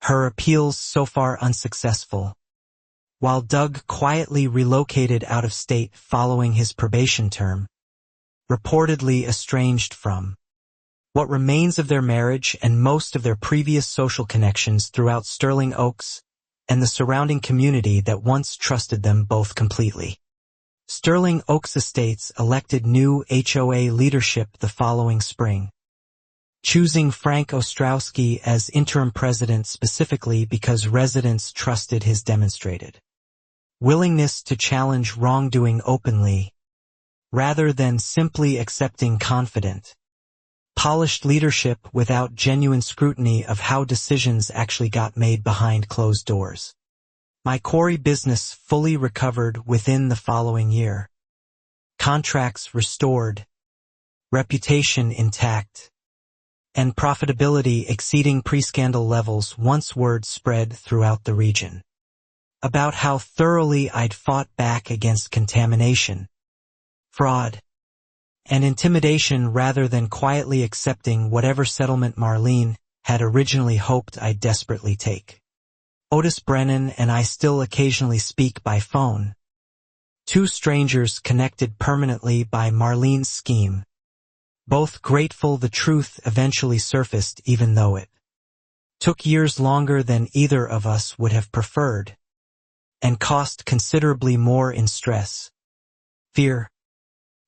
her appeals so far unsuccessful, while Doug quietly relocated out of state following his probation term, reportedly estranged from what remains of their marriage and most of their previous social connections throughout Sterling Oaks and the surrounding community that once trusted them both completely. Sterling Oaks Estates elected new HOA leadership the following spring, choosing Frank Ostrowski as interim president specifically because residents trusted his demonstrated willingness to challenge wrongdoing openly, rather than simply accepting confident, polished leadership without genuine scrutiny of how decisions actually got made behind closed doors. My quarry business fully recovered within the following year. Contracts restored, reputation intact, and profitability exceeding pre-scandal levels once word spread throughout the region about how thoroughly I'd fought back against contamination, fraud, and intimidation rather than quietly accepting whatever settlement Marlene had originally hoped I'd desperately take. Otis Brennan and I still occasionally speak by phone. Two strangers connected permanently by Marlene's scheme. Both grateful the truth eventually surfaced even though it took years longer than either of us would have preferred, and cost considerably more in stress, fear,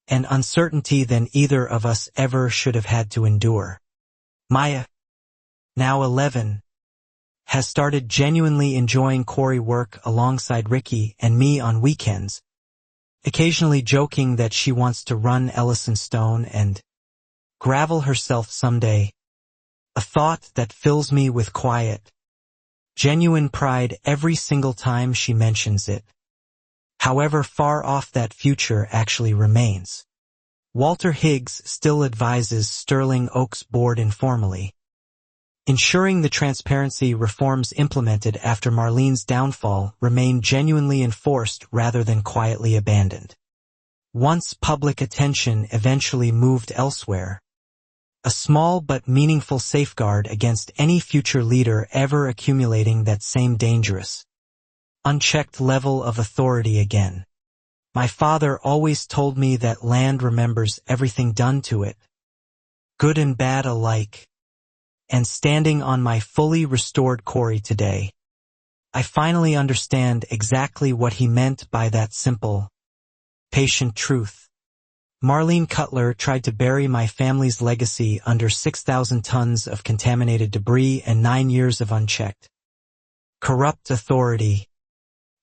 and uncertainty than either of us ever should have had to endure. Maya, now 11, has started genuinely enjoying quarry work alongside Ricky and me on weekends, occasionally joking that she wants to run Ellison Stone and gravel herself someday, a thought that fills me with quiet, genuine pride every single time she mentions it. However far off that future actually remains. Walter Higgs still advises Sterling Oak's board informally, ensuring the transparency reforms implemented after Marlene's downfall remain genuinely enforced rather than quietly abandoned. Once public attention eventually moved elsewhere, a small but meaningful safeguard against any future leader ever accumulating that same dangerous, unchecked level of authority again. My father always told me that land remembers everything done to it, good and bad alike, and standing on my fully restored quarry today, I finally understand exactly what he meant by that simple, patient truth. Marlene Cutler tried to bury my family's legacy under 6,000 tons of contaminated debris and 9 years of unchecked, corrupt authority,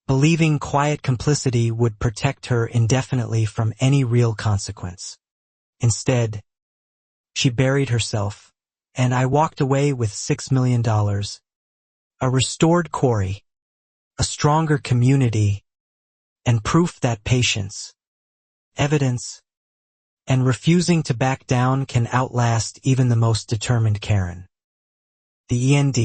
believing quiet complicity would protect her indefinitely from any real consequence. Instead, she buried herself, and I walked away with $6 million, a restored quarry, a stronger community, and proof that patience, evidence, and refusing to back down can outlast even the most determined Karen. The END.